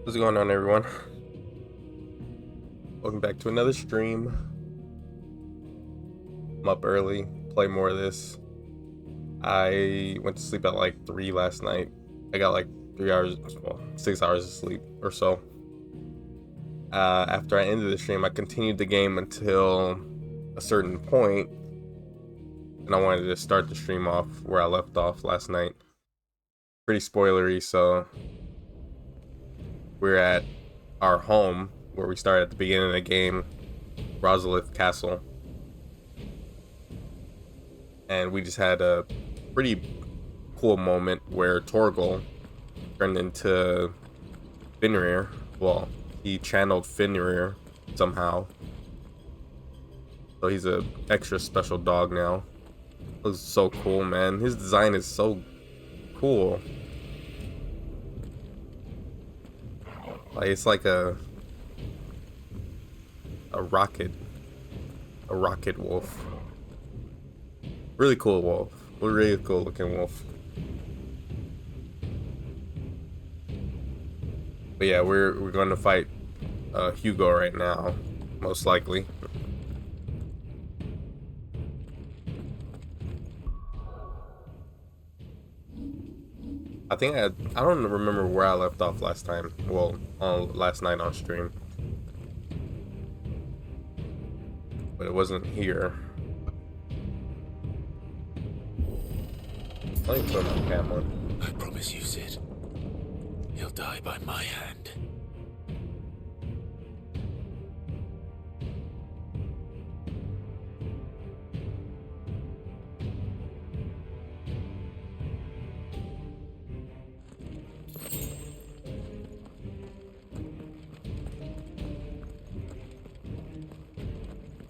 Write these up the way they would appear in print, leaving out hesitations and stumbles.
What's going on, everyone? Welcome back to another stream. I'm up early, play more of this. I went to sleep at like 3 last night. I got like 3 hours, well, 6 hours of sleep or so. After I ended the stream, I continued the game until a certain point, and I wanted to start the stream off where I left off last night. Pretty spoilery, so we're at our home where we started at the beginning of the game, Rosalith Castle. And we just had a pretty cool moment where Torgal turned into Fenrir. Well, he channeled Fenrir somehow. So he's a extra special dog now. Looks so cool, man. His design is so cool. Like it's like a rocket wolf. Really cool wolf. Really cool looking wolf. But yeah, we're going to fight Hugo right now, most likely. I don't remember where I left off last time. Well, on last night on stream, but it wasn't here. Let me put my cam on. I promise you, Sid. He'll die by my hand.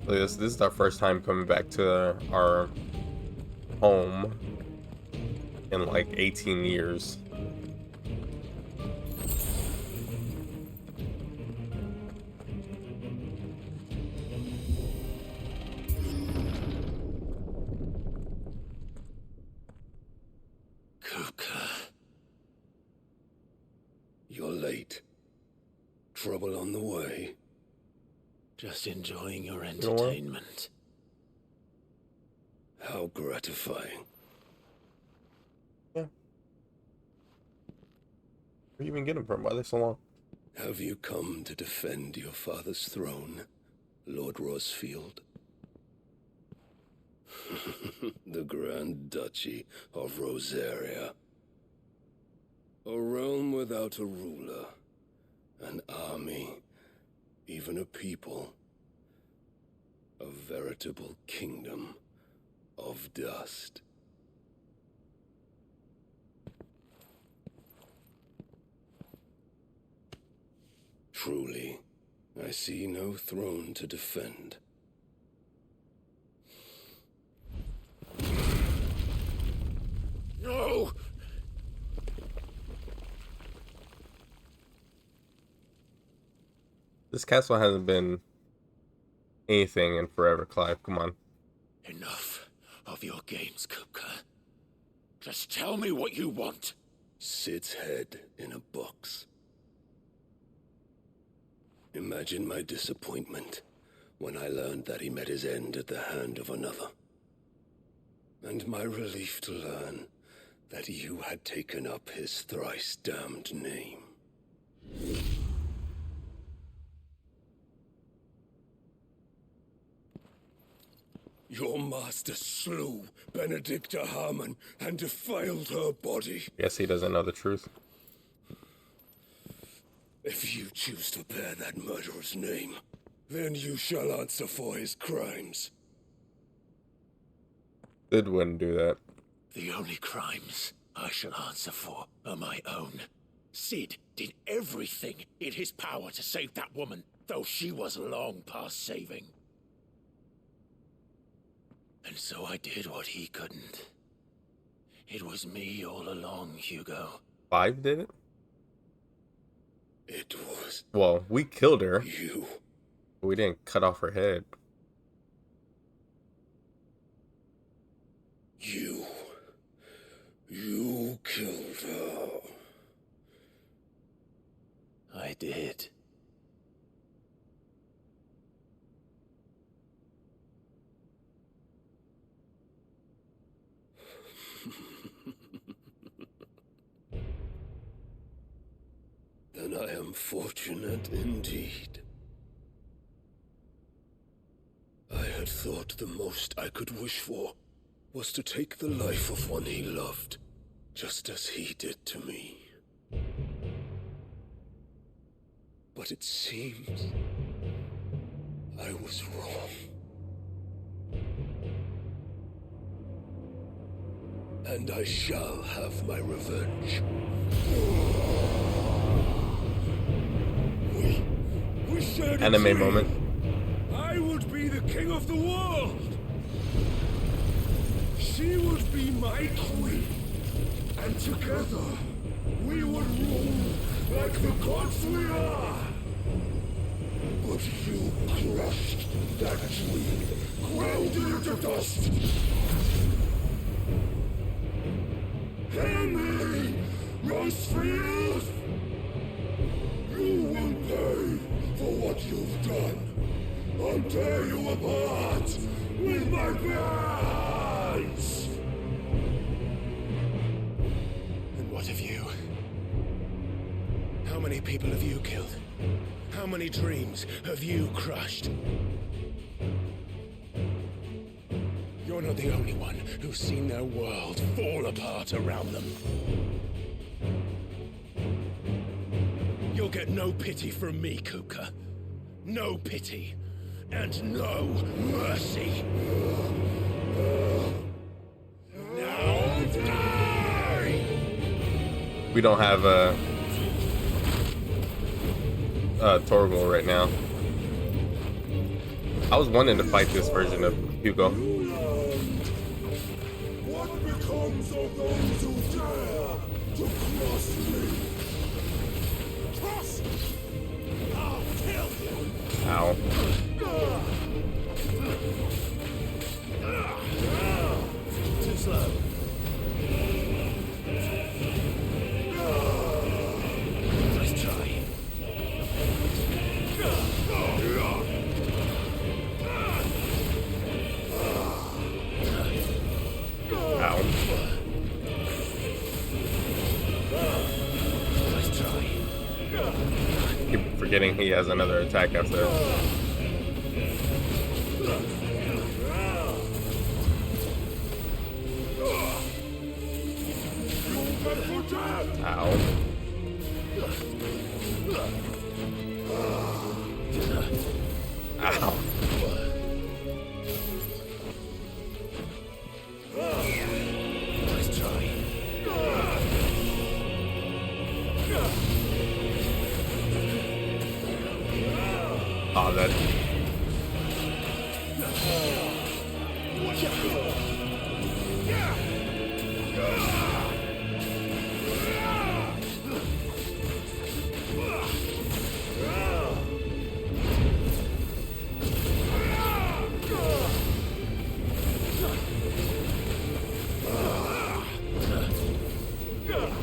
This is our first time coming back to our home in like 18 years. Kupka. You're late. Trouble on the way. Just enjoying your entertainment. How gratifying. Yeah. Where you even getting from? Why are they so long? Have you come to defend your father's throne, Lord Rosfield? The Grand Duchy of Rosaria. A realm without a ruler, an army, even a people. A veritable kingdom of dust. Truly, I see no throne to defend. No! This castle hasn't been anything in forever, Clive. Come on. Enough of your games, Kupka. Just tell me what you want. Sid's head in a box. Imagine my disappointment when I learned that he met his end at the hand of another. And my relief to learn that you had taken up his thrice-damned name. Your master slew Benedicta Harmon and defiled her body. Guess he doesn't know the truth. If you choose to bear that murderer's name, then you shall answer for his crimes. Sid wouldn't do that. The only crimes I shall answer for are my own. Sid did everything in his power to save that woman, though she was long past saving. And so I did what he couldn't. It was me all along, Hugo. Clive did it? It was... Well, we killed her. You. But we didn't cut off her head. You killed her. I did. Then I am fortunate indeed. I had thought the most I could wish for was to take the life of one he loved, just as he did to me. But it seems I was wrong. And I shall have my revenge. We shared a Anime dream. moment. I would be the king of the world. She would be my queen. And together, we would rule like the gods we are. But you crushed that dream, ground it into dust. Hear me, Rosefield! You will pay for what you've done. I'll tear you apart with my hands! And what of you? How many people have you killed? How many dreams have you crushed? You're not the only one who's seen their world fall apart around them. You'll get no pity from me, Kupka. No pity. And no mercy. Now die! We don't have Torgal right now. I was wanting to fight this version of Hugo. What becomes of those who dare to cross me? Cross! I'll kill you! Ow. Too slow. Let's try. Ow. Let's try. Keep forgetting he has another attack after. Ow. Ow. Let's try. Oh, that.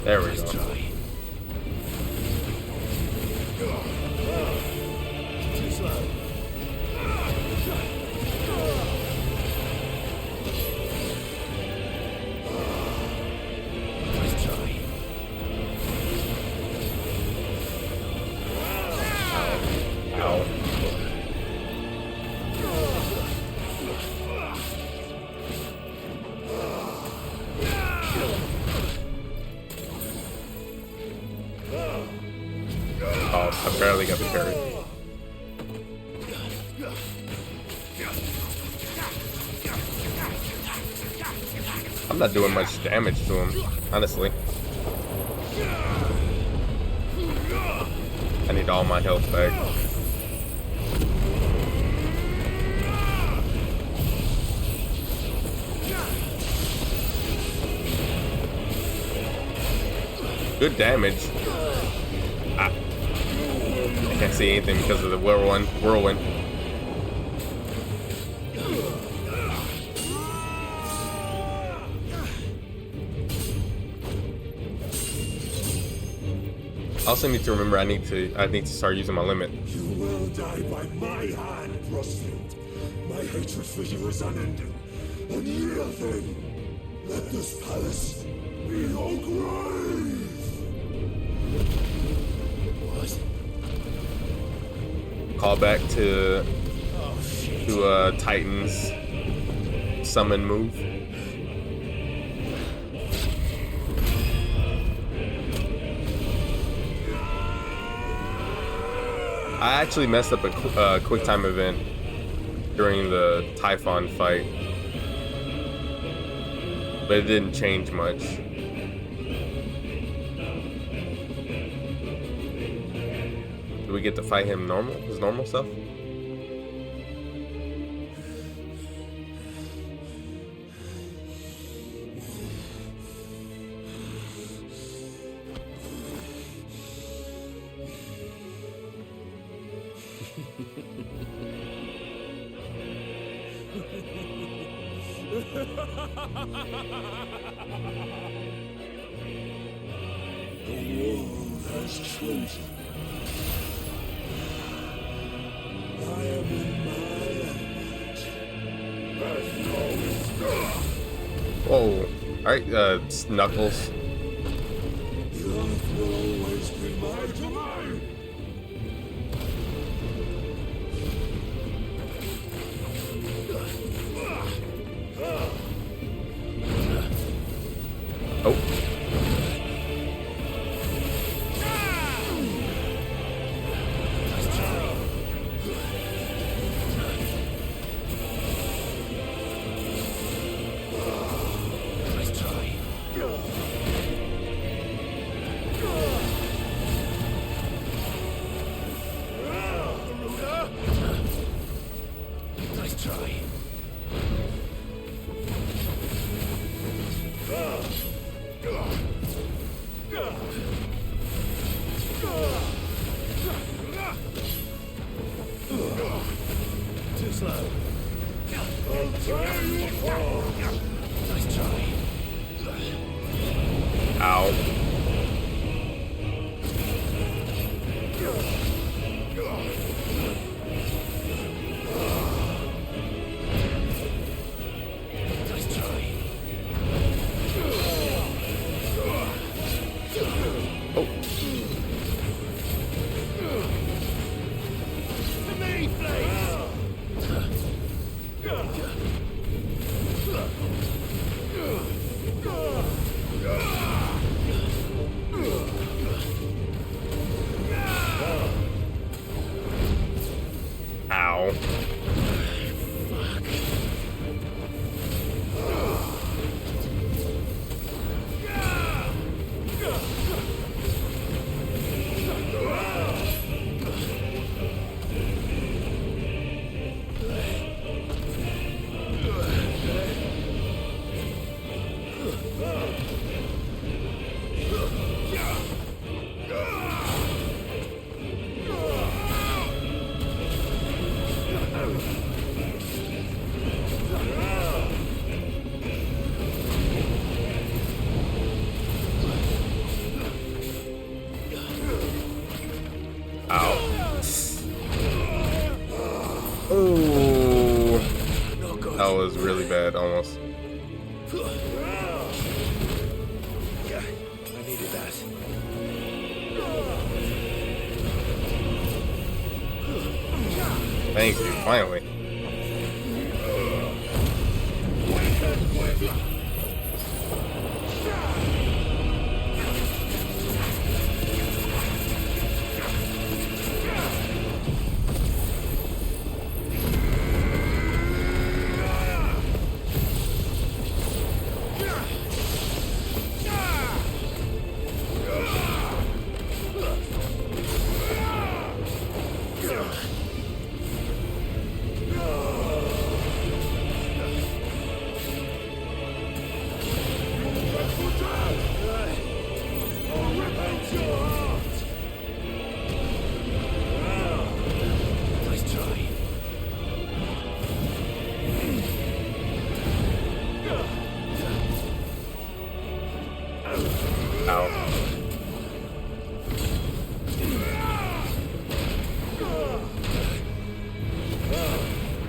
There we go. Too slow. Let's try. Ow. Oh, I barely got the parry. I'm not doing much damage to him, honestly. I need all my health back. Good damage. Ah. I can't see anything because of the whirlwind. I also need to remember I need to start using my limit. You will die by my hand, Frostfield. My hatred for you is unending. Unyielding. Let this palace be your grave. What? Call back to Titan's summon move. I actually messed up a quick time event during the Typhon fight, but it didn't change much. Do we get to fight him his normal stuff? The world has chosen. I am in my element. There's no escape. Whoa! All right, Knuckles. The earth will always be my domain. Oh. Ow. Oh. Ow. Oh, that was really bad, almost. I needed that. Thank you, finally.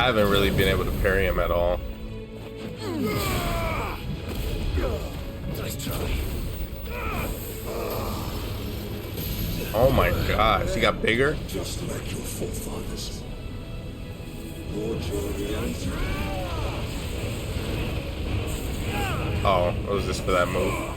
I haven't really been able to parry him at all. Nice try. Oh my gosh, he got bigger? Just like your forefathers. Your journey ends. Oh, it was just for that move.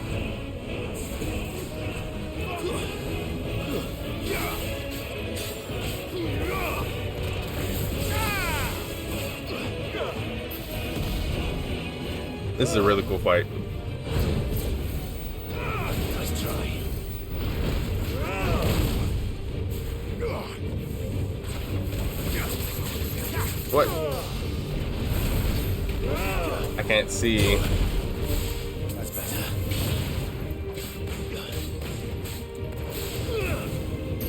This is a really cool fight. Nice try. What? I can't see. That's better.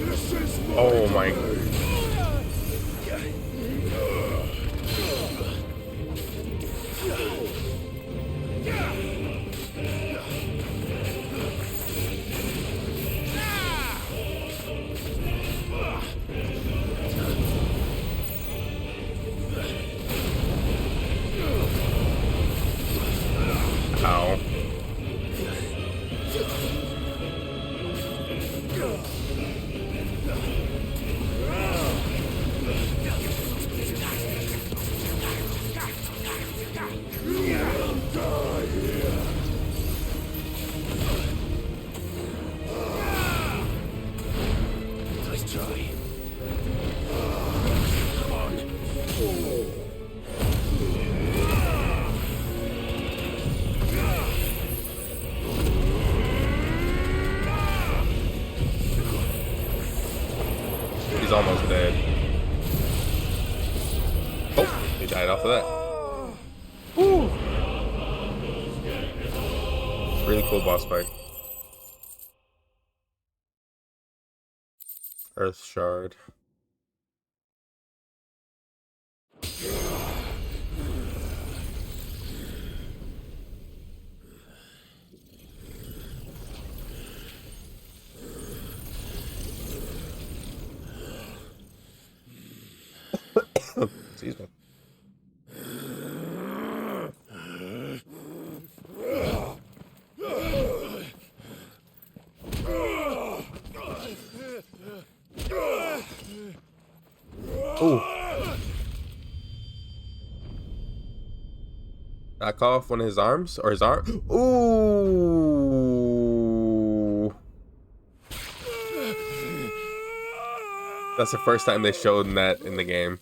This is Oh my. Ow. Nice try. Come on. He's almost dead. Oh, he died off of that. Woo. Really cool boss fight. Earth Shard. Excuse me. Ooh. I cut off one of his arms or his arm. Ooh. That's the first time they showed that in the game.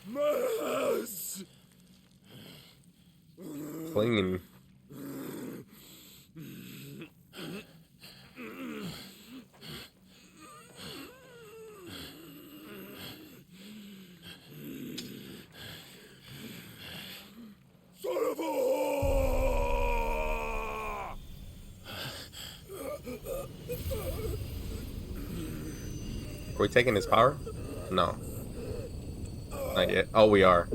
my house. Clinging. Son of a whore! Are we taking his power? No. Not yet. Oh, we are.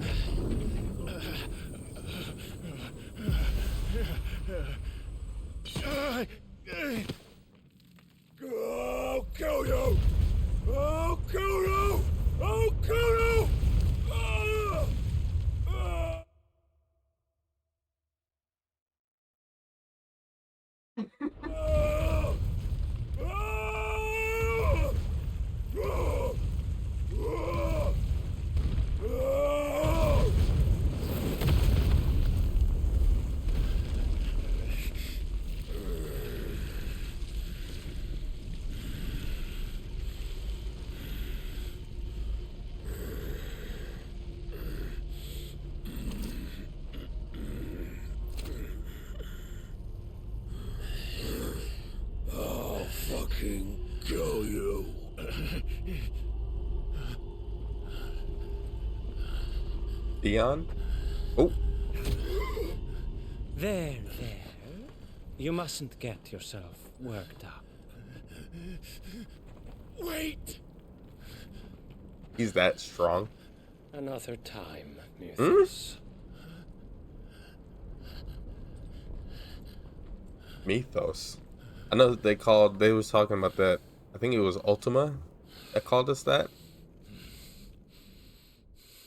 I'll kill you! I'll kill you! I'll kill you! Ah! Ah! Ah! Ah! Ah! Ah! Ah! I'll fucking kill you. Dion? Oh, There. You mustn't get yourself worked up. Wait! he's that strong. Another time, Mythos. Mythos. I know that they was talking about that. I think it was Ultima that called us that.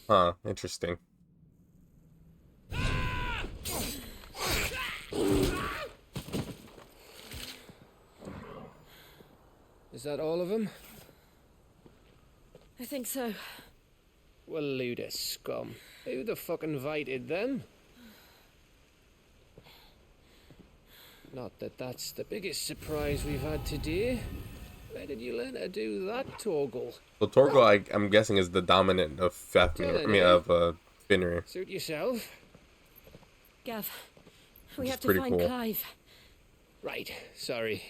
Huh, interesting. Is that all of them? I think so. Well, load of scum. Who the fuck invited them? Not that that's the biggest surprise we've had today. Where did you learn to do that, Torgal? So Torgal, I'm guessing, is the dominant of Fafnir. I mean, of Fenrir. Suit yourself. Gav, we Which have is to pretty find cool. Clive. Right, sorry.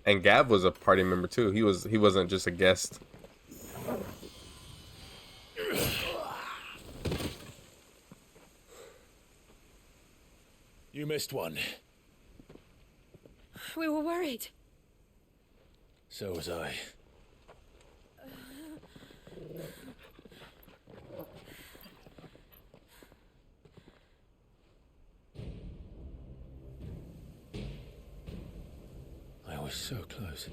And Gav was a party member too. He wasn't just a guest. You missed one. We were worried. So was I. I was so close.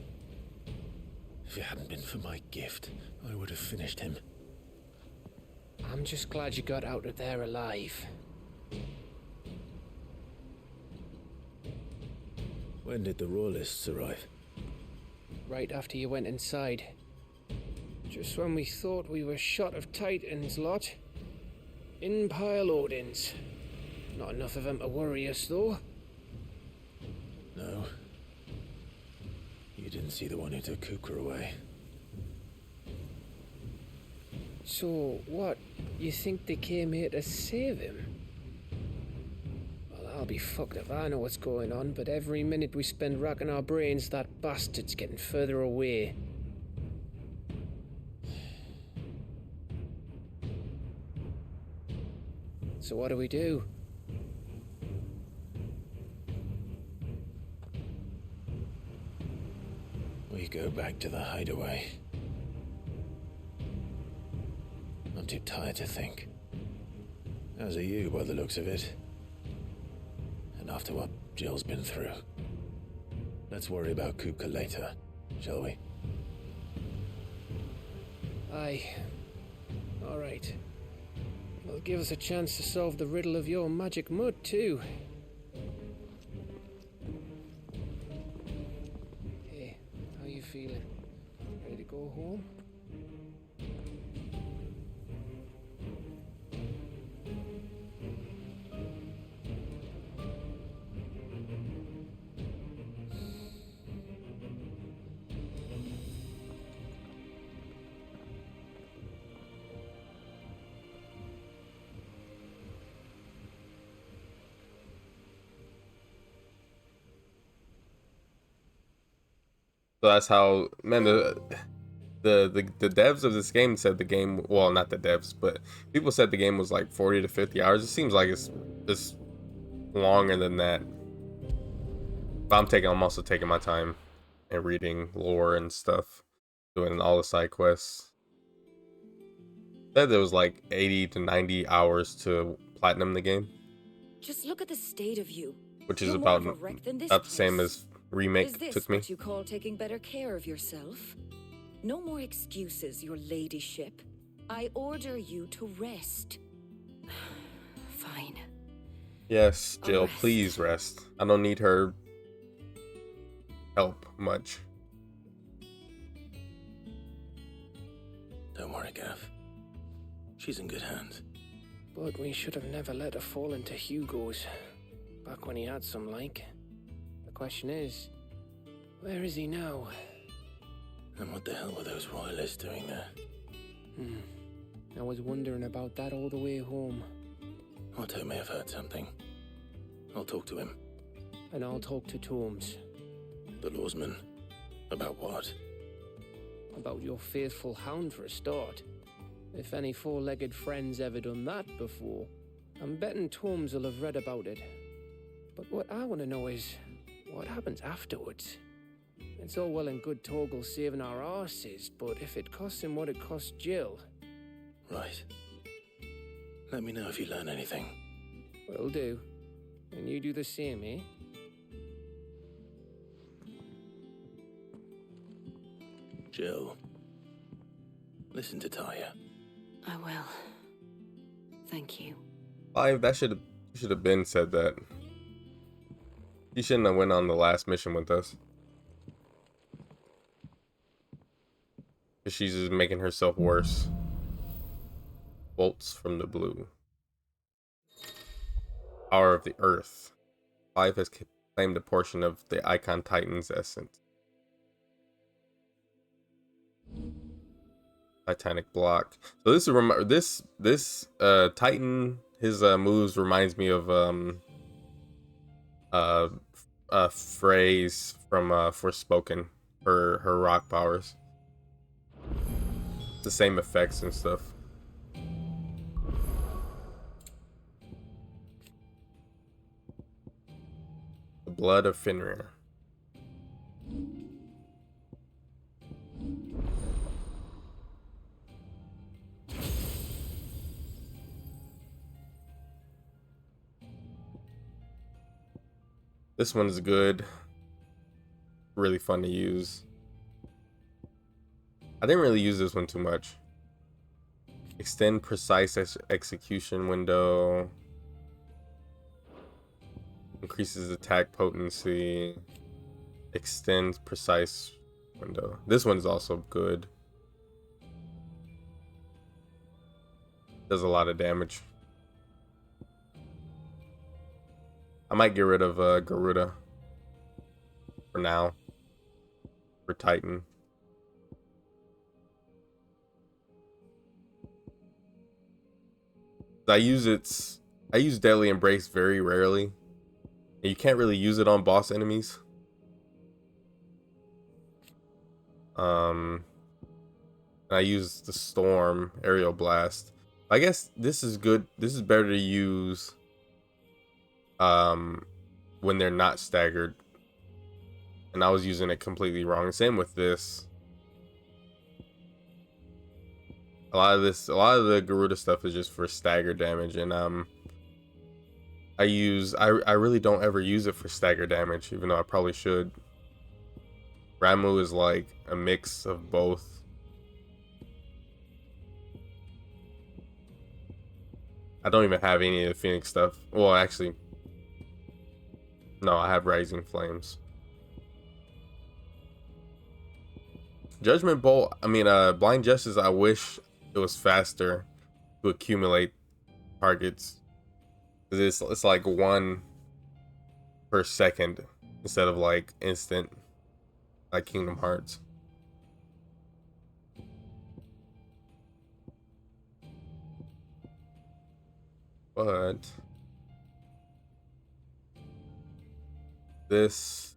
If it hadn't been for my gift, I would have finished him. I'm just glad you got out of there alive. When did the royalists arrive? Right after you went inside. Just when we thought we were shot of Titans lot. In pile Odins. Not enough of them to worry us, though. No. You didn't see the one who took Kupka away. So, what? You think they came here to save him? Well, I'll be fucked if I know what's going on, but every minute we spend racking our brains, that bastard's getting further away. So what do we do? We go back to the hideaway. I'm too tired to think. As are you, by the looks of it. And after what Jill's been through. Let's worry about Kupka later, shall we? Aye. All right. It'll give us a chance to solve the riddle of your magic mud, too. Hey, how you feeling? Ready to go home? So that's how, man, the devs of this game said the game, well, not the devs, but people said the game was like 40 to 50 hours. It seems like it's longer than that. But I'm also taking my time and reading lore and stuff, doing all the side quests. Said there was like 80 to 90 hours to platinum the game, Just look at the state of you. which is You're about more of a wreck than this not the same place. as remake Is this took me. what you call taking better care of yourself? No more excuses, your ladyship. I order you to rest. Fine. Yes, I'll Jill, rest. please rest. I don't need her help much. Don't worry, Gav. She's in good hands. But we should have never let her fall into Hugo's. Back when he had some like. The question is, where is he now? And what the hell were those royalists doing there? I was wondering about that all the way home. Otto may have heard something. I'll talk to him. And I'll talk to Tomes The lawsman. About what? about your faithful hound for a start. If any four-legged friend's ever done that before, I'm betting Tomes will have read about it. But what I want to know is, what happens afterwards? It's all well and good Torgal saving our arses, but if it costs him what it cost Jill, Right. Let me know if you learn anything. will do. And you do the same, eh? Jill. Listen to Taya. I will. Thank you. 5, that should have been said that. He shouldn't have went on the last mission with us. 'Cause she's just making herself worse. Bolts from the blue. Power of the earth. 5 has claimed a portion of the Icon Titan's essence. Titanic block. So this Titan, his moves reminds me of a phrase from Forspoken, her rock powers. The same effects and stuff. The blood of Fenrir. This one's good. Really fun to use. I didn't really use this one too much. Extend precise execution window. Increases attack potency. Extends precise window. This one's also good. Does a lot of damage. I might get rid of Garuda for now. For Titan. I use Deadly Embrace very rarely. And you can't really use it on boss enemies. I use the Storm Aerial Blast. I guess this is good. This is better to use when they're not staggered. And I was using it completely wrong. Same with this. A lot of the Garuda stuff is just for stagger damage, and I really don't ever use it for stagger damage, even though I probably should. Ramu is like a mix of both. I don't even have any of the Phoenix stuff. Well, actually, no, I have Rising Flames. Judgment Bolt, Blind Justice, I wish it was faster to accumulate targets. It's like 1 per second instead of like instant, like Kingdom Hearts. But this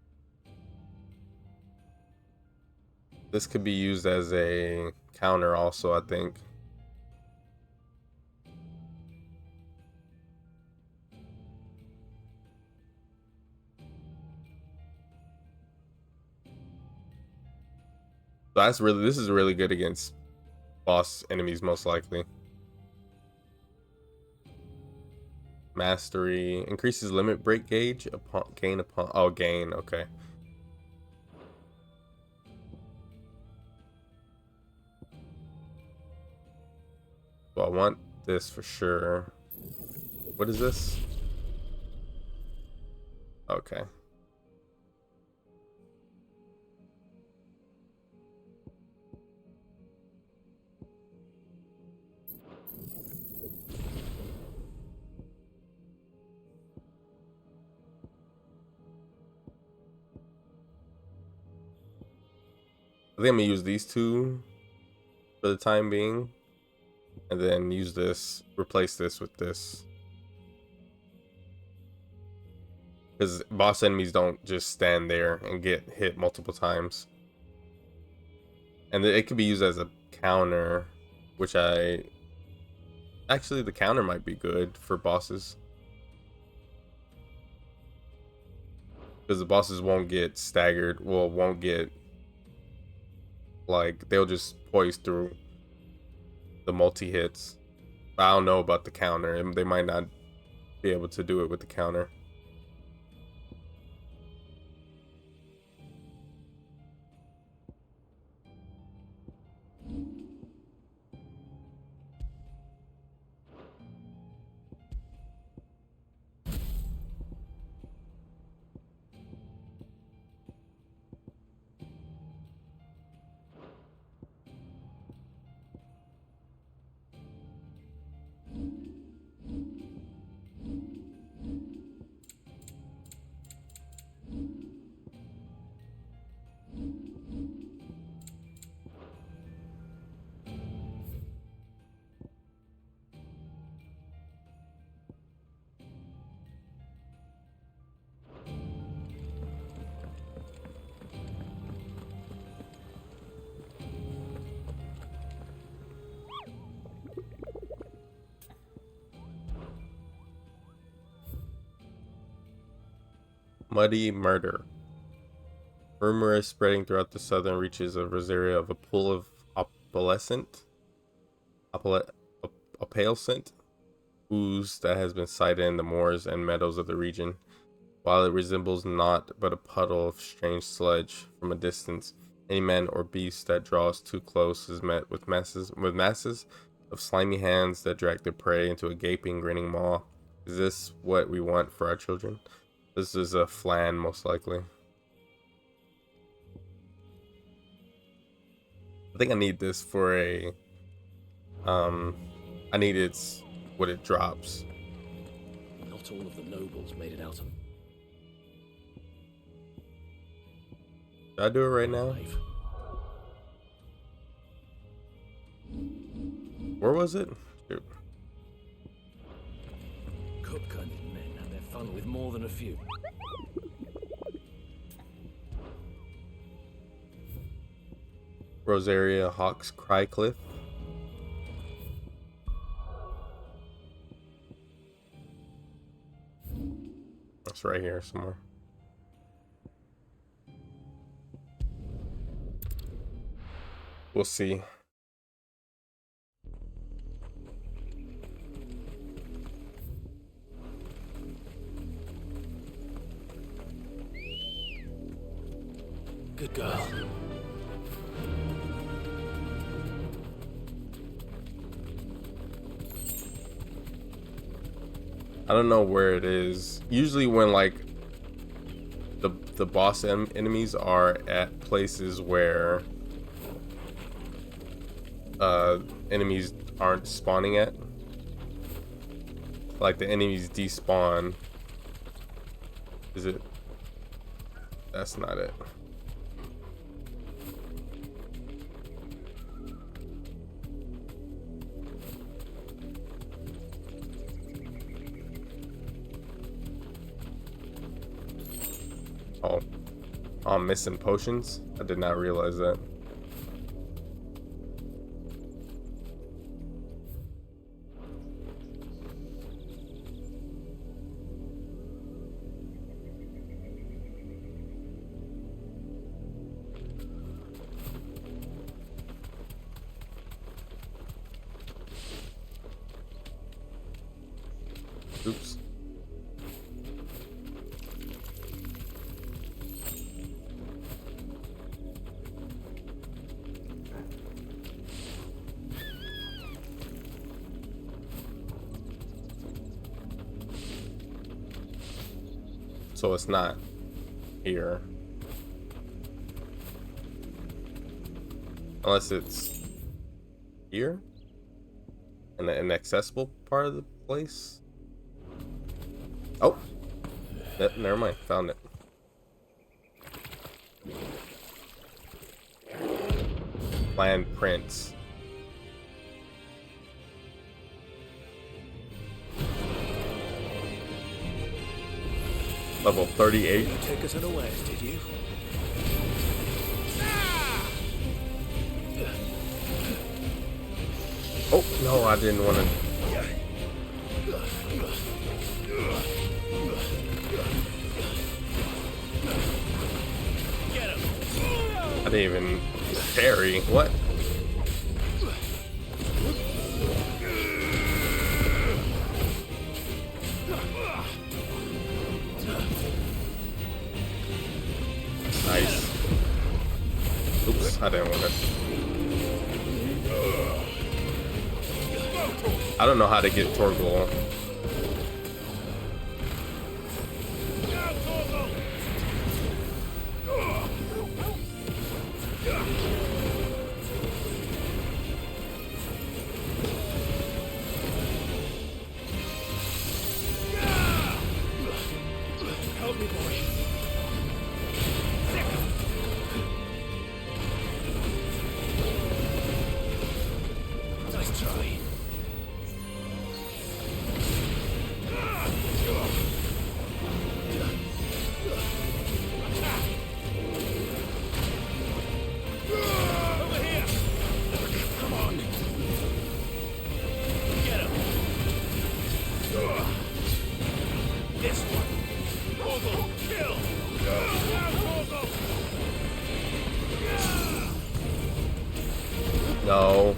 could be used as a counter also, I think. So this is really good against boss enemies, most likely. Mastery increases limit break gauge upon gain, okay. So I want this for sure. What is this? Okay. I think I'm gonna use these two for the time being, and then use this, replace this with this, because boss enemies don't just stand there and get hit multiple times. And it could be used as a counter, which the counter might be good for bosses, because the bosses won't get staggered. Well, won't get, like, they'll just poise through the multi hits. I don't know about the counter, and they might not be able to do it with the counter. Muddy murder. Rumor is spreading throughout the southern reaches of Rosaria of a pool of opalescent ooze that has been sighted in the moors and meadows of the region. While it resembles naught but a puddle of strange sludge from a distance, any man or beast that draws too close is met with masses of slimy hands that drag their prey into a gaping, grinning maw. Is this what we want for our children? This is a flan, most likely. I think I need this for a I need its what it drops. Not all of the nobles made it out Should I do it right now? alive. Where was it? Shoot. Kupka and his men have their fun with more than a few. Rosaria Hawk's Cry Cliff. It's right here somewhere. We'll see. Good girl. I don't know where it is. Usually when like the boss enemies are at places where enemies aren't spawning at. Like the enemies despawn. Is it? That's not it. Oh, I'm missing potions. I did not realize that. Oops. So it's not here. Unless it's here? In the inaccessible part of the place? Oh! Never mind. Found it. Plan prints. Level 38. You take us unawares, did you? Oh, no, I didn't want to. I didn't even parry. What? Nice. Oops, I didn't want to. I don't know how to get Torgal. Help me, boy. Nice try. Over here. Come on. Get him. This one. Hugo, kill. No.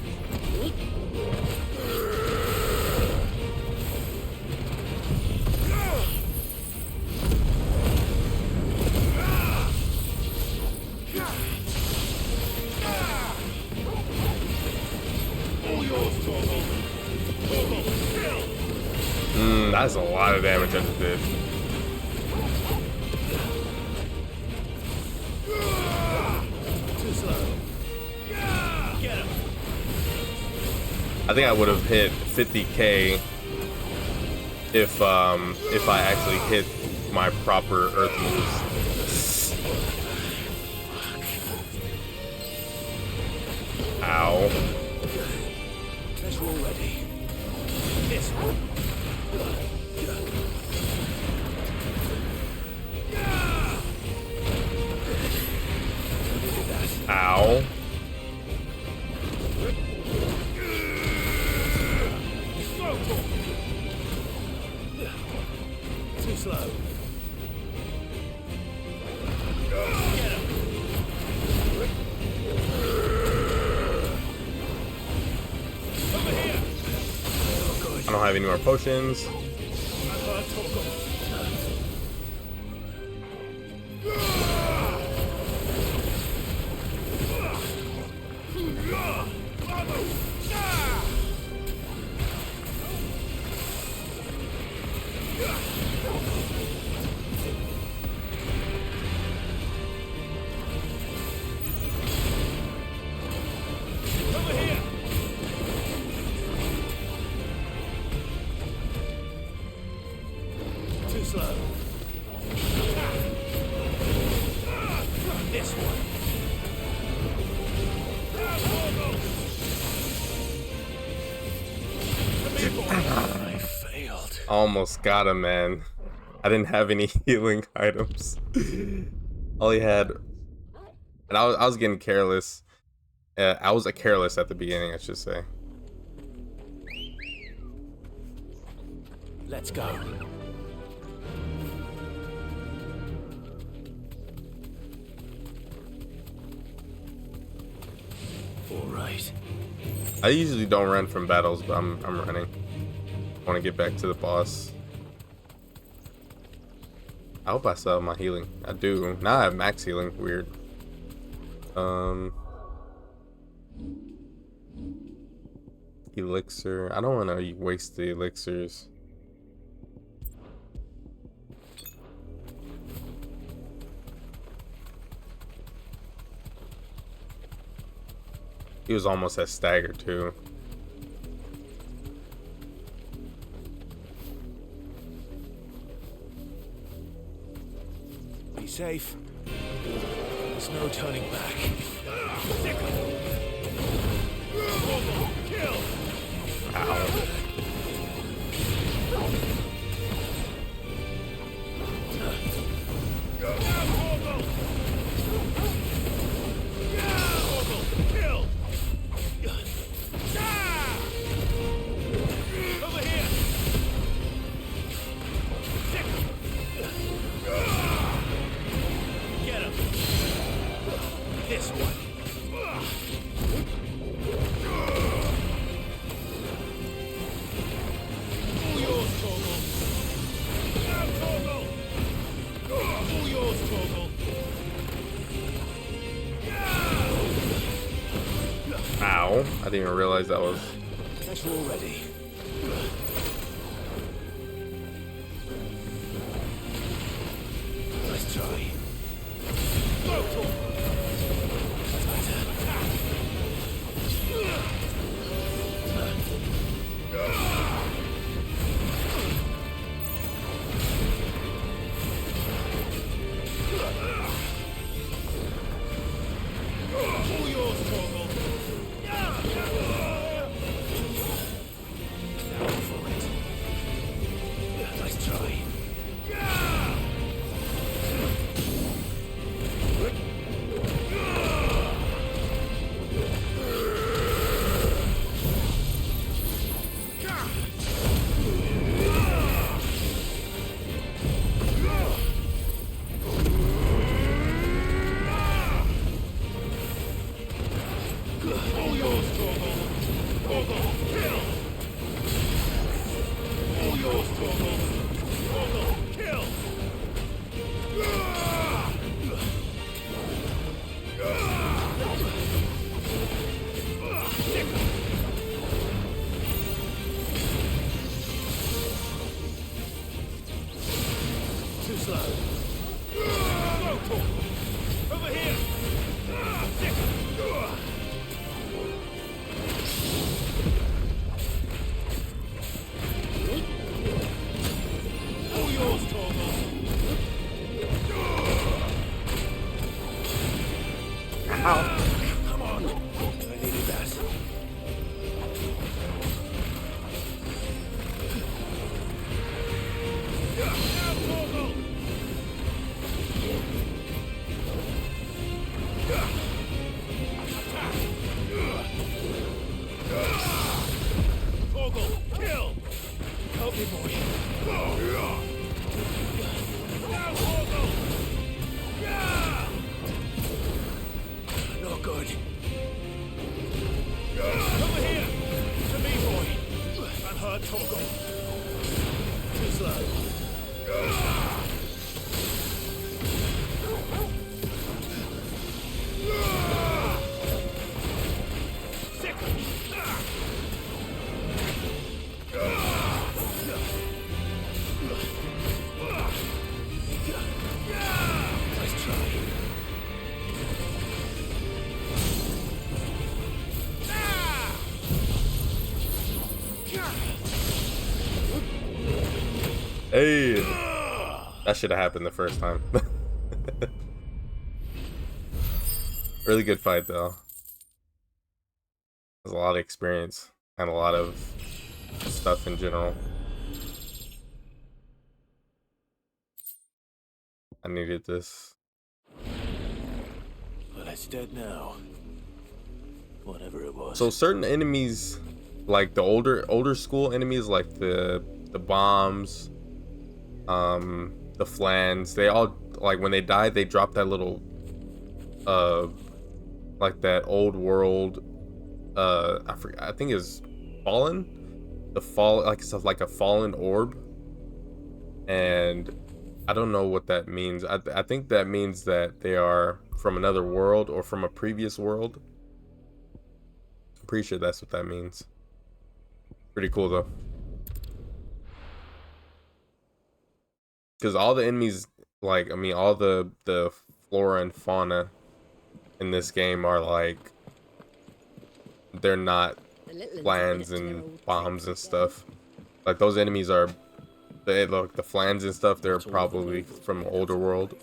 That's a lot of damage I just did. Too slow. Get him. I think I would have hit 50k if I actually hit my proper earth moves. Ow. Let's roll ready. This one. Ow. Too slow. Get him. Over here. I don't have any more potions. Over here. Too slow. This one. I failed. Almost got him, man. I didn't have any healing items. All he had, and I was getting careless. I was careless at the beginning, I should say. Let's go. All right. I usually don't run from battles, but I'm running. I want to get back to the boss. I hope I still have my healing. I do. Now I have max healing. Weird. Elixir. I don't want to waste the elixirs. He was almost at stagger too. Be safe. There's no turning back. Kill. Ow. Kill. Over here. Get him. This one. All yours, Torgal. Now, Torgal. All yours, Torgal. Ow. I didn't even realize that was. Guess we're all ready. Nice try. Go, Torgal. That's better. All yours, Torgal. Down for it. Nice try. hard, Torgal. Too slow. Nice try. Hey, that should have happened the first time. Really good fight though. There's a lot of experience and a lot of stuff in general. I needed this. Well, it's dead now. Whatever it was. So certain enemies, like the older school enemies, like the bombs, the flans, they all, like, when they die, they drop that little like that old world, I forget, I think it's fallen, the fall, like it's like a fallen orb, and I don't know what that means. I think that means that they are from another world or from a previous world. I'm pretty sure that's what that means. Pretty cool though, because all the enemies, like, I mean, all the flora and fauna in this game are like, they're not flans and bombs and stuff. Like, those enemies are, they look, the flans and stuff, they're probably from older world.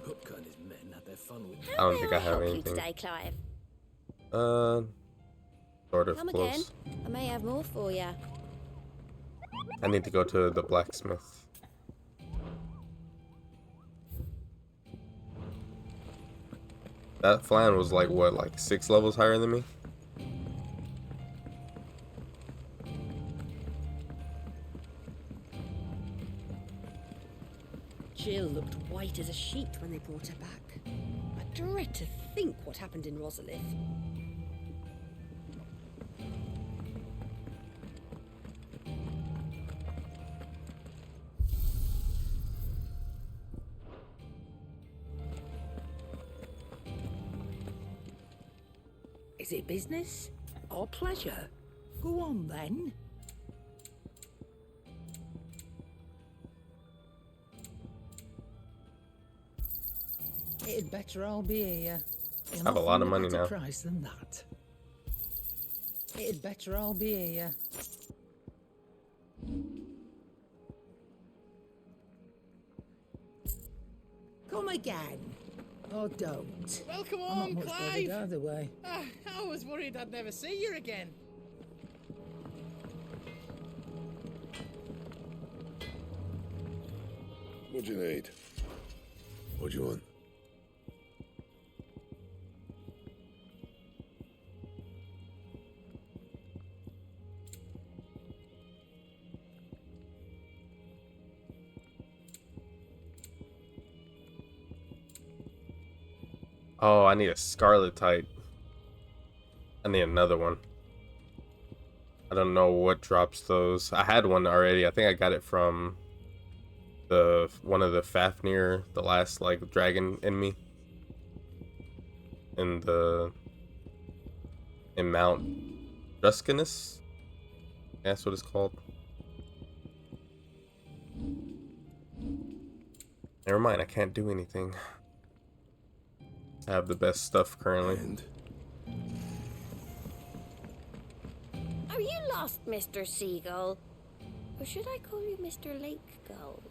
Kupka and his men had their fun with I don't think I have help you anything. today, Clive? Sort of Come close. again. I may have more for you. I need to go to the blacksmith. That flan was like, what, like 6 levels higher than me? Jill looked white as a sheet when they brought her back. I dread to think what happened in Rosalith. Is it business or pleasure? Go on then. It'd better all be here. I have a lot of money now. Price than that. It'd better all be here. Come again. Or don't. Well, come I'm not on, much Clive. bothered either way. I was worried I'd never see you again. What do you need? What do you want? Oh, I need a scarlet type. I need another one. I don't know what drops those. I had one already. I think I got it from one of the Fafnir, the last like dragon enemy in Mount Druscanus. That's what it's called. Never mind, I can't do anything. I have the best stuff currently. And Are you lost, Mr. Seagull? Or should I call you Mr. Lake Gull?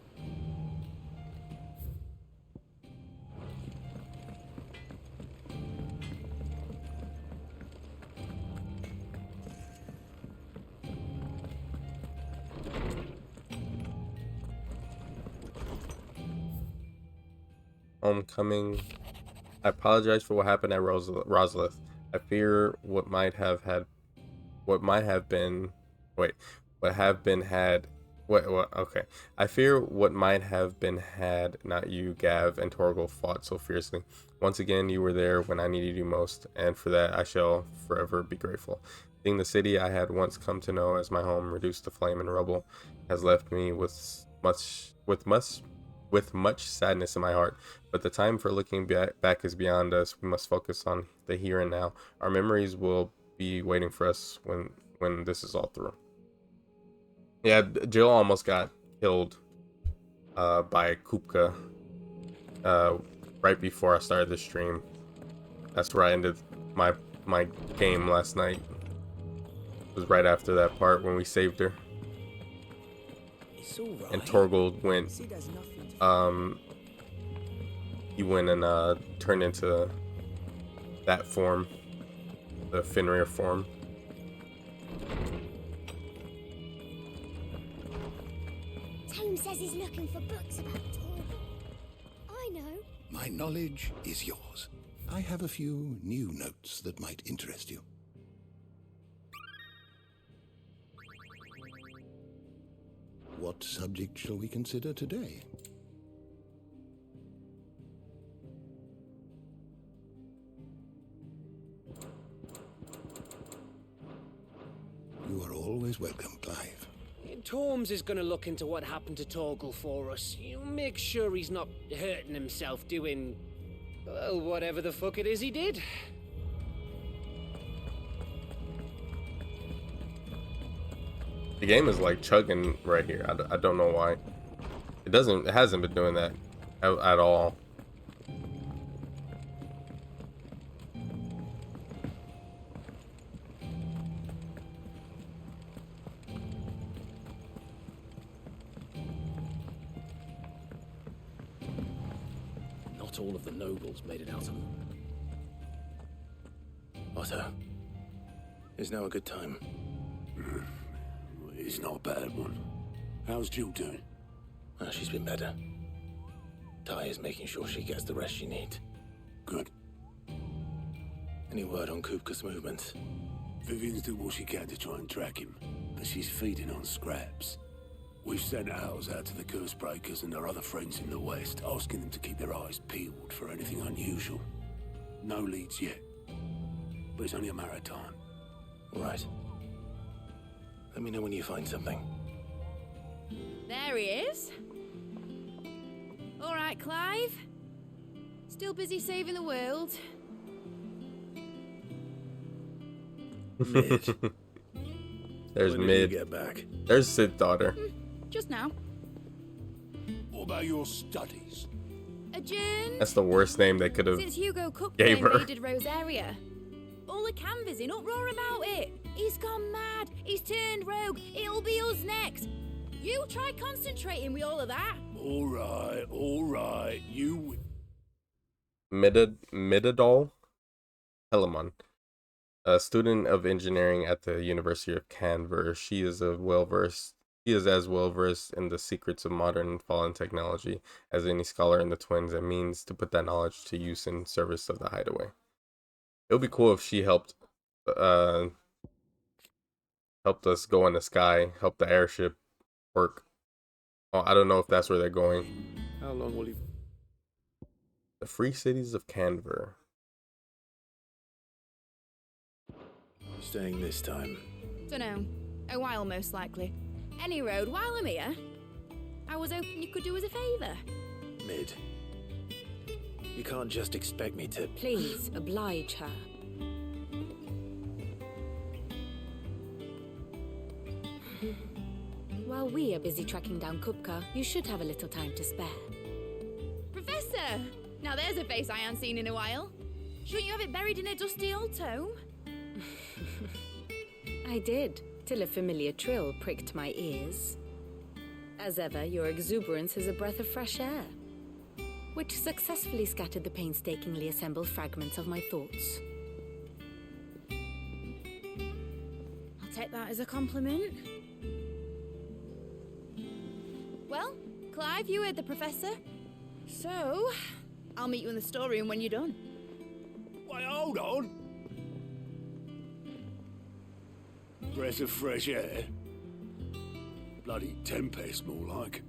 Homecoming. I apologize for what happened at Rosalith. I fear what might have been had What? Okay. I fear what might have been had not you, Gav, and Torgal fought so fiercely. Once again, you were there when I needed you most, and for that I shall forever be grateful. Seeing the city I had once come to know as my home reduced to flame and rubble has left me with much sadness in my heart. But the time for looking back is beyond us. We must focus on the here and now. Our memories will be waiting for us when this is all through. Yeah, Jill almost got killed by Kupka right before I started the stream. That's where I ended my game last night. It was right after that part when we saved her. It's all right. And Torgal went he went and turned into that form, the Fenrir form. Tome says he's looking for books about Torgal. I know. My knowledge is yours. I have a few new notes that might interest you. What subject shall we consider today? You are always welcome, Clive. Torms is gonna look into what happened to Torgal for us. You make sure he's not hurting himself doing, well, whatever the fuck it is he did. The game is like chugging right here. I don't know why. It hasn't been doing that at all. Not all of the nobles made it out alive. Otto, is now a good time? It's not a bad one. How's Jill doing? She's been better. Ty is making sure she gets the rest she needs. Good. Any word on Kupka's movements? Vivian's doing what she can to try and track him, but she's feeding on scraps. We've sent ours out to the curse breakers and their other friends in the west, asking them to keep their eyes peeled for anything unusual. No leads yet, but it's only a matter of time. All right. Let me know when you find something. There he is. All right, Clive. Still busy saving the world. Mid. There's When did Mid. you get back? There's Sid's daughter. Just now. What about your studies? Adjourned. That's the worst name they could have Since Hugo Kupka gave her. invaded Rosaria. All the canvas in uproar about it. He's gone mad. He's turned rogue. It'll be us next. You try concentrating with all of that. All right. You... Midadol Telemon, a student of engineering at the University of Canver. She is as well versed in the secrets of modern fallen technology as any scholar in the Twins, and means to put that knowledge to use in service of the Hideaway. It would be cool if she helped us go in the sky, help the airship work. Oh, I don't know if that's where they're going. How long will you... The Free Cities of Canver. Staying this time? Dunno. A while, most likely. Any road while I'm here. I was hoping you could do us a favour. Mid. You can't just expect me to... Please, oblige her. While we are busy tracking down Kupka, you should have a little time to spare. Professor! Now there's a face I haven't seen in a while. Shouldn't you have it buried in a dusty old tome? I did, till a familiar trill pricked my ears. As ever, your exuberance is a breath of fresh air, which successfully scattered the painstakingly assembled fragments of my thoughts. I'll take that as a compliment. Well, Clive, you heard the professor. So, I'll meet you in the storeroom when you're done. Wait, hold on. Breath of fresh air. Bloody tempest, more like.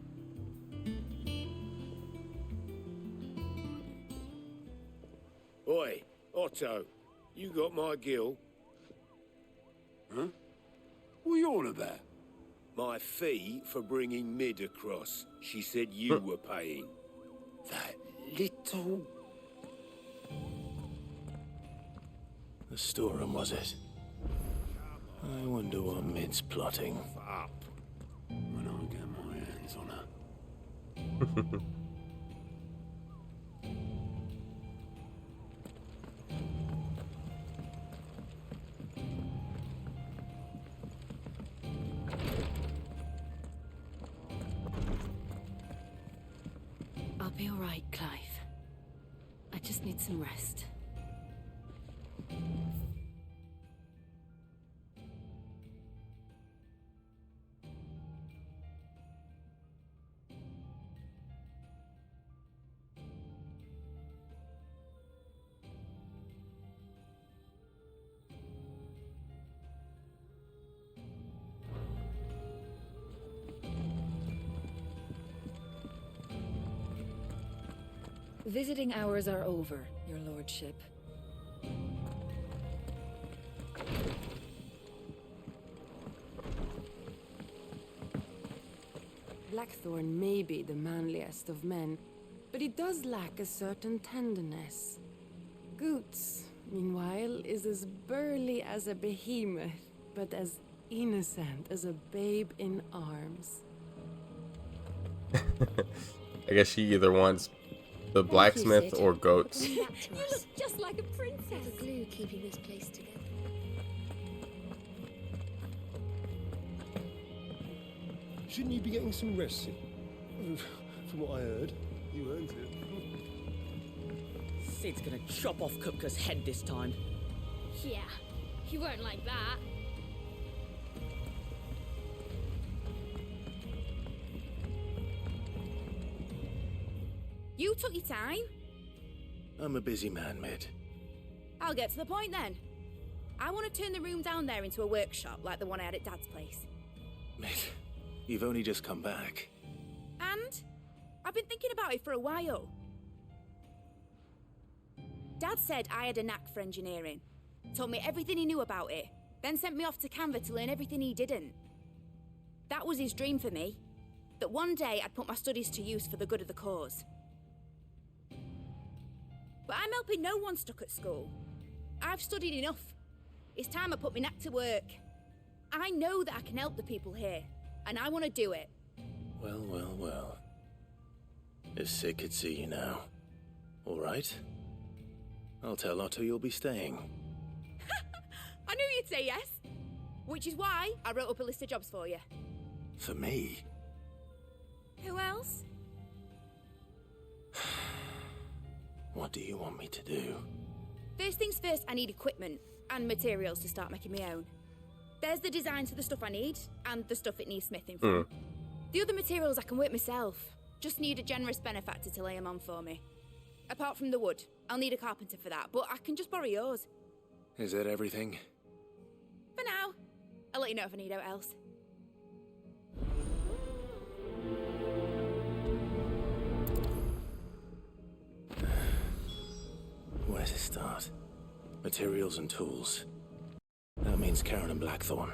Oi, Otto, you got my gill? Huh? What are you on about? My fee for bringing Mid across. She said you were paying. That little... The storeroom, was it? I wonder what Mid's plotting. Up. When I get my hands on her. I'll be all right, Clive. I just need some rest. Visiting hours are over, your lordship. Blackthorn may be the manliest of men, but he does lack a certain tenderness. Goots, meanwhile, is as burly as a behemoth, but as innocent as a babe in arms. I guess she either wants the blacksmith or goats. You look just like a princess. The glue keeping this place together. Shouldn't you be getting some rest, Sid? From what I heard, you earned it. Sid's gonna chop off Kupka's head this time. Yeah, he won't like that. You took your time. I'm a busy man, Mid. I'll get to the point then. I want to turn the room down there into a workshop like the one I had at Dad's place. Mid, you've only just come back. And I've been thinking about it for a while. Dad said I had a knack for engineering. Told me everything he knew about it, then sent me off to Canva to learn everything he didn't. That was his dream for me. That one day I'd put my studies to use for the good of the cause. But I'm helping no one stuck at school. I've studied enough. It's time I put my knack to work. I know that I can help the people here, and I want to do it. Well, well, well. If Sid could see you now. All right. I'll tell Otto you'll be staying. I knew you'd say yes. Which is why I wrote up a list of jobs for you. For me? Who else? What do you want me to do? First things first, I need equipment and materials to start making my own. There's the designs for the stuff I need and the stuff it needs smithing from. The other materials I can work myself. Just need a generous benefactor to lay them on for me. Apart from the wood, I'll need a carpenter for that, but I can just borrow yours. Is that everything? For now. I'll let you know if I need out else. Where to start? Materials and tools. That means Karen and Blackthorn.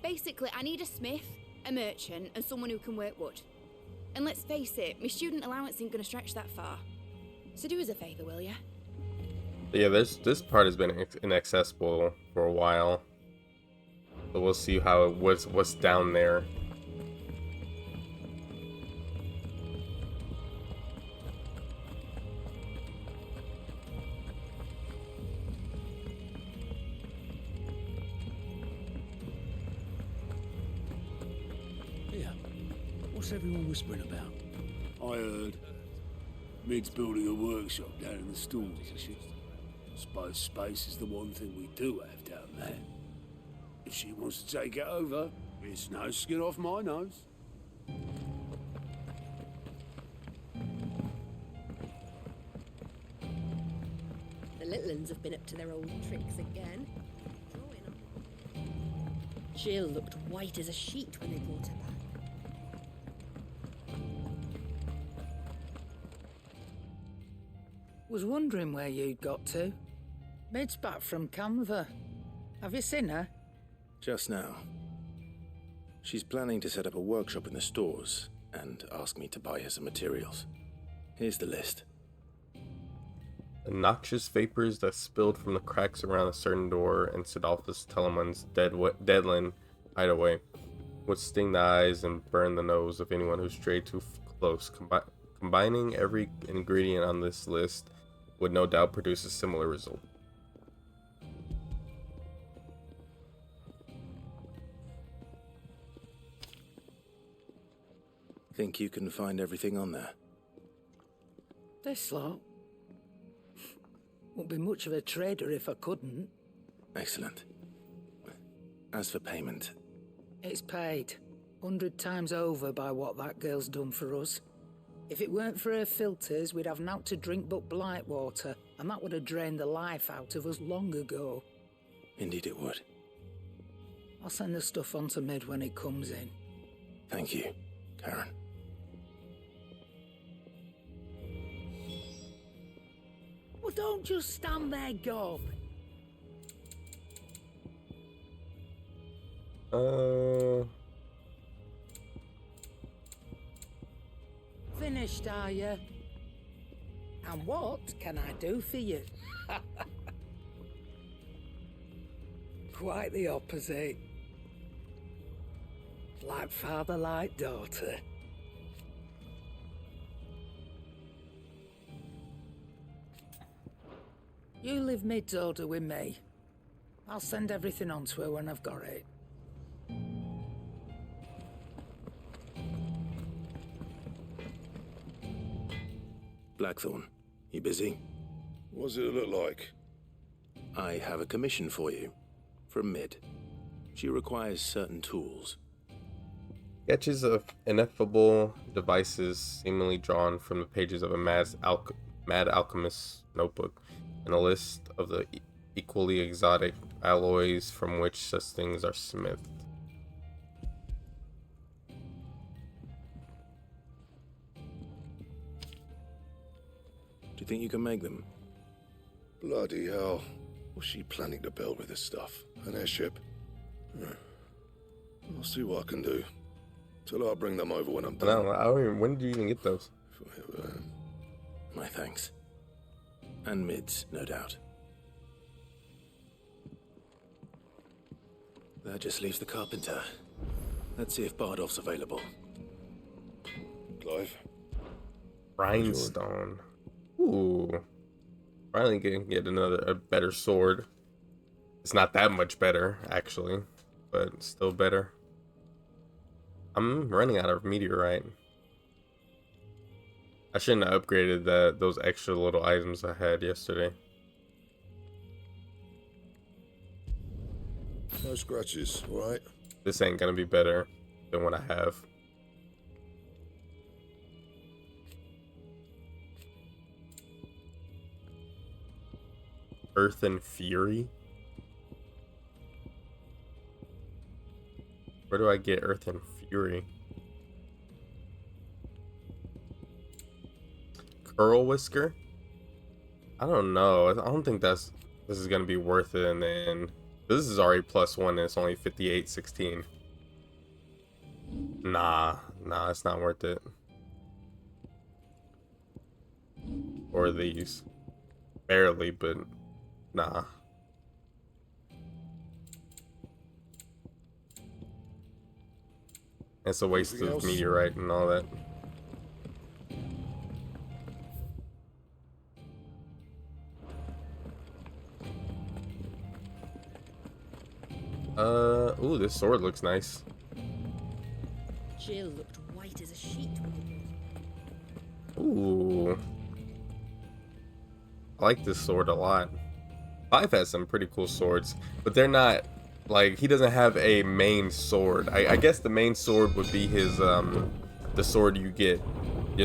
Basically, I need a smith, a merchant, and someone who can work wood. And let's face it, my student allowance ain't gonna stretch that far. So do us a favour, will ya? Yeah, this part has been inaccessible for a while. So we'll see how it what's down there. What's everyone whispering about? I heard. Mid's building a workshop down in the stalls, is she? Suppose space is the one thing we do have down there. If she wants to take it over, it's no skin off my nose. The little uns have been up to their old tricks again. Jill looked white as a sheet when they brought her back. Was wondering where you'd got to. Mid's back from Canva. Have you seen her? Just now. She's planning to set up a workshop in the stores and ask me to buy her some materials. Here's the list. The noxious vapors that spilled from the cracks around a certain door in Sidolphus Telemon's deadland hideaway would sting the eyes and burn the nose of anyone who strayed too close. Combining every ingredient on this list would no doubt produce a similar result. Think you can find everything on there? This lot. Won't be much of a trader if I couldn't. Excellent. As for payment... It's paid 100 times over by what that girl's done for us. If it weren't for her filters, we'd have naught to drink but blight water, and that would have drained the life out of us long ago. Indeed it would. I'll send the stuff on to Mid when it comes in. Thank you, Karen. Well, don't just stand there, Gob. Finished, are you? And what can I do for you? Quite the opposite. Like father, like daughter. You leave Mid's order with me. I'll send everything on to her when I've got it. Blackthorn, you busy? What does it look like? I have a commission for you. From Mid. She requires certain tools. Sketches of ineffable devices seemingly drawn from the pages of a mad alchemist's notebook, and a list of the equally exotic alloys from which such things are smithed. Do you think you can make them? Bloody hell. What's she planning to build with this stuff? An airship? I'll see what I can do. Till I'll bring them over when I'm done. When did you even get those? My thanks. And Mid's, no doubt. That just leaves the carpenter. Let's see if Bardolph's available. Clive? Rhinestone. Ooh. Finally get a better sword. It's not that much better, actually, but still better. I'm running out of meteorite. I shouldn't have upgraded those extra little items I had yesterday. No scratches, alright? This ain't gonna be better than what I have. Earth and Fury? Where do I get Earth and Fury? Curl Whisker? I don't know. I don't think this is gonna be worth it in the end. This is already +1 and it's only 58.16. Nah, it's not worth it. Or these. Barely, but nah. It's a waste of meteorite and all that. Ooh, this sword looks nice. Jill looked white as a sheet when they Ooh. I like this sword a lot. Clive has some pretty cool swords, but they're not, like, he doesn't have a main sword. I guess the main sword would be his, the sword you get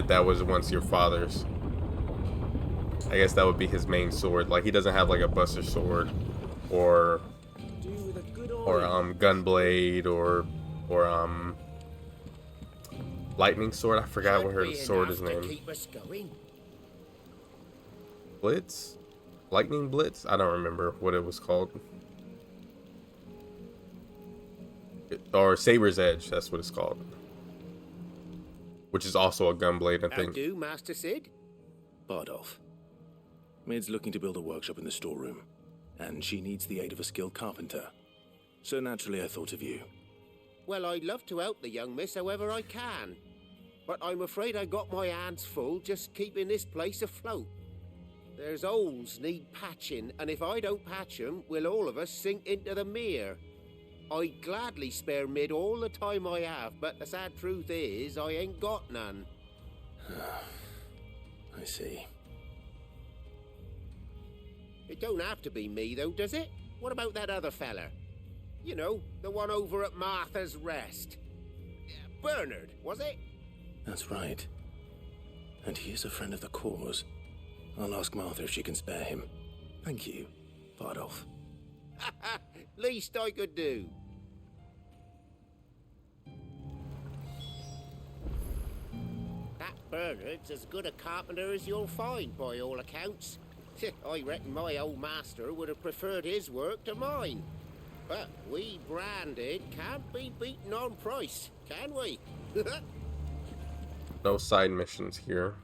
that was once your father's. I guess that would be his main sword. Like, he doesn't have, like, a buster sword or Gunblade or Lightning Sword. I forgot what her sword is named. Keep us going. Blitz? Lightning Blitz? I don't remember what it was called. Or Saber's Edge, that's what it's called. Which is also a gunblade, I think. How do, Master Sid? Bardolph. Maid's looking to build a workshop in the storeroom, and she needs the aid of a skilled carpenter. So naturally I thought of you. Well, I'd love to help the young miss however I can. But I'm afraid I got my hands full just keeping this place afloat. There's holes need patching, and if I don't patch them, will all of us sink into the mere. I'd gladly spare Mid all the time I have, but the sad truth is, I ain't got none. I see. It don't have to be me, though, does it? What about that other fella? You know, the one over at Martha's Rest. Bernard, was it? That's right. And he is a friend of the cause. I'll ask Martha if she can spare him. Thank you, Bardolph. Least I could do. That Bernard's as good a carpenter as you'll find, by all accounts. I reckon my old master would have preferred his work to mine. But we branded can't be beaten on price, can we? No side missions here.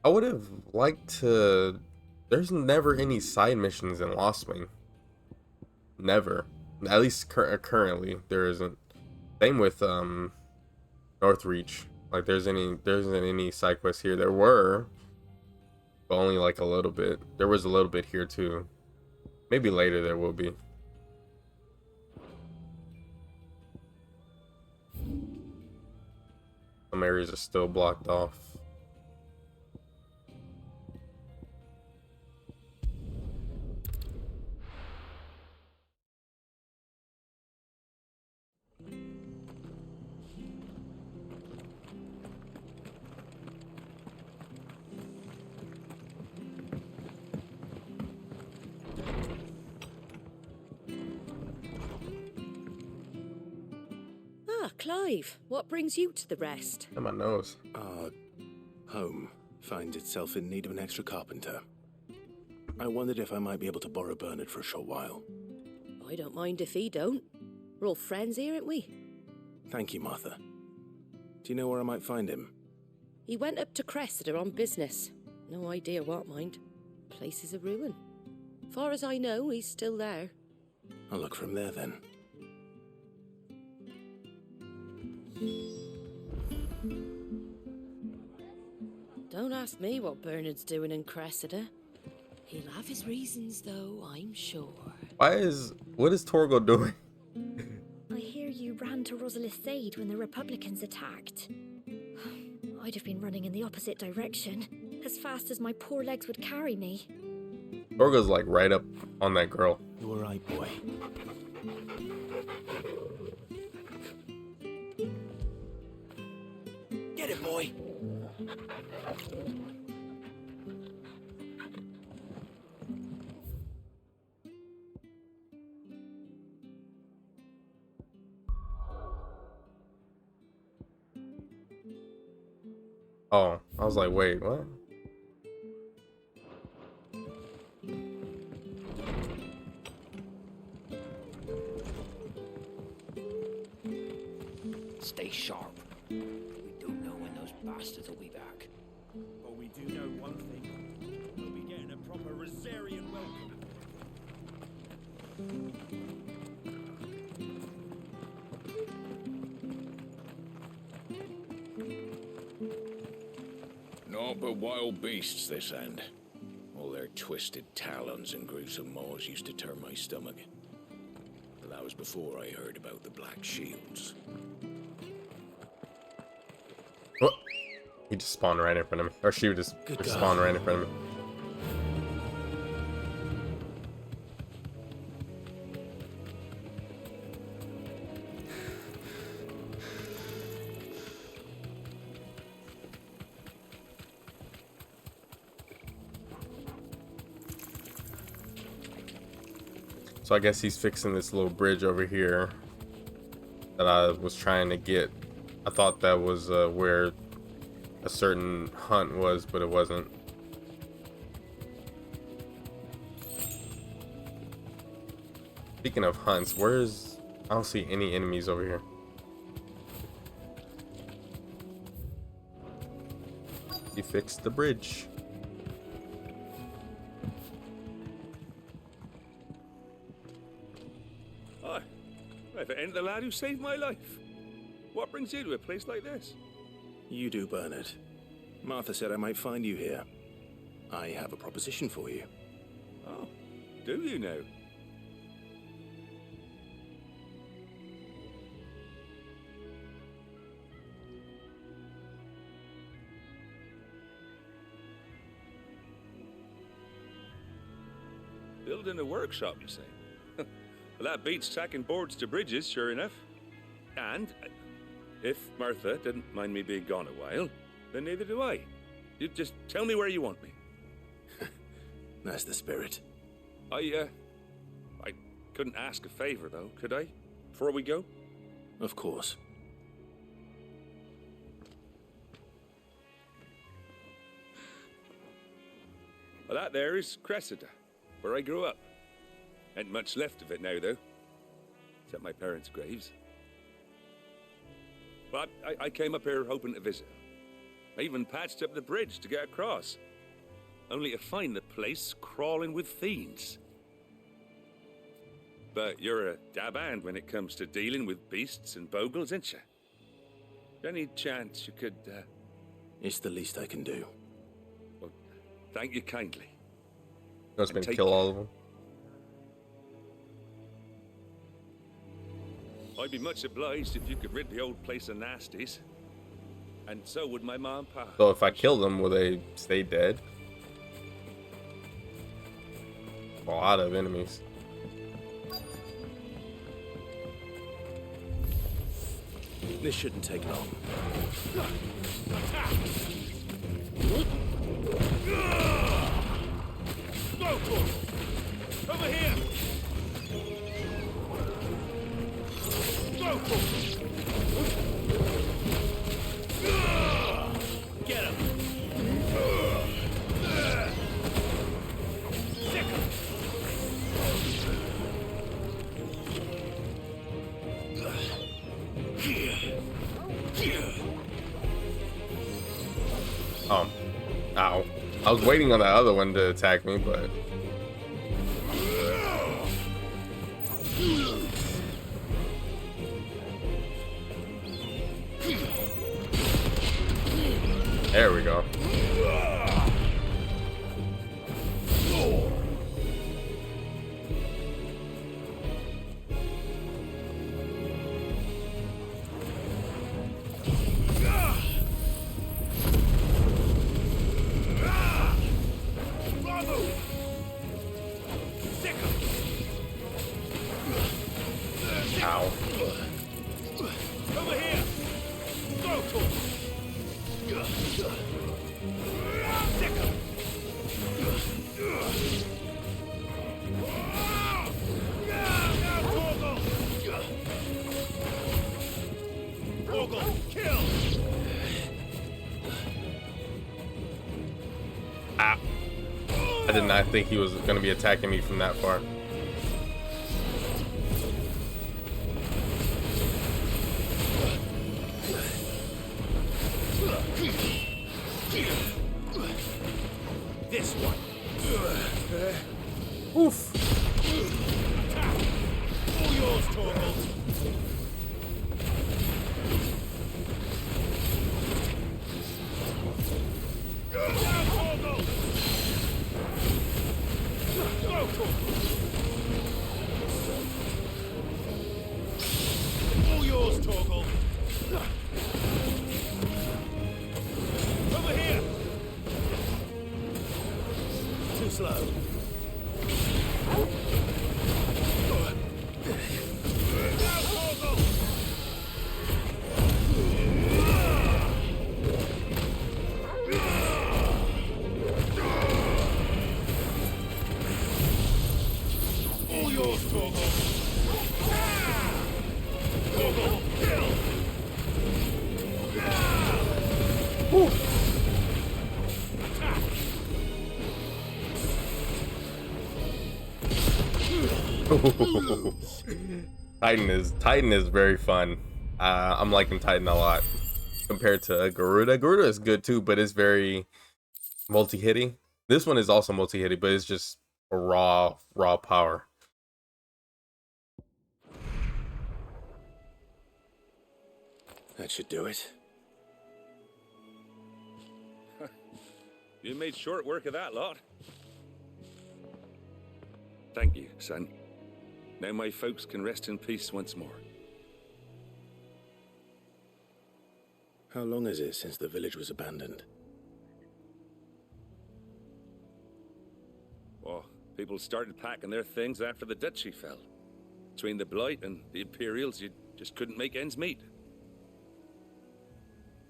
I would have liked to... There's never any side missions in Lost Wing. Never. At least currently, there isn't. Same with Northreach. Like, there isn't any side quests here. There were, but only like a little bit. There was a little bit here too. Maybe later there will be. Some areas are still blocked off. Clive, what brings you to the Rest? And my nose. Home finds itself in need of an extra carpenter. I wondered if I might be able to borrow Bernard for a short while. I don't mind if he don't. We're all friends here, aren't we? Thank you, Martha. Do you know where I might find him? He went up to Cressida on business. No idea what, mind. Place is a ruin. Far as I know, he's still there. I'll look for him there then. Don't ask me what Bernard's doing in Cressida. He'll have his reasons, though, I'm sure. What is Torgal doing? I hear you ran to Rosalith's aid when the Republicans attacked. I'd have been running in the opposite direction, as fast as my poor legs would carry me. Torgal's like right up on that girl. You were right, boy. Get it, boy. Oh, I was like, wait, what? Stay sharp. We don't know when those bastards will be back. But we do know one thing. We'll be getting a proper Rosarian welcome. Naught but wild beasts this end. All their twisted talons and gruesome maws used to turn my stomach. But that was before I heard about the Black Shields. What? He just spawned right in front of me. Or she would just spawn right in front of me. So I guess he's fixing this little bridge over here that I was trying to get. I thought that was where a certain hunt was, but it wasn't. Speaking of hunts, I don't see any enemies over here. He fixed the bridge. Hi. If it ain't the lad who saved my life. What brings you to a place like this? You do, Bernard. Martha said I might find you here. I have a proposition for you. Oh, do you now? Building a workshop, you say? Well, that beats tacking boards to bridges, sure enough. And if Martha didn't mind me being gone a while, then neither do I. You just tell me where you want me. That's the spirit. I couldn't ask a favor, though, could I? Before we go? Of course. Well, that there is Cressida, where I grew up. Ain't much left of it now, though. Except my parents' graves. But I came up here hoping to visit. I even patched up the bridge to get across. Only to find the place crawling with fiends. But you're a dab hand when it comes to dealing with beasts and bogles, ain't you? Any chance you could, It's the least I can do. Well, thank you kindly. I was going to kill all of them. I'd be much obliged if you could rid the old place of nasties. And so would my mom and pa. So if I kill them, will they stay dead? A lot of enemies. This shouldn't take long. Go, over here! Go! Get him! Sick him! Ow. I was waiting on that other one to attack me, but... There we go. Ow. Over here! Go, Sick him! Torgal! Kill! Ah. I did not think he was going to be attacking me from that far. This one. Oof. All yours, Torgal. All yours, Torgal. Over here. Too slow. All yours, Torgal. Titan is very fun. I'm liking Titan a lot compared to Garuda. Garuda is good too, but it's very multi-hitty. This one is also multi-hitty, but it's just a raw power. That should do it. You made short work of that lot. Thank you, son. Now my folks can rest in peace once more. How long is it since the village was abandoned? Oh, people started packing their things after the duchy fell. Between the Blight and the Imperials, you just couldn't make ends meet.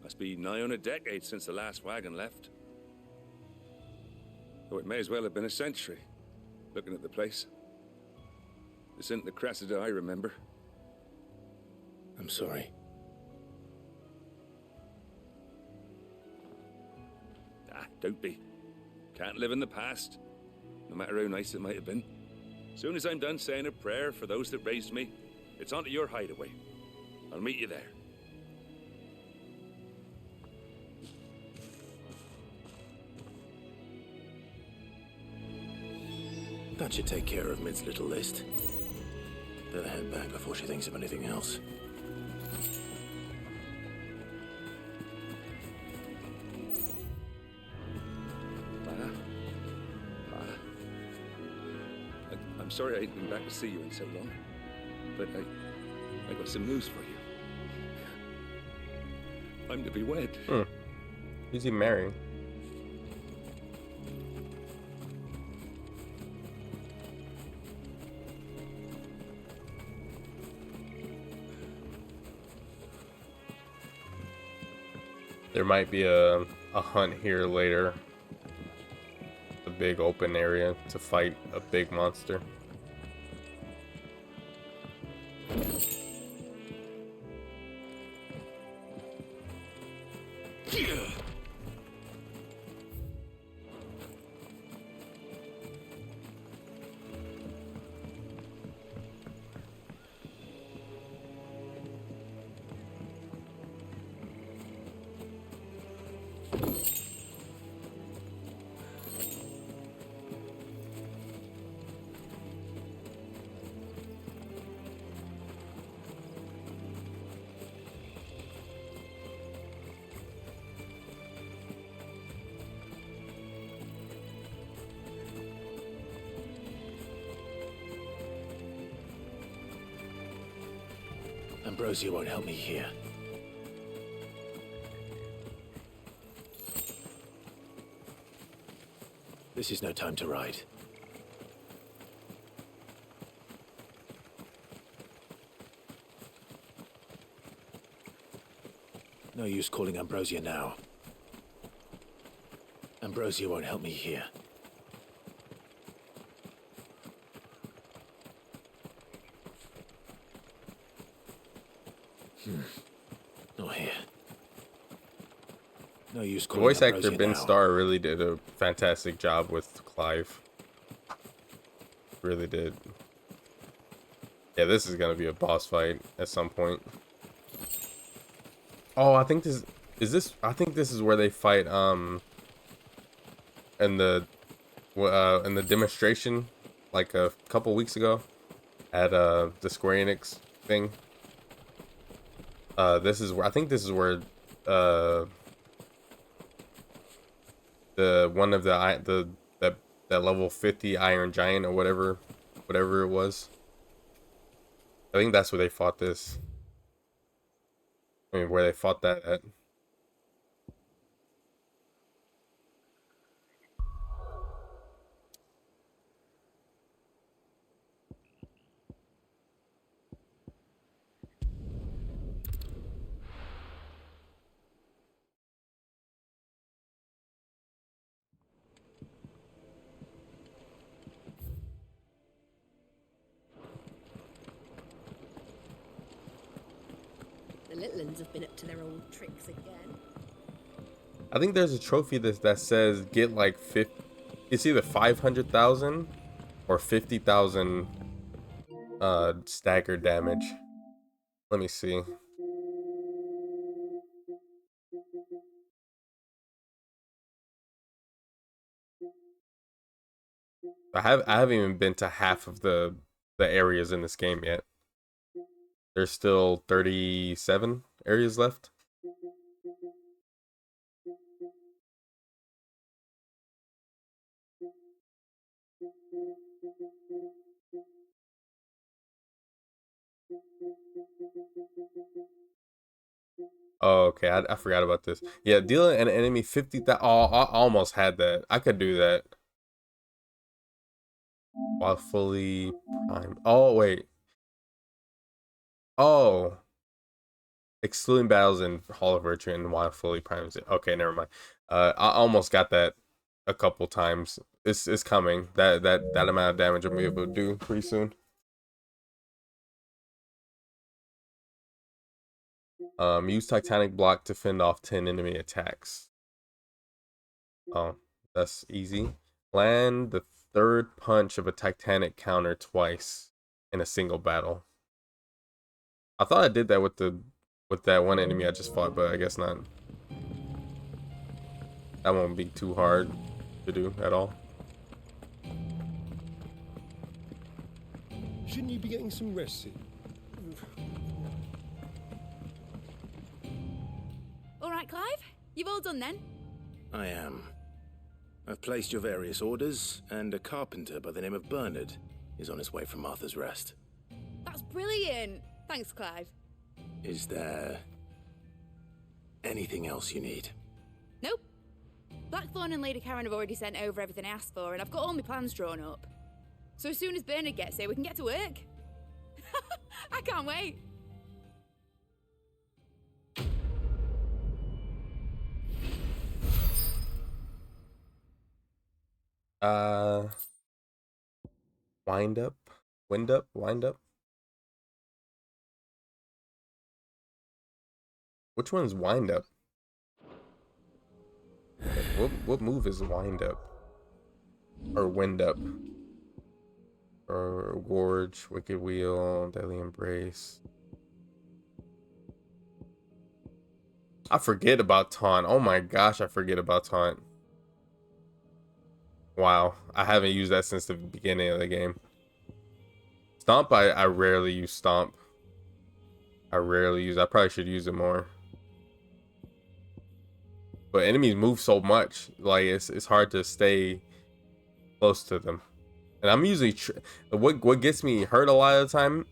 Must be nigh on a decade since the last wagon left. Though it may as well have been a century, looking at the place. This isn't the Cressida I remember. I'm sorry. Don't be. Can't live in the past, no matter how nice it might have been. Soon as I'm done saying a prayer for those that raised me, it's on to your hideaway. I'll meet you there. That should take care of Mid's little list. Better head back before she thinks of anything else. I'm sorry I ain't been back to see you in so long, but I got some news for you. I'm to be wed. Who's he marrying? There might be a hunt here later. A big open area to fight a big monster. Ambrosia won't help me here. This is no time to ride. No use calling Ambrosia now. Ambrosia won't help me here. Not here. No use The calling voice actor Ambrosia Ben now. Starr really did a fantastic job with Clive. Really did. Yeah, this is gonna be a boss fight at some point. Oh, I think this is I think this is where they fight in the demonstration like a couple weeks ago at the Square Enix thing. This is where I think this is where the one of the that level 50 Iron Giant or whatever it was. I think that's where they fought this. I mean, where they fought that at. The little ones have been up to their old tricks again. I think there's a trophy that says get like 50. It's either 500,000 or 50,000 stagger damage. Let me see. I haven't even been to half of the areas in this game yet. There's still 37 areas left. Oh, okay. I forgot about this. Yeah, dealing an enemy 50,000. Oh, I almost had that. I could do that while fully primed. Oh, wait. Oh, excluding battles in Hall of Virtue and while fully primed. Okay, never mind. I almost got that a couple times. It's coming. That amount of damage I'm gonna be able to do pretty soon. Use Titanic Block to fend off 10 enemy attacks. Oh, that's easy. Land the third punch of a Titanic counter twice in a single battle. I thought I did that with that one enemy I just fought, but I guess not. That won't be too hard to do at all. Shouldn't you be getting some rest soon? All right, Clive? You've all done then? I am. I've placed your various orders, and a carpenter by the name of Bernard is on his way from Arthur's Rest. That's brilliant. Thanks, Clive. Is there anything else you need? Nope. Blackthorn and Lady Karen have already sent over everything I asked for, and I've got all my plans drawn up. So as soon as Bernard gets here, we can get to work. I can't wait. Wind up. Which one's wind up? What move is wind up? Or wind up? Or gorge, wicked wheel, deadly embrace. I forget about taunt. Oh my gosh, I forget about taunt. Wow, I haven't used that since the beginning of the game. Stomp, I rarely use stomp. I probably should use it more. But enemies move so much, like it's hard to stay close to them. And I'm usually what gets me hurt a lot of the time,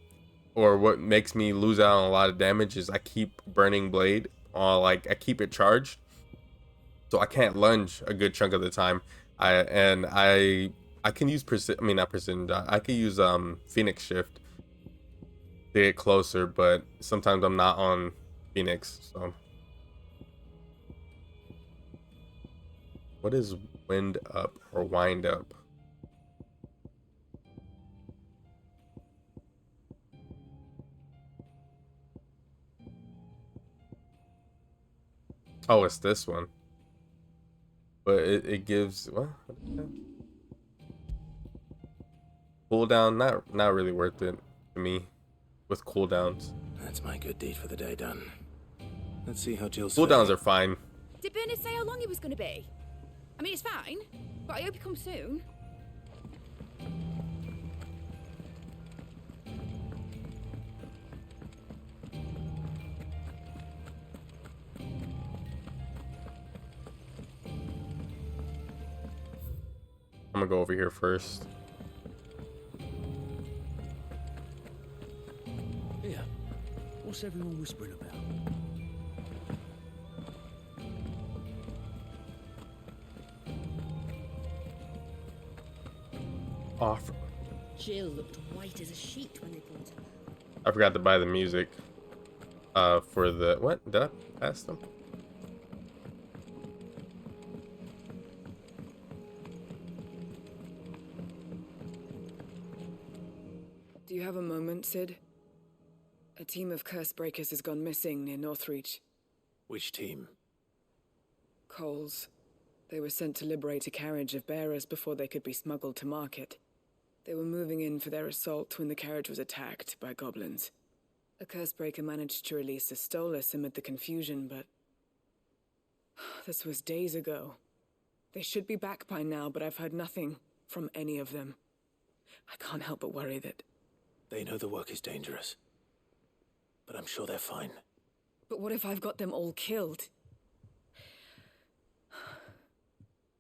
or what makes me lose out on a lot of damage, is I keep burning blade, or like I keep it charged, so I can't lunge a good chunk of the time. I can use not precision. I can use Phoenix Shift to get closer, but sometimes I'm not on Phoenix. So what is wind up or wind up? Oh, it's this one. But it gives what? Cooldown, not really worth it to me with cooldowns. That's my good deed for the day done. Let's see how Jill's cooldowns are fine. Did Bernard say how long it was going to be? I mean, it's fine, but I hope he comes soon. I'm gonna go over here first. Yeah. What's everyone whispering about? Off. Jill looked white as a sheet when they brought her. I forgot to buy the music. For the what? Did I pass them? Do you have a moment, Sid? A team of curse breakers has gone missing near Northreach. Which team? Coles. They were sent to liberate a carriage of bearers before they could be smuggled to market. They were moving in for their assault when the carriage was attacked by goblins. A Cursebreaker managed to release a Stolas amid the confusion, but this was days ago. They should be back by now, but I've heard nothing from any of them. I can't help but worry that... They know the work is dangerous, but I'm sure they're fine. But what if I've got them all killed?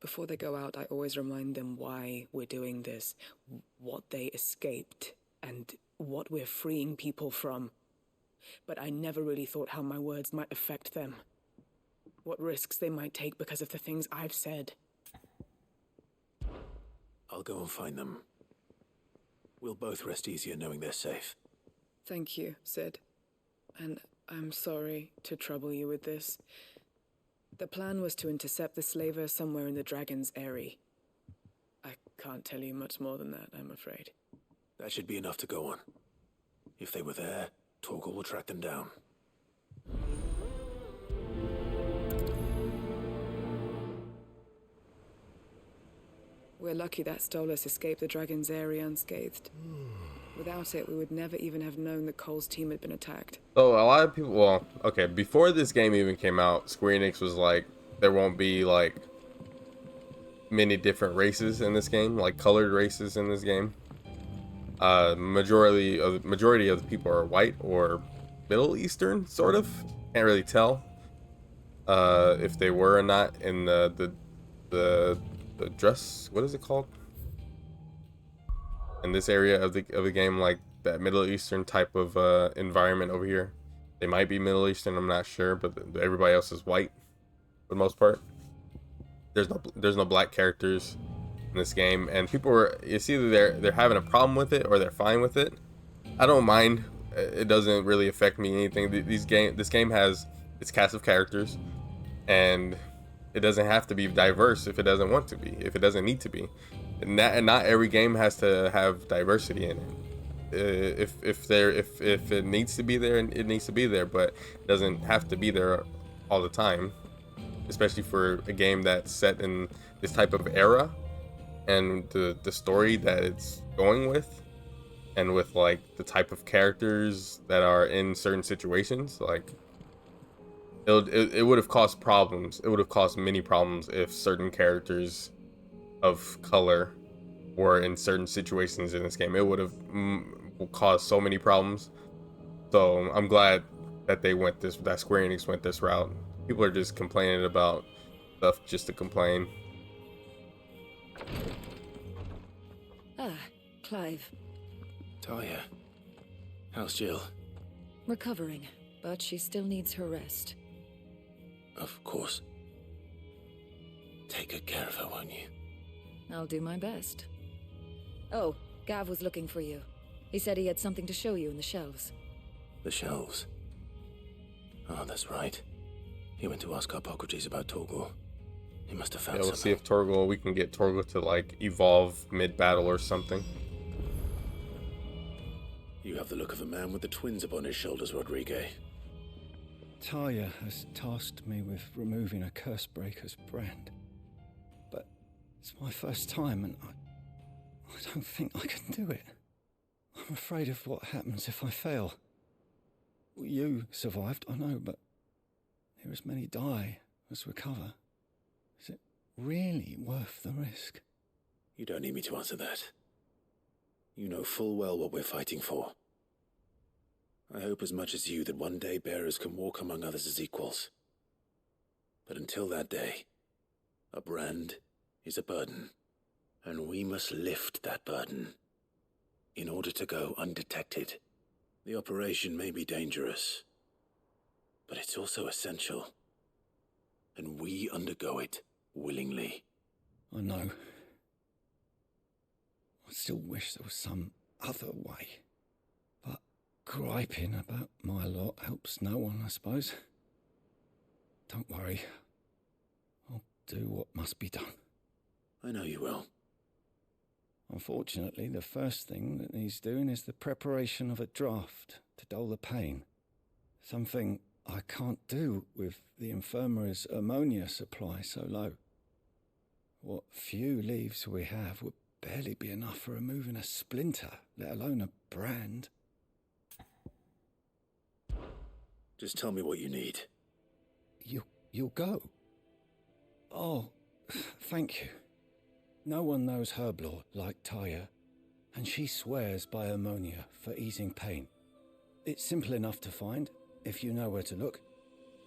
Before they go out, I always remind them why we're doing this, what they escaped, and what we're freeing people from. But I never really thought how my words might affect them. What risks they might take because of the things I've said. I'll go and find them. We'll both rest easier knowing they're safe. Thank you, Sid. And I'm sorry to trouble you with this. The plan was to intercept the slaver somewhere in the Dragon's Eyrie. I can't tell you much more than that, I'm afraid. That should be enough to go on. If they were there, Torgal will track them down. We're lucky that Stolas escaped the Dragon's Eyrie unscathed. Without it, we would never even have known that Cole's team had been attacked. So a lot of people, well, okay, before this game even came out, Square Enix was like, there won't be like many different races in this game, like colored races in this game. Majority of the people are white or Middle Eastern, sort of. Can't really tell if they were or not in the dress. What is it called? In this area of the game, like that Middle Eastern type of environment over here. They might be Middle Eastern, I'm not sure, but everybody else is white for the most part. There's no black characters in this game, and people are, it's either they're having a problem with it or they're fine with it. I don't mind. It doesn't really affect me anything. This game has its cast of characters, and it doesn't have to be diverse if it doesn't want to be, if it doesn't need to be. And not every game has to have diversity in it. If it needs to be there, it needs to be there, but it doesn't have to be there all the time. Especially for a game that's set in this type of era, and the story that it's going with, and with like the type of characters that are in certain situations. Like it would have caused problems. It would have caused many problems if certain characters of color were in certain situations in this game. It would have caused so many problems. So I'm glad that that Square Enix went this route. People are just complaining about stuff just to complain. Ah, Clive. Talia, how's Jill? Recovering, but she still needs her rest. Of course. Take good care of her, won't you? I'll do my best. Oh, Gav was looking for you. He said he had something to show you in the shelves. The shelves? Oh, that's right. He went to ask Harpocrates about Torgal. He must have found we'll something. see if we can get Torgal to like evolve mid-battle or something. You have the look of a man with the twins upon his shoulders, Rodrigue. Talia has tasked me with removing a Cursebreaker's brand. But it's my first time, and I don't think I can do it. I'm afraid of what happens if I fail. You survived, I know, but here as many die as recover. Is it really worth the risk? You don't need me to answer that. You know full well what we're fighting for. I hope as much as you that one day bearers can walk among others as equals. But until that day, a brand is a burden, and we must lift that burden in order to go undetected. The operation may be dangerous, but it's also essential, and we undergo it willingly. I know. I still wish there was some other way. But griping about my lot helps no one, I suppose. Don't worry. I'll do what must be done. I know you will. Unfortunately, the first thing that needs doing is the preparation of a draft to dull the pain. Something I can't do with the infirmary's ammonia supply so low. What few leaves we have would barely be enough for removing a splinter, let alone a brand. Just tell me what you need. You'll go? Oh, thank you. No one knows Herblore like Taya, and she swears by ammonia for easing pain. It's simple enough to find, if you know where to look.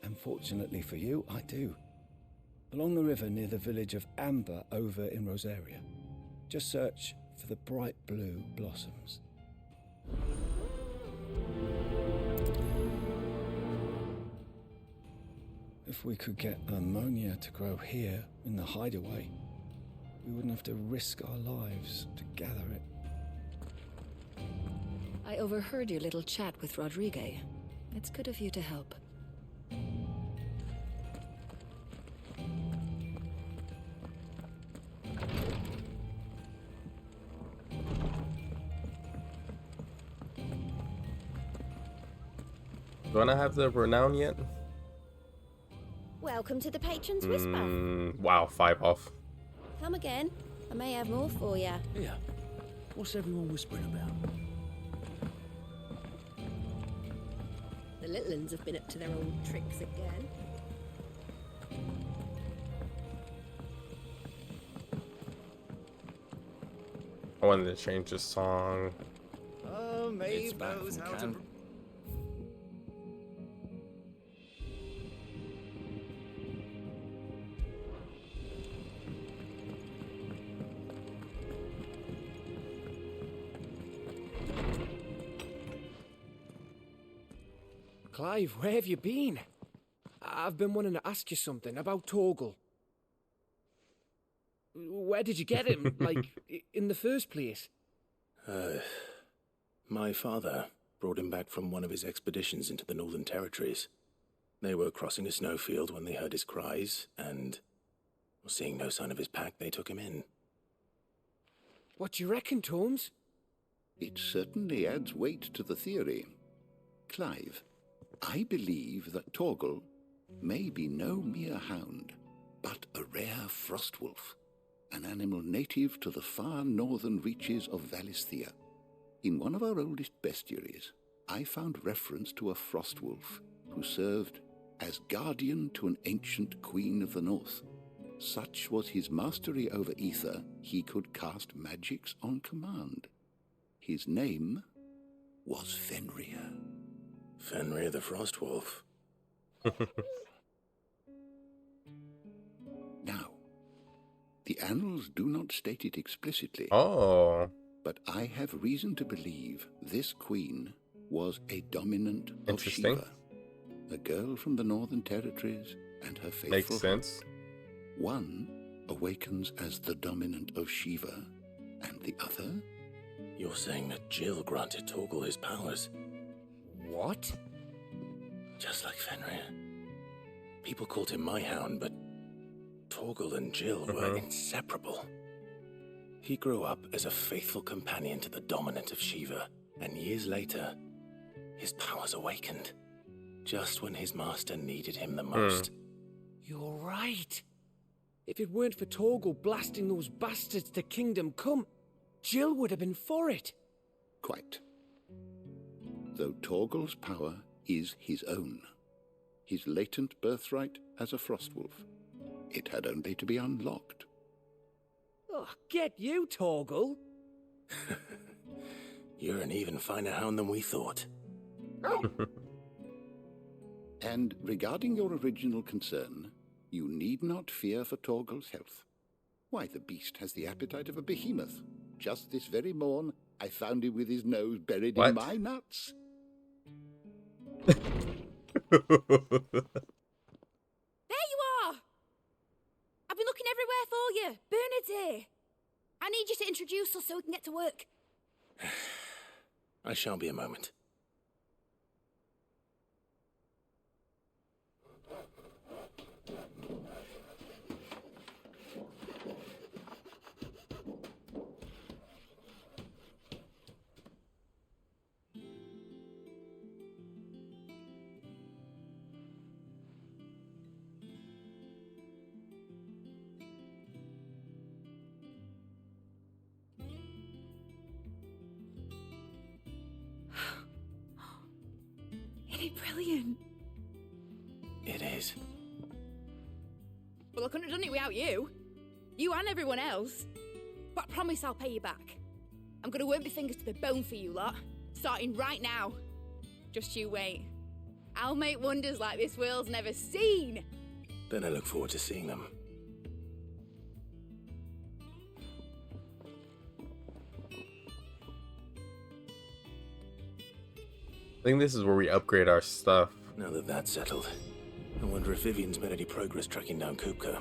And fortunately for you, I do. Along the river near the village of Amber over in Rosaria. Just search for the bright blue blossoms. If we could get ammonia to grow here in the hideaway, we wouldn't have to risk our lives to gather it. I overheard your little chat with Rodrigue. It's good of you to help. Do I have the renown yet? Welcome to the Patron's Whisper. Wow, 5 off. Come again. I may have more for you. Yeah. What's everyone whispering about? The little uns have been up to their old tricks again. I wanted to change the song. Oh, Maeve knows how to... Clive, where have you been? I've been wanting to ask you something about Torgal. Where did you get him, in the first place? My father brought him back from one of his expeditions into the Northern Territories. They were crossing a snowfield when they heard his cries, and, seeing no sign of his pack, they took him in. What do you reckon, Torms? It certainly adds weight to the theory. Clive, I believe that Torgal may be no mere hound, but a rare frostwolf, an animal native to the far northern reaches of Valisthea. In one of our oldest bestiaries, I found reference to a frostwolf who served as guardian to an ancient queen of the north. Such was his mastery over ether, he could cast magics on command. His name was Fenrir. Fenrir the Frostwolf. Now, the annals do not state it explicitly. Oh. But I have reason to believe this queen was a dominant of Interesting. Shiva. A girl from the Northern Territories and her faithful... Makes sense. One awakens as the dominant of Shiva, and the other... You're saying that Jill granted Torgal his powers? What? Just like Fenrir. People called him my hound, but Torgal and Jill were inseparable. He grew up as a faithful companion to the dominant of Shiva, and years later, his powers awakened, just when his master needed him the most. You're right. If it weren't for Torgal blasting those bastards to Kingdom Come, Jill would have been for it. Quite. Though Torgal's power is his own, his latent birthright as a frostwolf, it had only to be unlocked. Oh, get you, Torgal. You're an even finer hound than we thought. And regarding your original concern, you need not fear for Torgal's health. Why, the beast has the appetite of a behemoth. Just this very morn, I found him with his nose buried in my nuts. There you are! I've been looking everywhere for you. Bernard's here. I need you to introduce us so we can get to work. I shall be a moment. it brilliant? It is. Well, I couldn't have done it without you. You and everyone else. But I promise I'll pay you back. I'm gonna work my fingers to the bone for you lot. Starting right now. Just you wait. I'll make wonders like this world's never seen. Then I look forward to seeing them. I think this is where we upgrade our stuff. Now that that's settled, I wonder if Vivian's made any progress tracking down Kupka.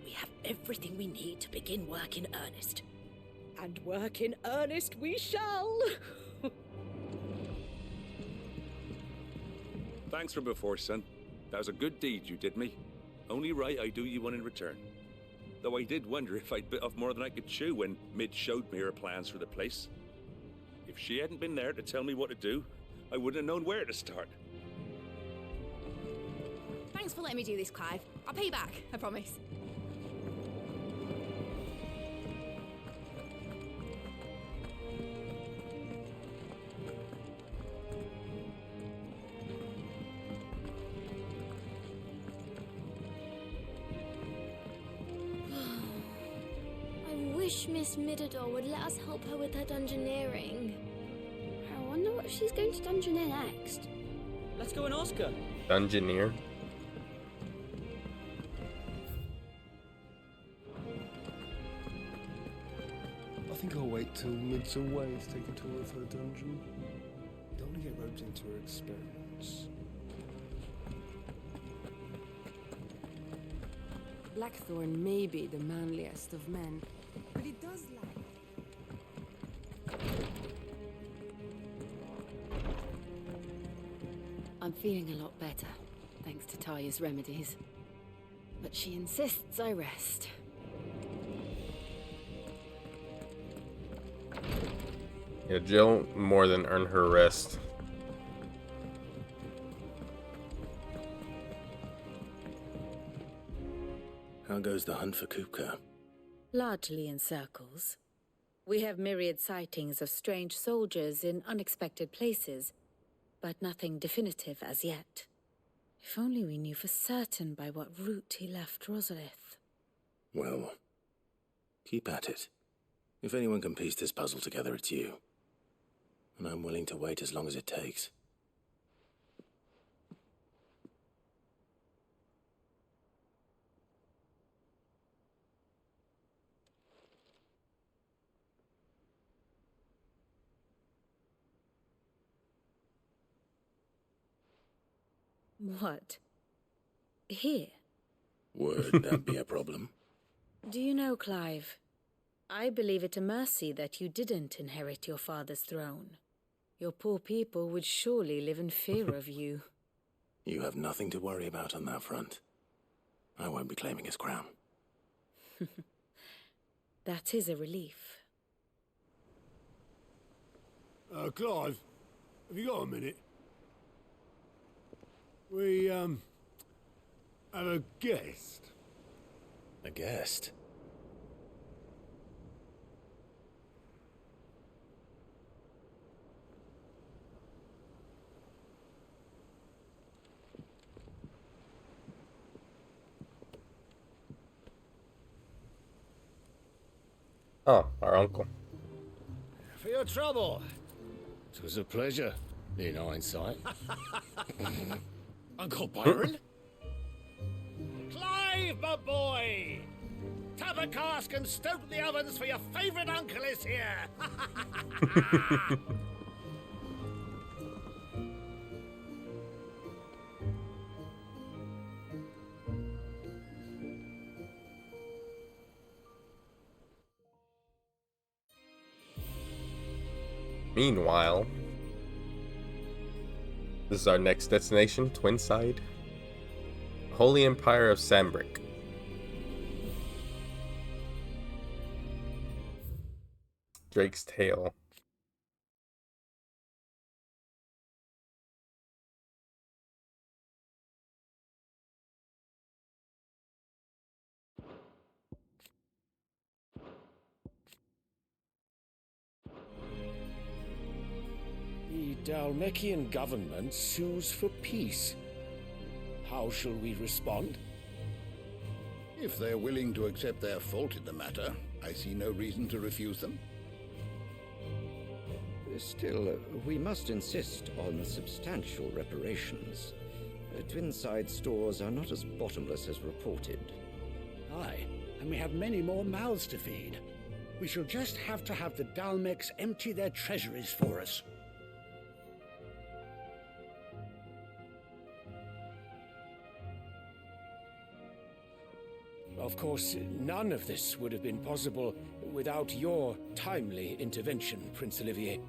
We have everything we need to begin work in earnest. And work in earnest we shall! Thanks for before, son. That was a good deed you did me. Only right I do you one in return. Though I did wonder if I'd bit off more than I could chew when Mid showed me her plans for the place. If she hadn't been there to tell me what to do, I wouldn't have known where to start. Thanks for letting me do this, Clive. I'll pay you back, I promise. I wish Miss Midador would let us help her with her dungeoneering. I wonder what she's going to dungeoneer next. Let's go and ask her. Dungeoneer. I think I'll wait till Mid's away to take a tour of her dungeon. Don't want to get roped into her experiments. Blackthorn may be the manliest of men, but he does lack. I'm feeling a lot better, thanks to Taya's remedies. But she insists I rest. Yeah, Jill more than earned her rest. How goes the hunt for Kupka? Largely in circles. We have myriad sightings of strange soldiers in unexpected places, but nothing definitive as yet. If only we knew for certain by what route he left Rosalith. Well, keep at it. If anyone can piece this puzzle together, it's you. And I'm willing to wait as long as it takes. What? Here? Would that be a problem? Do you know, Clive, I believe it a mercy that you didn't inherit your father's throne. Your poor people would surely live in fear of you. You have nothing to worry about on that front. I won't be claiming his crown. That is a relief. Clive, have you got a minute? We, have a guest. A guest? Oh, our uncle. For your trouble. It was a pleasure, in hindsight. Uncle Byron? Clive, my boy! Tap a cask and stoke the ovens, for your favourite uncle is here! Meanwhile, this is our next destination, Twinside. Holy Empire of Sambrick. Drake's Tale. He Dhalmekian government sues for peace. How shall we respond? If they're willing to accept their fault in the matter, I see no reason to refuse them. Still, we must insist on substantial reparations. Twinside stores are not as bottomless as reported. Aye, and we have many more mouths to feed. We shall just have to have the Dhalmeks empty their treasuries for us. Of course, none of this would have been possible without your timely intervention, Prince Olivier.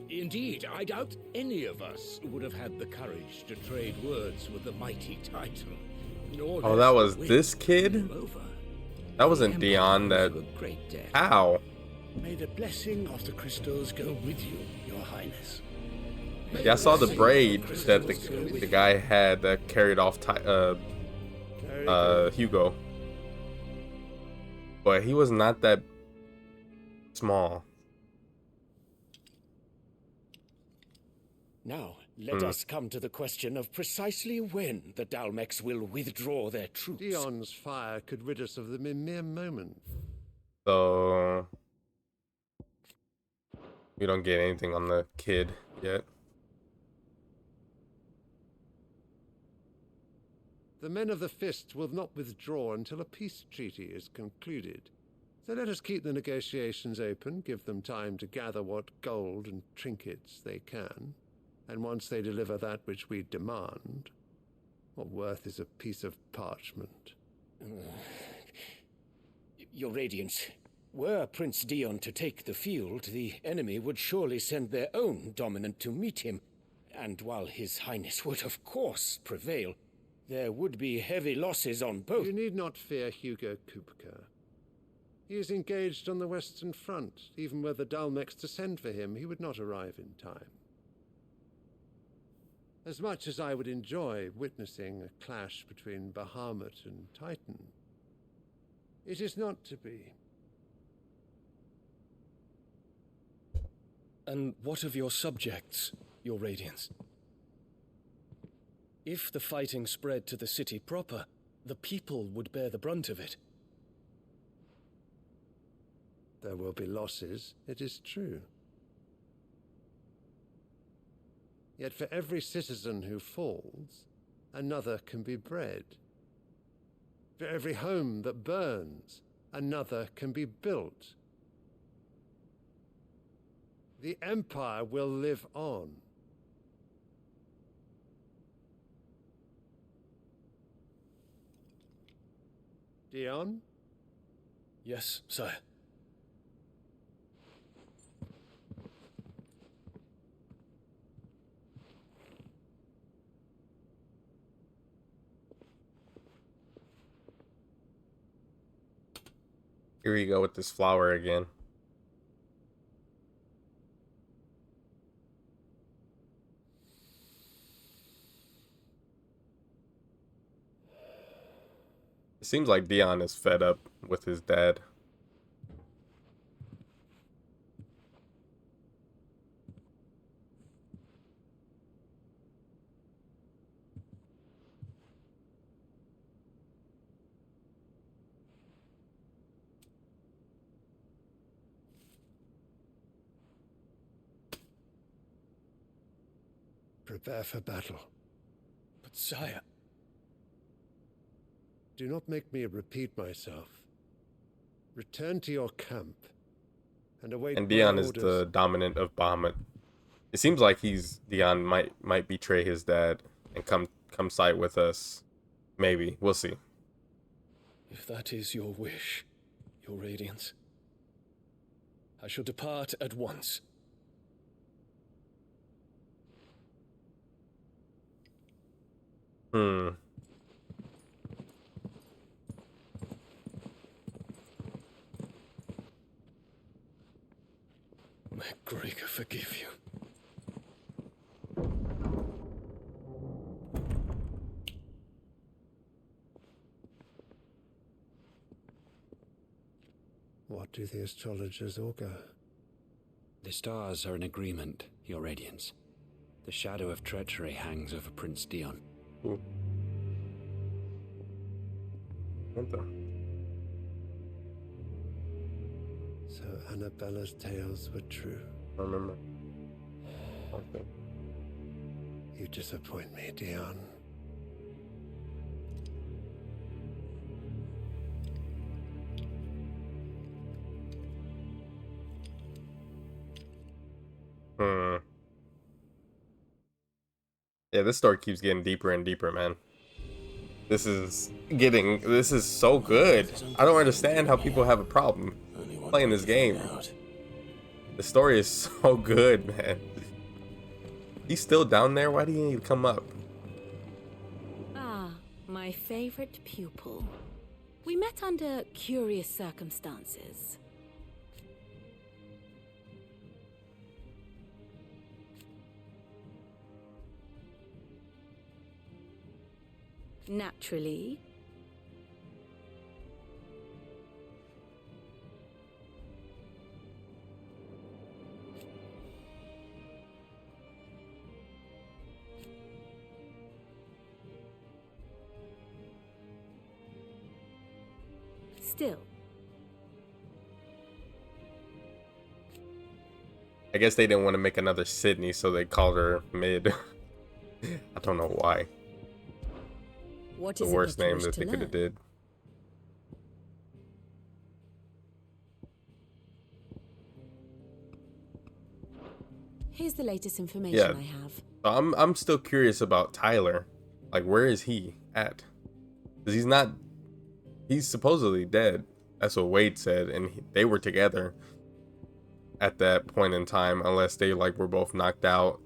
Indeed, I doubt any of us would have had the courage to trade words with the mighty Titan. Oh, that was this kid? That wasn't Dion. That... How? May the blessing of the crystals go with you, Your Highness. Yeah, I saw the braid that the guy had that carried off Hugo. But he was not that small. Now, let us come to the question of precisely when the Dhalmeks will withdraw their troops. Dion's fire could rid us of them in mere moments. So we don't get anything on the kid yet. The men of the Fist will not withdraw until a peace treaty is concluded. So let us keep the negotiations open, give them time to gather what gold and trinkets they can. And once they deliver that which we demand, what worth is a piece of parchment? Your Radiance, were Prince Dion to take the field, the enemy would surely send their own dominant to meet him. And while His Highness would of course prevail, there would be heavy losses on both. You need not fear Hugo Kupka. He is engaged on the Western Front. Even were the Dhalmeks to send for him, he would not arrive in time. As much as I would enjoy witnessing a clash between Bahamut and Titan, it is not to be. And what of your subjects, Your Radiance? If the fighting spread to the city proper, the people would bear the brunt of it. There will be losses, it is true. Yet for every citizen who falls, another can be bred. For every home that burns, another can be built. The Empire will live on. Dion? Yes, sire. Here we go with this flower again. It seems like Dion is fed up with his dad. Prepare for battle. But sire... Do not make me repeat myself. Return to your camp and await And Dion my is orders. the dominant of Bahamut. It seems like Dion might betray his dad and come side with us. Maybe. We'll see. If that is your wish, Your Radiance, I shall depart at once. May Gregor forgive you. What do the astrologers augur? The stars are in agreement, Your Radiance. The shadow of treachery hangs over Prince Dion. Ooh. What the? So Annabella's tales were true. I remember. Okay. You disappoint me, Dion. Yeah, this story keeps getting deeper and deeper, man. This is so good. I don't understand how people have a problem playing this game. The story is so good, man. He's still down there? Why didn't he come up? Ah, my favorite pupil. We met under curious circumstances. Naturally. Still. I guess they didn't want to make another Sydney, so they called her Mid. I don't know why. What The is it worst that you name wish that to they could have learn? did. Here's the latest information Yeah. I have. I'm still curious about Tyler. Like, where is he at? Because he's supposedly dead. That's what Wade said, and they were together at that point in time, unless they like were both knocked out.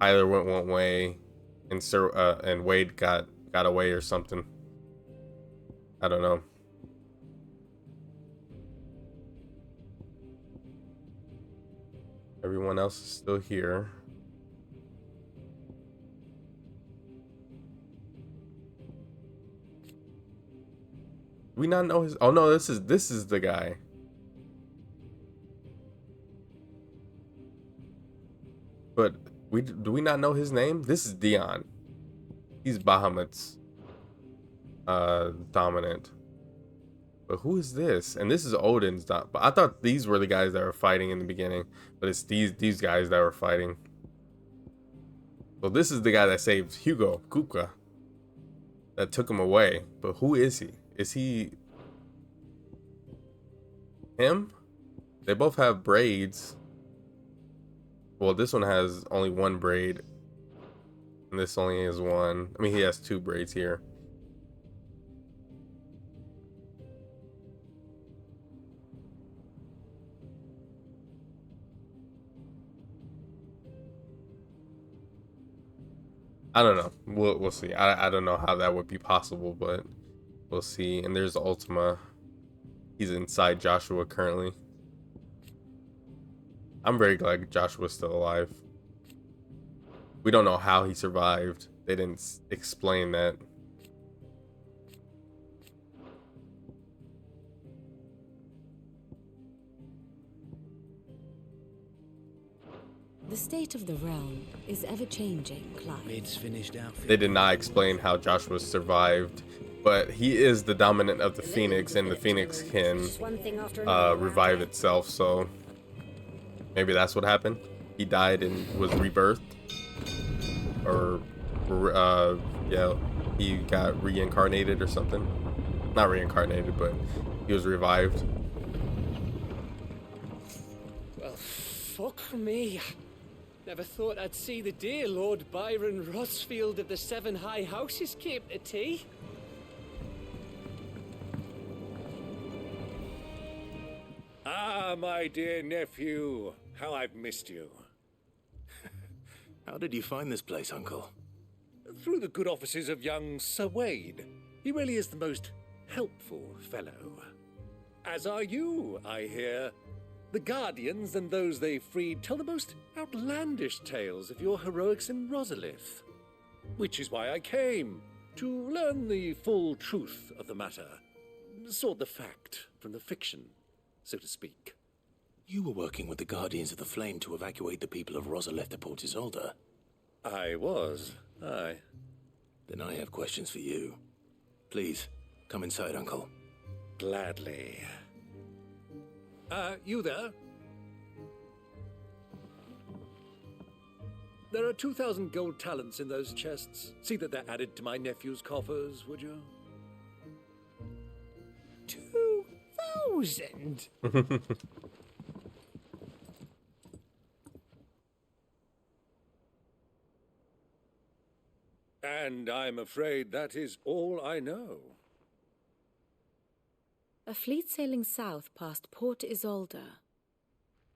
Tyler went one way, and Wade got away or something. I don't know. Everyone else is still here. Do we not know his? Oh no, this is the guy. But do we not know his name? This is Dion. He's Bahamut's dominant. But who is this? And this is Odin's but I thought these were the guys that were fighting in the beginning, but it's these guys that were fighting. So this is the guy that saved Hugo, Kupka, that took him away. But who is he? Is he him? They both have braids. Well, this one has only one braid, and this only has one. I mean, he has two braids here. I don't know. We'll see. I don't know how that would be possible, but we'll see. And there's Ultima. He's inside Joshua currently. I'm very glad Joshua's still alive. We don't know how he survived. They didn't explain that. The state of the realm is ever-changing, Clive. Maid's finished outfit. They did not explain how Joshua survived, but he is the dominant of the Phoenix, and the Phoenix can revive itself, so maybe that's what happened. He died and was rebirthed, or yeah, he got reincarnated or something. Not reincarnated, but he was revived. Well, fuck me. Never thought I'd see the dear Lord Byron Rosfield of the Seven High Houses came to tea. Ah, my dear nephew, how I've missed you. How did you find this place, Uncle? Through the good offices of young Sir Wade. He really is the most helpful fellow. As are you, I hear. The Guardians and those they freed tell the most outlandish tales of your heroics in Rosalith. Which is why I came, to learn the full truth of the matter. Sort the fact from the fiction, so to speak. You were working with the Guardians of the Flame to evacuate the people of Rosalith to Port Isolde. I was, aye. Then I have questions for you. Please, come inside, Uncle. Gladly. You there? There are 2,000 gold talents in those chests. See that they're added to my nephew's coffers, would you? 2,000? And I'm afraid that is all I know. A fleet sailing south past Port Isolde.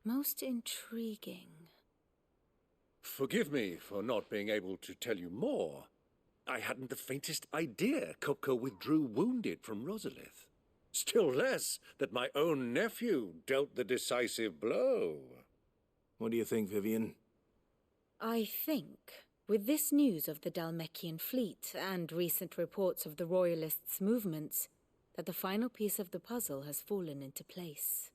Most intriguing. Forgive me for not being able to tell you more. I hadn't the faintest idea Kupka withdrew wounded from Rosalith. Still less that my own nephew dealt the decisive blow. What do you think, Vivian? I think, with this news of the Dhalmekian fleet and recent reports of the Royalists' movements, that the final piece of the puzzle has fallen into place.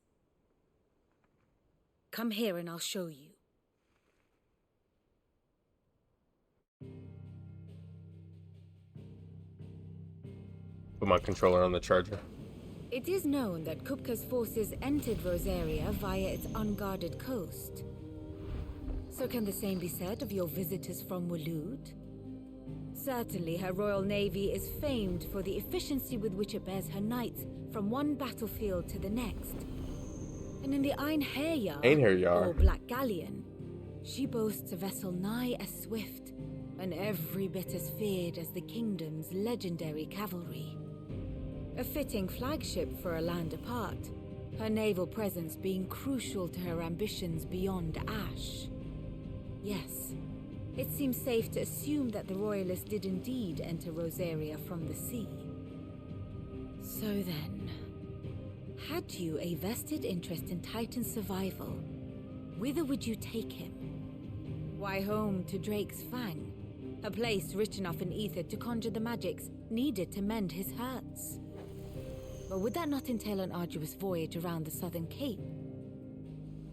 Come here and I'll show you. Put my controller on the charger. It is known that Kupka's forces entered Rosaria via its unguarded coast. So can the same be said of your visitors from Waloed? Certainly her royal navy is famed for the efficiency with which it bears her knights from one battlefield to the next. And in the Einherjar, or Black Galleon, she boasts a vessel nigh as swift and every bit as feared as the kingdom's legendary cavalry. A fitting flagship for a land apart, her naval presence being crucial to her ambitions beyond Ash. Yes, it seems safe to assume that the Royalists did indeed enter Rosaria from the sea. So then, had you a vested interest in Titan's survival, whither would you take him? Why, home to Drake's Fang, a place rich enough in ether to conjure the magics needed to mend his hurts. But would that not entail an arduous voyage around the southern cape?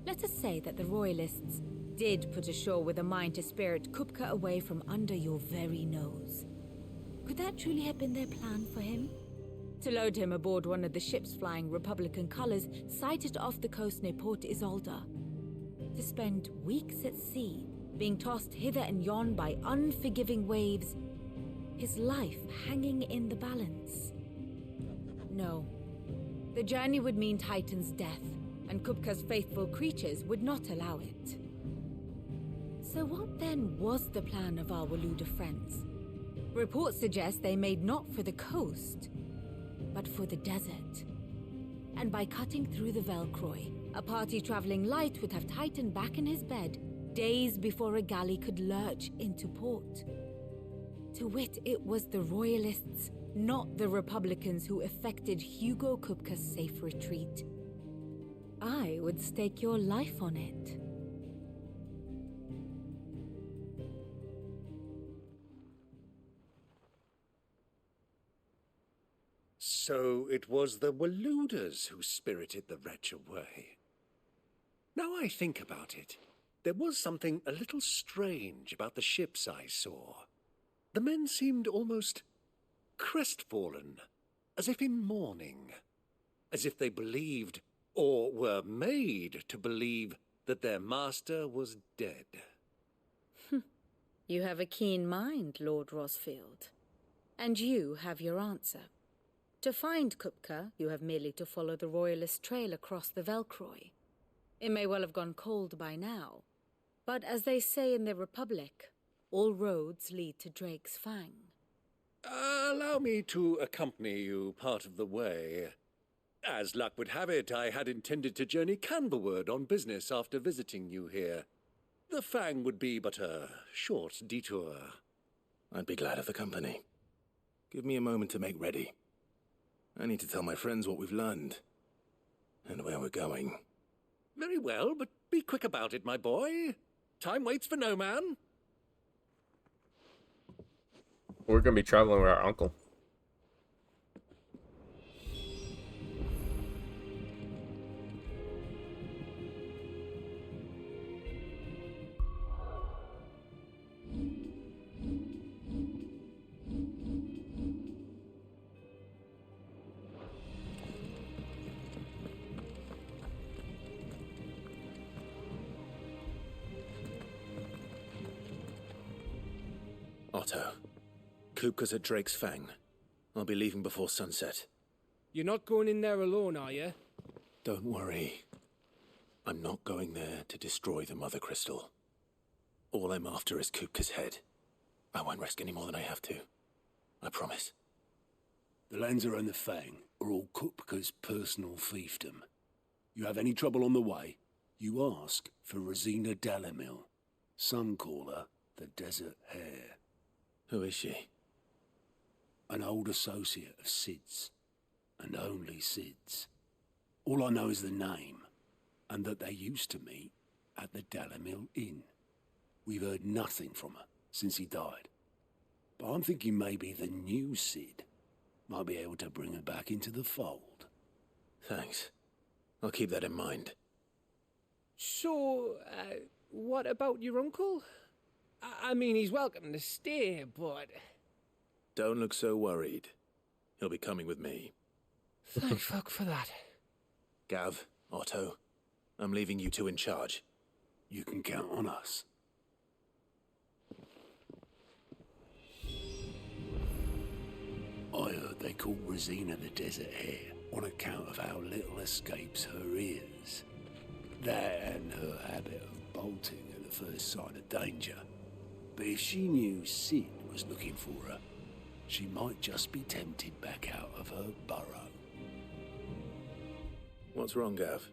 Let us say that the Royalists did put ashore with a mind to spirit Kupka away from under your very nose. Could that truly have been their plan for him? To load him aboard one of the ships flying Republican colors sighted off the coast near Port Isolde. To spend weeks at sea, being tossed hither and yon by unforgiving waves, his life hanging in the balance. No. The journey would mean Titan's death, and Kupka's faithful creatures would not allow it. So what then was the plan of our Waluda friends? Reports suggest they made not for the coast, but for the desert. And by cutting through the Velcroy, a party traveling light would have Titan back in his bed days before a galley could lurch into port. To wit, it was the Royalists, not the Republicans, who effected Hugo Kupka's safe retreat. I would stake your life on it. So it was the Waludas who spirited the wretch away. Now I think about it, there was something a little strange about the ships I saw. The men seemed almost crestfallen, as if in mourning, as if they believed, or were made to believe, that their master was dead. You have a keen mind, Lord Rosfield. And you have your answer. To find Kupka, you have merely to follow the Royalist trail across the Velcroy. It may well have gone cold by now, but as they say in the Republic, all roads lead to Drake's Fang. Allow me to accompany you part of the way. As luck would have it, I had intended to journey Canberward on business after visiting you here. The Fang would be but a short detour. I'd be glad of the company. Give me a moment to make ready. I need to tell my friends what we've learned, and where we're going. Very well, but be quick about it, my boy. Time waits for no man. We're gonna be traveling with our uncle. Otto, Kupka's at Drake's Fang. I'll be leaving before sunset. You're not going in there alone, are you? Don't worry. I'm not going there to destroy the Mother Crystal. All I'm after is Kupka's head. I won't risk any more than I have to. I promise. The Lancer and the Fang are all Kupka's personal fiefdom. You have any trouble on the way, you ask for Rosina Dhalmekia. Some call her the Desert Hare. Who is she? An old associate of Sid's, and only Sid's. All I know is the name, and that they used to meet at the Dhalmekia Inn. We've heard nothing from her since he died. But I'm thinking maybe the new Sid might be able to bring her back into the fold. Thanks. I'll keep that in mind. So, what about your uncle? I mean, he's welcome to stay, but... Don't look so worried. He'll be coming with me. Thank fuck for that. Gav, Otto, I'm leaving you two in charge. You can count on us. I heard they call Rosina the Desert Hare on account of how little escapes her ears. That and her habit of bolting at the first sign of danger. But if she knew Sid was looking for her, she might just be tempted back out of her burrow. What's wrong, Gav?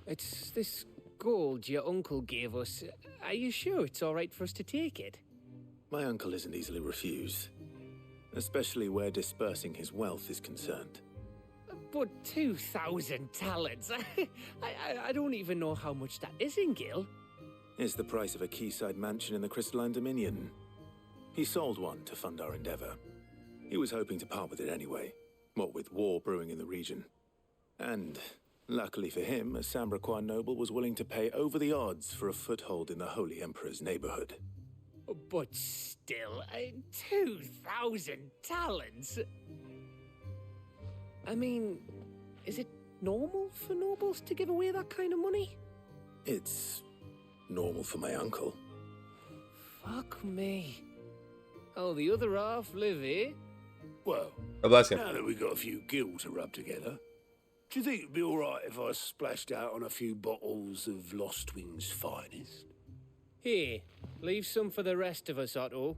It's this gold your uncle gave us. Are you sure it's all right for us to take it? My uncle isn't easily refused, especially where dispersing his wealth is concerned. But 2,000 talents? I don't even know how much that is in Gil. It's the price of a quayside mansion in the Crystalline Dominion. He sold one to fund our endeavor. He was hoping to part with it anyway, what with war brewing in the region. And, luckily for him, a Sambraquan noble was willing to pay over the odds for a foothold in the Holy Emperor's neighborhood. But still, 2,000 talents? I mean, is it normal for nobles to give away that kind of money? It's normal for my uncle. Fuck me. Oh, the other half live, eh? Well, God bless you. now that we've got a few gil to rub together, do you think it'd be all right if I splashed out on a few bottles of Lost Wing's finest? Here, leave some for the rest of us, Otto.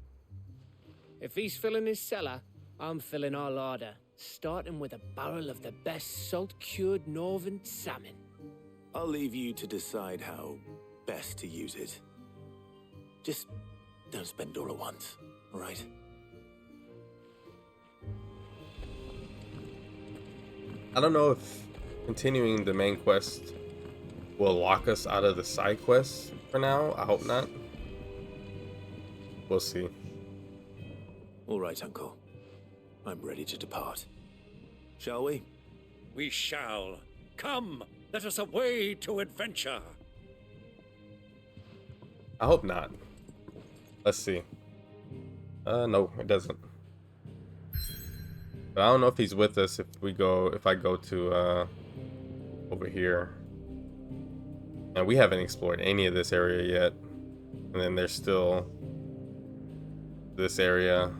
If he's filling his cellar, I'm filling our larder, starting with a barrel of the best salt-cured northern salmon. I'll leave you to decide how best to use it. Just don't spend it all at once, all right? I don't know if continuing the main quest will lock us out of the side quests for now. I hope not. We'll see. All right, Uncle. I'm ready to depart. Shall we? We shall. Come, let us away to adventure. I hope not. Let's see. No, it doesn't. But I don't know if he's with us if I go to over here. And we haven't explored any of this area yet. And then there's still this area.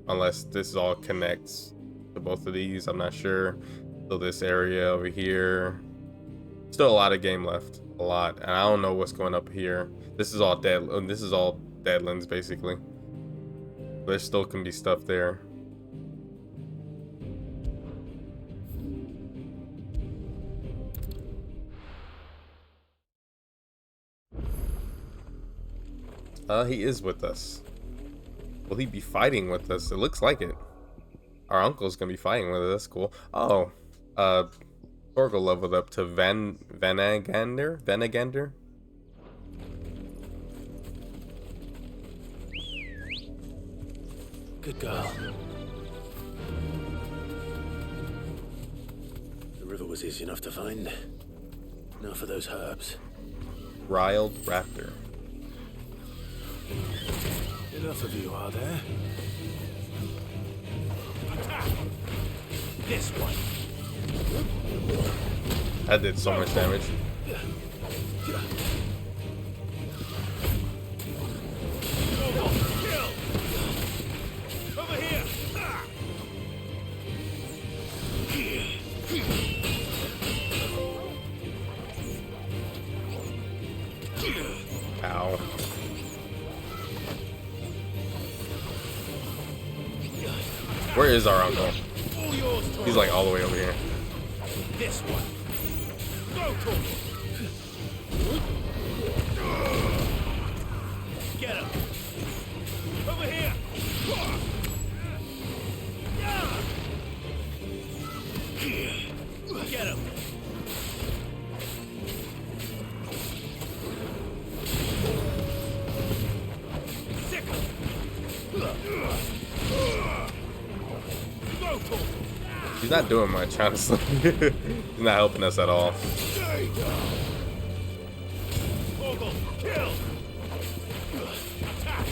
Unless this all connects to both of these, I'm not sure. So this area over here. Still a lot of game left. A lot. And I don't know what's going up here. This is all Deadlands basically. There still can be stuff there. He is with us. Will he be fighting with us? It looks like it. Our uncle's gonna be fighting with us. That's cool. Oh, Torgal leveled up to Vanagander. Good girl. The river was easy enough to find. Now for those herbs. Riled Raptor. Enough of you, are there? This one. That did so much damage. Ow. Where is our uncle? He's like all the way over here. This one. Go, Kupka. Get him. Over here. Get him. Sick him. Go, Kupka. He's not doing much, honestly. He's not helping us at all. Torgal, kill. Attack.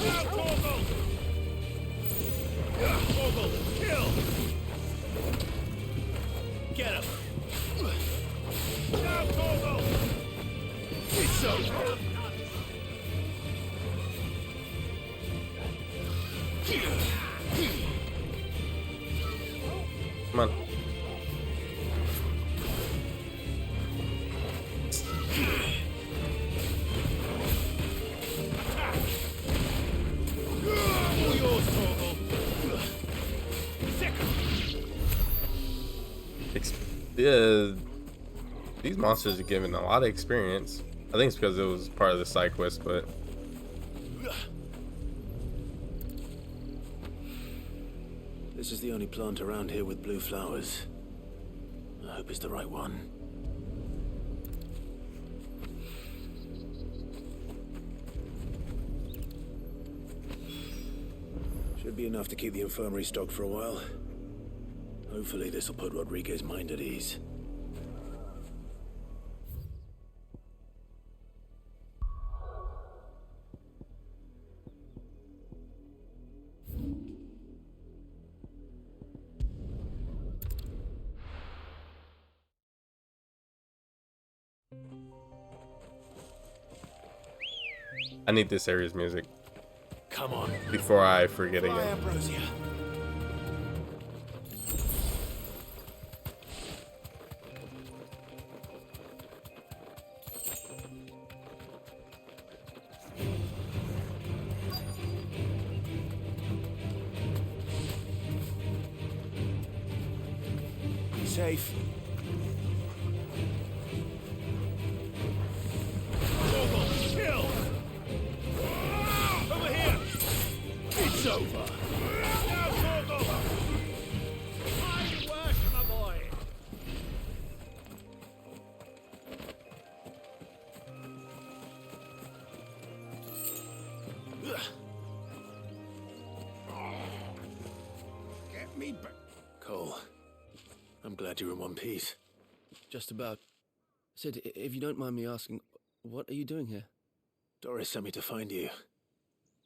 Now, Torgal. Torgal, kill. Get him. Now, Torgal. It's over. Come on. All yours, Torgal. Sick. These monsters are given a lot of experience. I think it's because it was part of the side quest, but This is the only plant around here with blue flowers. I hope it's the right one. Should be enough to keep the infirmary stocked for a while. Hopefully this will put Rodriguez's mind at ease. I need this area's music. Come on. Before I forget Fly again. Ambrosia. Safe. Kill. Over here. It's over. Now, Torgal. Fine work, my boy. Get me back. Cole, I'm glad you're in one piece. Just about. Sid, if you don't mind me asking, what are you doing here? Doris sent me to find you.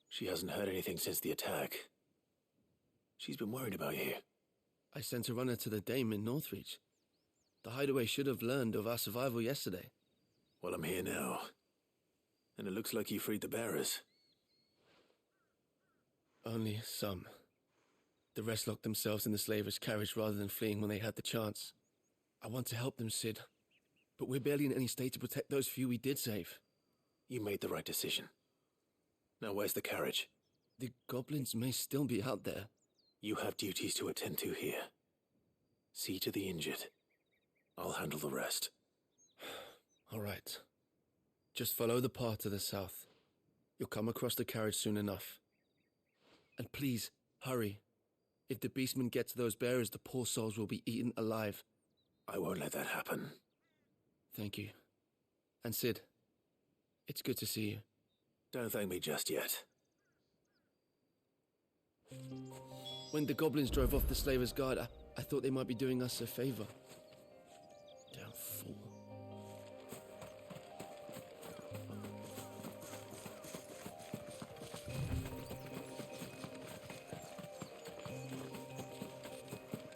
She hasn't heard anything since the attack. She's been worried about you. I sent a runner to the Dame in Northreach. The hideaway should have learned of our survival yesterday. Well, I'm here now. And it looks like you freed the bearers. Only some. The rest locked themselves in the slavers' carriage rather than fleeing when they had the chance. I want to help them, Sid. But we're barely in any state to protect those few we did save. You made the right decision. Now where's the carriage? The goblins may still be out there. You have duties to attend to here. See to the injured. I'll handle the rest. All right. Just follow the path to the south. You'll come across the carriage soon enough. And please, hurry. If the beastmen get to those bearers, the poor souls will be eaten alive. I won't let that happen. Thank you. And Sid, it's good to see you. Don't thank me just yet. When the goblins drove off the slavers' guard, I thought they might be doing us a favor. Damn fool.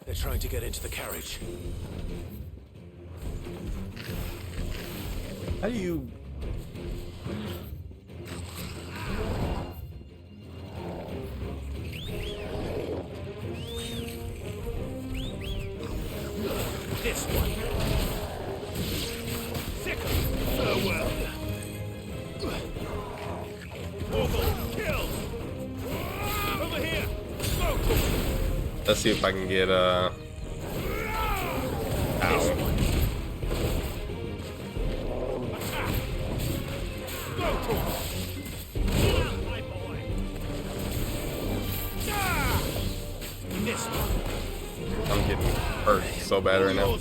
They're trying to get into the carriage. How do you... This one. Sick of farewell. Let's see if I can get ow. I'm getting hurt so bad right now.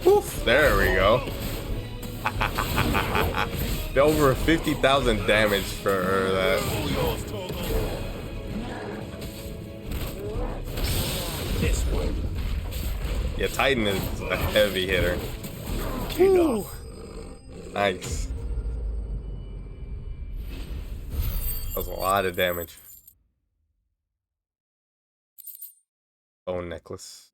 Oof, there we go. Over 50,000 damage for that. Yeah, Titan is a heavy hitter. Woo. Nice. That was a lot of damage. Bone necklace.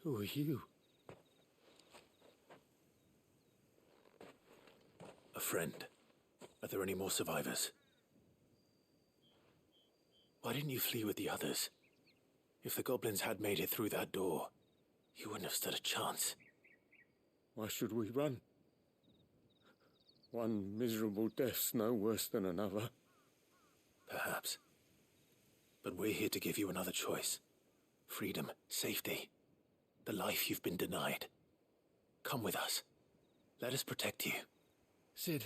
Who are you? A friend. Are there any more survivors? Why didn't you flee with the others? If the goblins had made it through that door, you wouldn't have stood a chance. Why should we run? One miserable death's no worse than another. Perhaps. But we're here to give you another choice. Freedom, safety, the life you've been denied. Come with us. Let us protect you. Sid,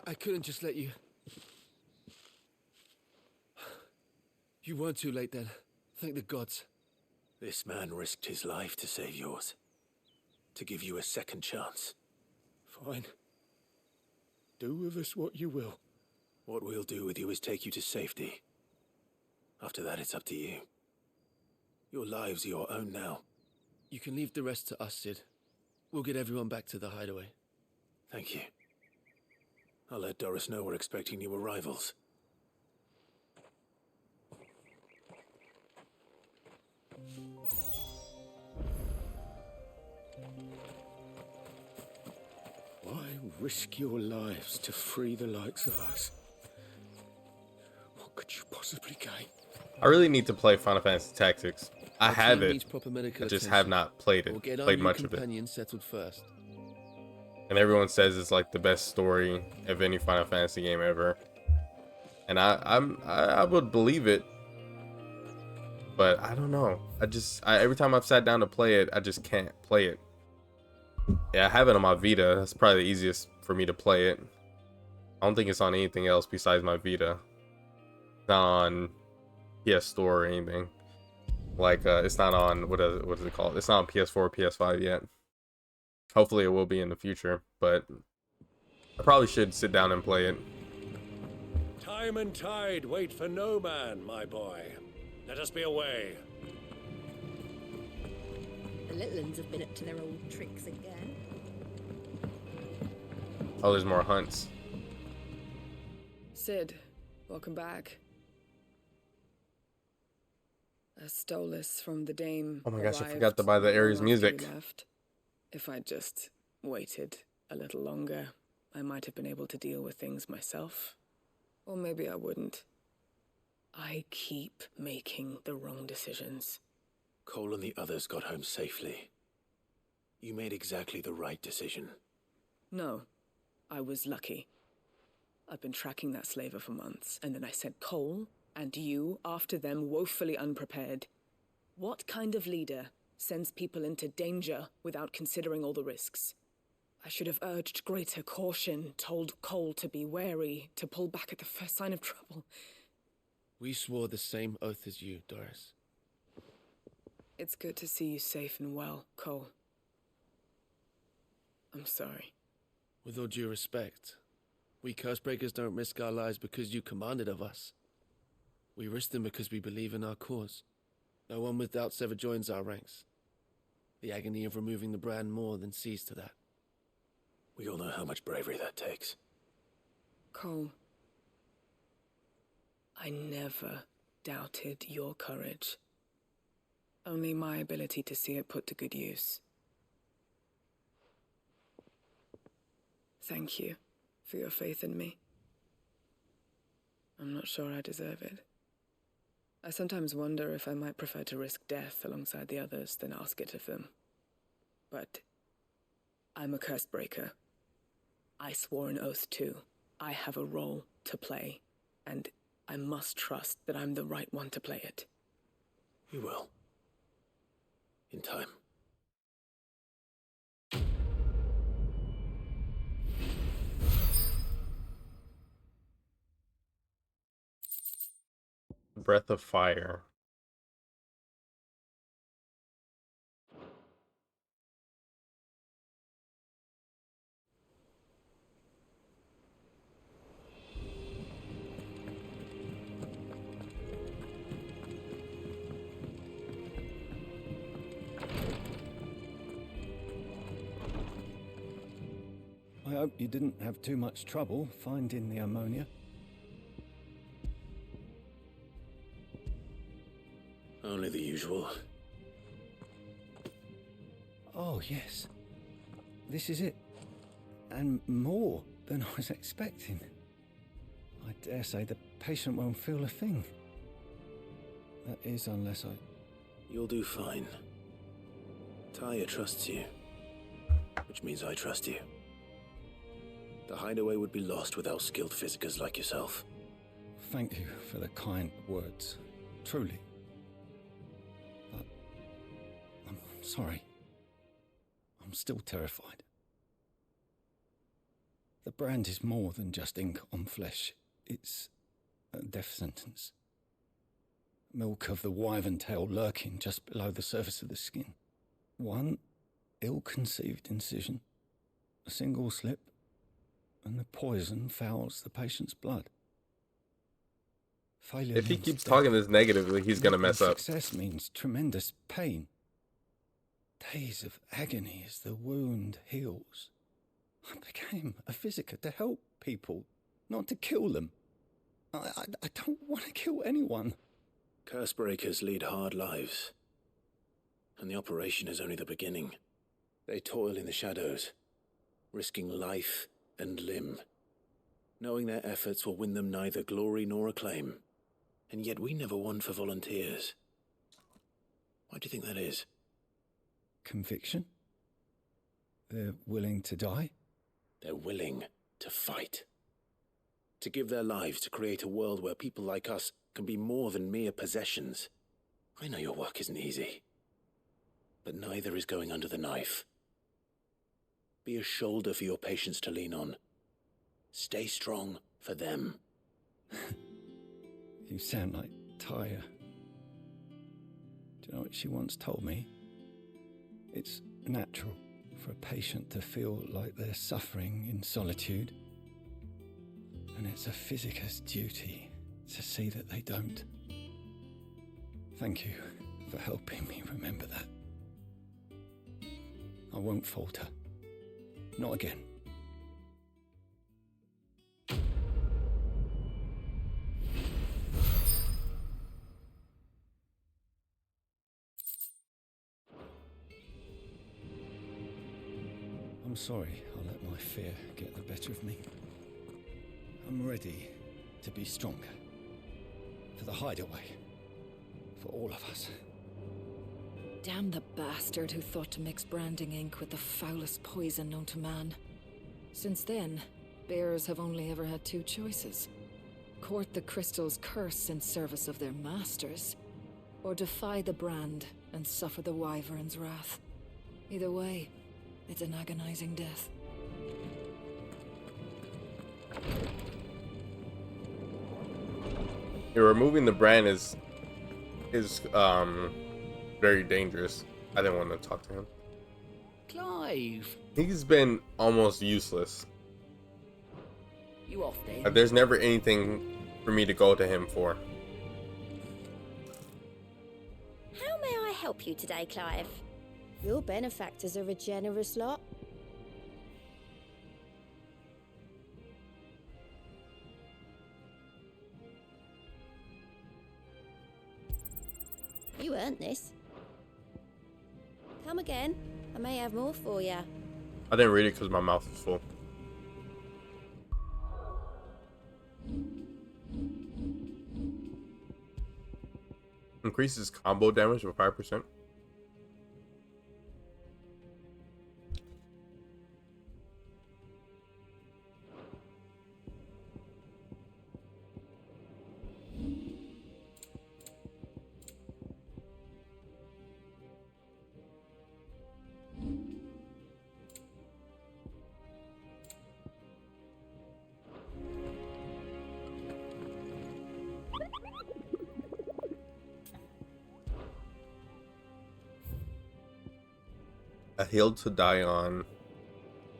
I couldn't just let you... You weren't too late then. Thank the gods. This man risked his life to save yours. To give you a second chance. Fine. Do with us what you will. What we'll do with you is take you to safety. After that, it's up to you. Your lives are your own now. You can leave the rest to us, Sid. We'll get everyone back to the hideaway. Thank you. I'll let Doris know we're expecting new arrivals. Why risk your lives to free the likes of us? What could you possibly gain? I really need to play Final Fantasy Tactics. I have it. I just have not played it. Played much of it. Settled first. And everyone says it's like the best story of any Final Fantasy game ever. And I would believe it. But I don't know. Every time I've sat down to play it, I just can't play it. Yeah, I have it on my Vita. That's probably the easiest for me to play it. I don't think it's on anything else besides my Vita. It's not on PS Store or anything. Like it's not on what is it called? It's not on PS4 or PS5 yet. Hopefully it will be in the future, but I probably should sit down and play it. Time and tide wait for no man, my boy. Let us be away. The little ones have been up to their old tricks again. Oh, there's more hunts. Sid, welcome back. A Stolas from the Dame. Oh my gosh, I forgot to buy the Ares music. Left. If I'd just waited a little longer, I might have been able to deal with things myself. Or maybe I wouldn't. I keep making the wrong decisions. Cole and the others got home safely. You made exactly the right decision. No, I was lucky. I've been tracking that slaver for months, and then I sent Cole and you after them, woefully unprepared. What kind of leader sends people into danger without considering all the risks? I should have urged greater caution, told Cole to be wary, to pull back at the first sign of trouble. We swore the same oath as you, Doris. It's good to see you safe and well, Cole. I'm sorry. With all due respect, we Cursebreakers don't risk our lives because you commanded of us. We risk them because we believe in our cause. No one with doubts ever joins our ranks. The agony of removing the brand more than sees to that. We all know how much bravery that takes. Cole, I never doubted your courage. Only my ability to see it put to good use. Thank you for your faith in me. I'm not sure I deserve it. I sometimes wonder if I might prefer to risk death alongside the others than ask it of them. But I'm a curse breaker. I swore an oath too. I have a role to play, and I must trust that I'm the right one to play it. You will. In time. Breath of Fire. I hope you didn't have too much trouble finding the ammonia. Only the usual. Oh, yes. This is it. And more than I was expecting. I dare say the patient won't feel a thing. That is, unless I... You'll do fine. Talia trusts you, which means I trust you. The hideaway would be lost without skilled physicers like yourself. Thank you for the kind words. Truly. But I'm sorry. I'm still terrified. The brand is more than just ink on flesh. It's a death sentence. Milk of the wyvern tail lurking just below the surface of the skin. One ill-conceived incision, a single slip, and the poison fouls the patient's blood. Failure If he means keeps death. talking this negatively, he's gonna mess up. Success means tremendous pain. Days of agony as the wound heals. I became a physiker to help people, not to kill them. I don't want to kill anyone. Cursebreakers lead hard lives. And the operation is only the beginning. They toil in the shadows, risking life and limb, knowing their efforts will win them neither glory nor acclaim. And yet we never won for volunteers. Why do you think that is? Conviction? They're willing to die? They're willing to fight. To give their lives to create a world where people like us can be more than mere possessions. I know your work isn't easy. But neither is going under the knife. Be a shoulder for your patients to lean on. Stay strong for them. You sound like Tyre. Do you know what she once told me? It's natural for a patient to feel like they're suffering in solitude. And it's a physiker's duty to see that they don't. Thank you for helping me remember that. I won't falter. Not again. I'm sorry I let my fear get the better of me. I'm ready to be stronger. For the hideaway. For all of us. Damn the bastard who thought to mix branding ink with the foulest poison known to man. Since then, bearers have only ever had two choices. Court the crystal's curse in service of their masters, or defy the brand and suffer the wyvern's wrath. Either way, it's an agonizing death. Removing the brand is very dangerous. I didn't want to talk to him. Clive, He's been almost useless. you off then? There's never anything for me to go to him for. How may I help you today, Clive? Your benefactors are a generous lot. You earned this. Come again. I may have more for you. I didn't read it because my mouth was full. Increases combo damage by 5%. A hill to die on.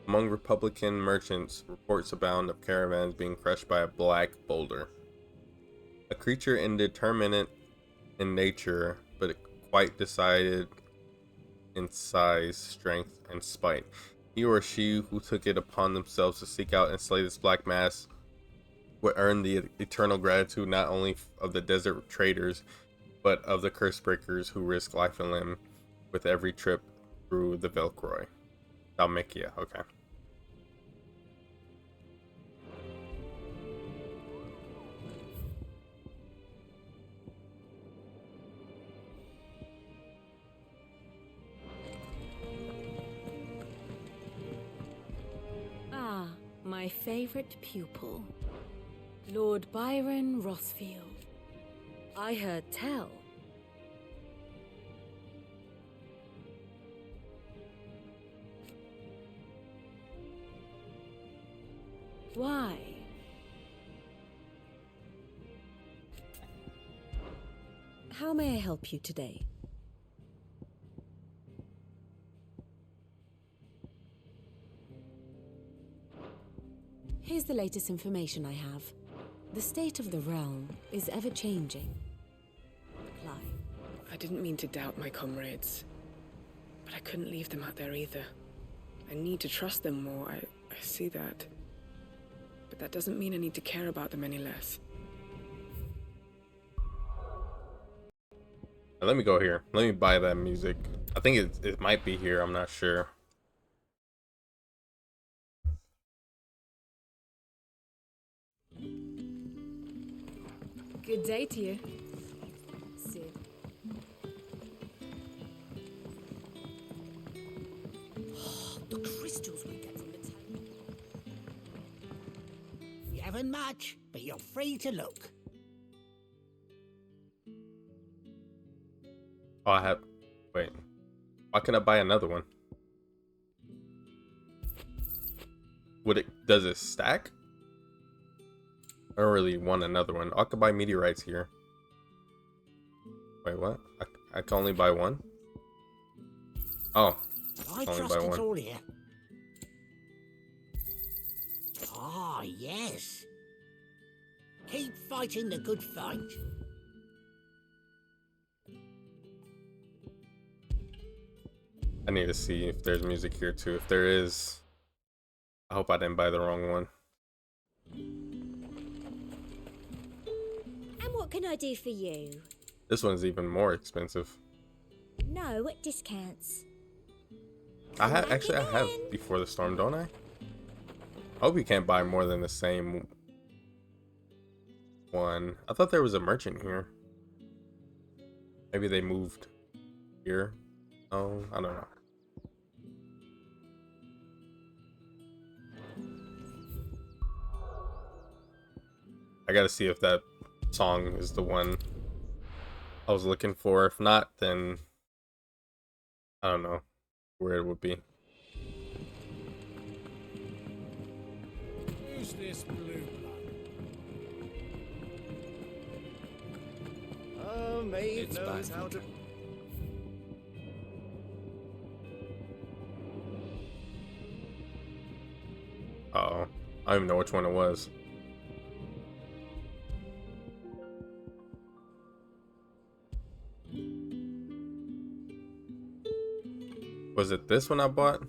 Among Republican merchants, reports abound of caravans being crushed by a black boulder. A creature indeterminate in nature, but quite decided in size, strength, and spite. He or she who took it upon themselves to seek out and slay this black mass would earn the eternal gratitude not only of the desert traders, but of the curse breakers who risk life and limb with every trip through the Velcroy. Dhalmekia, okay. Ah, my favorite pupil, Lord Byron Rothfield. I heard tell. Why? How may I help you today? Here's the latest information I have. The state of the realm is ever changing. Clive. I didn't mean to doubt my comrades, but I couldn't leave them out there either. I need to trust them more, I see that. But that doesn't mean I need to care about them any less. Let me go here. Let me buy that music. I think it might be here. I'm not sure. Good day to you. Sid. The crystals we get from the town. You haven't much, but you're free to look. Oh, I have. Wait. Why can't I buy another one? Does it stack? I don't really want another one. I could buy meteorites here. Wait, what? I can only buy one? Oh. I only trust buy it's one. all here. Ah, yes. Keep fighting the good fight. I need to see if there's music here too. If there is, I hope I didn't buy the wrong one. And what can I do for you? This one's even more expensive. No discounts. I have Before the Storm, don't I? I hope you can't buy more than the same one. I thought there was a merchant here. Maybe they moved here. Oh, I don't know. I gotta see if that song is the one I was looking for. If not, then I don't know where it would be. Who's this blue blood? Maid It's knows bad how to. even know which one it was. Was it this one I bought?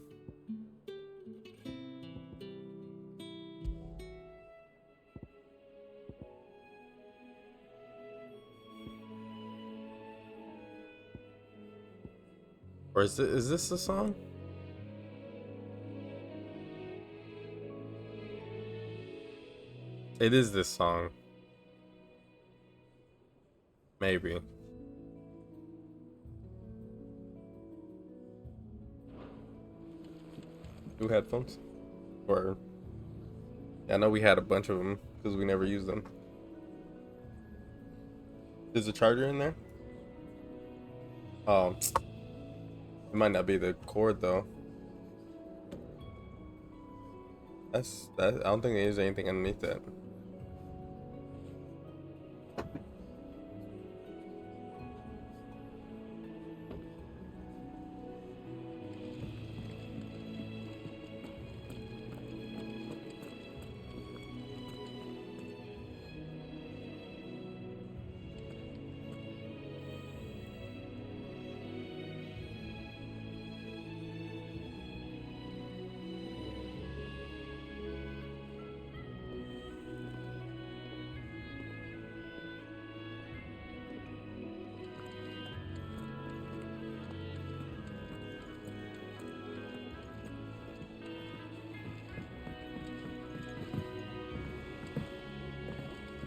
Or is this the song? It is this song. Maybe. New headphones? Or yeah, I know we had a bunch of them because we never used them. Is the charger in there? Oh, it might not be the cord though. That's that. I don't think there's anything underneath that.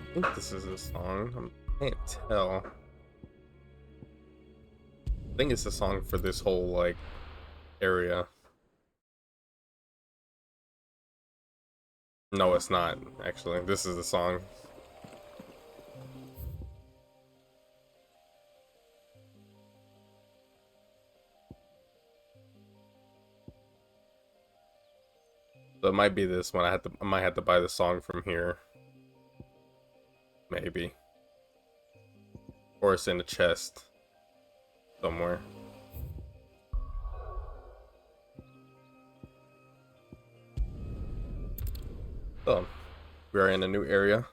I think this is a song. I can't tell. I think it's a song for this whole like area. No, it's not actually. This is the song. So it might be this one. I might have to buy the song from here. Maybe. Or it's in a chest somewhere. So, we are in a new area.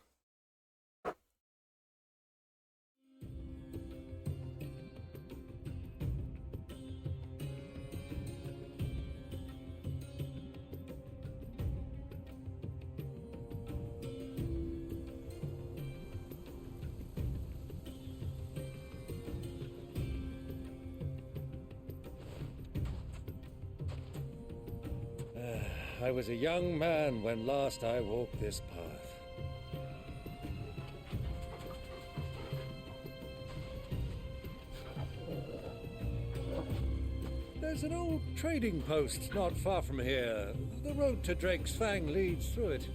I was a young man when last I walked this path. There's an old trading post not far from here. The road to Drake's Fang leads through it.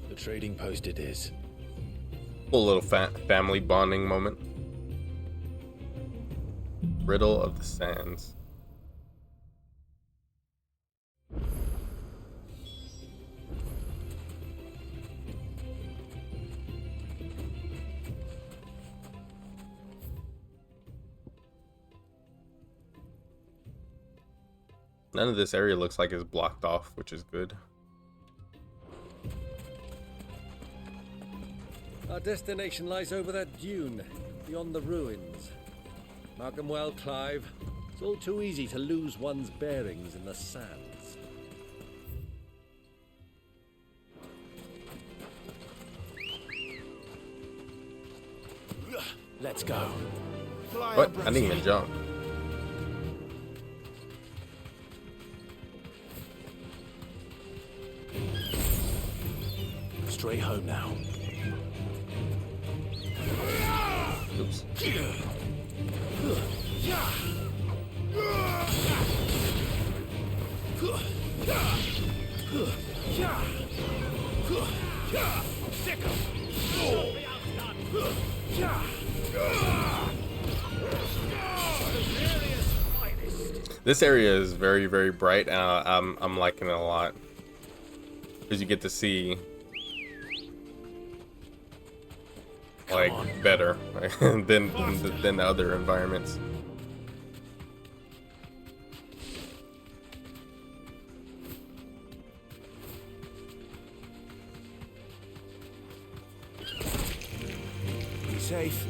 The trading post it is. Cool little family bonding moment. Riddle of the Sands. None of this area looks like it's blocked off, which is good. Our destination lies over that dune, beyond the ruins. Mark 'em well, Clive. It's all too easy to lose one's bearings in the sands. Let's go. What? I didn't even jump. Straight home now. Oops. This area is very, very bright, and I'm liking it a lot because you get to see like better than the other environments. safe.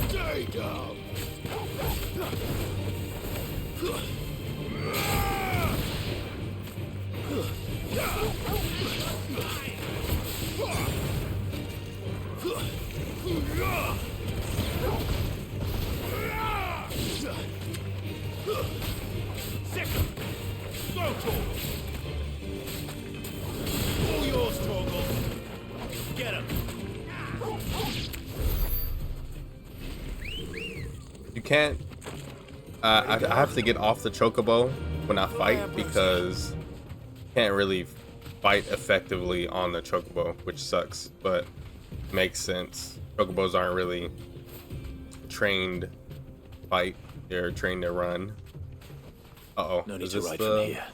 Stay down! Second! Go, Torgal! All yours, Torgal! Get him! You can't. I have to get off the chocobo when I fight because you can't really fight effectively on the chocobo, which sucks, but makes sense. Chocobos aren't really trained to fight; they're trained to run. Uh-oh. No need Is to this ride the? from here.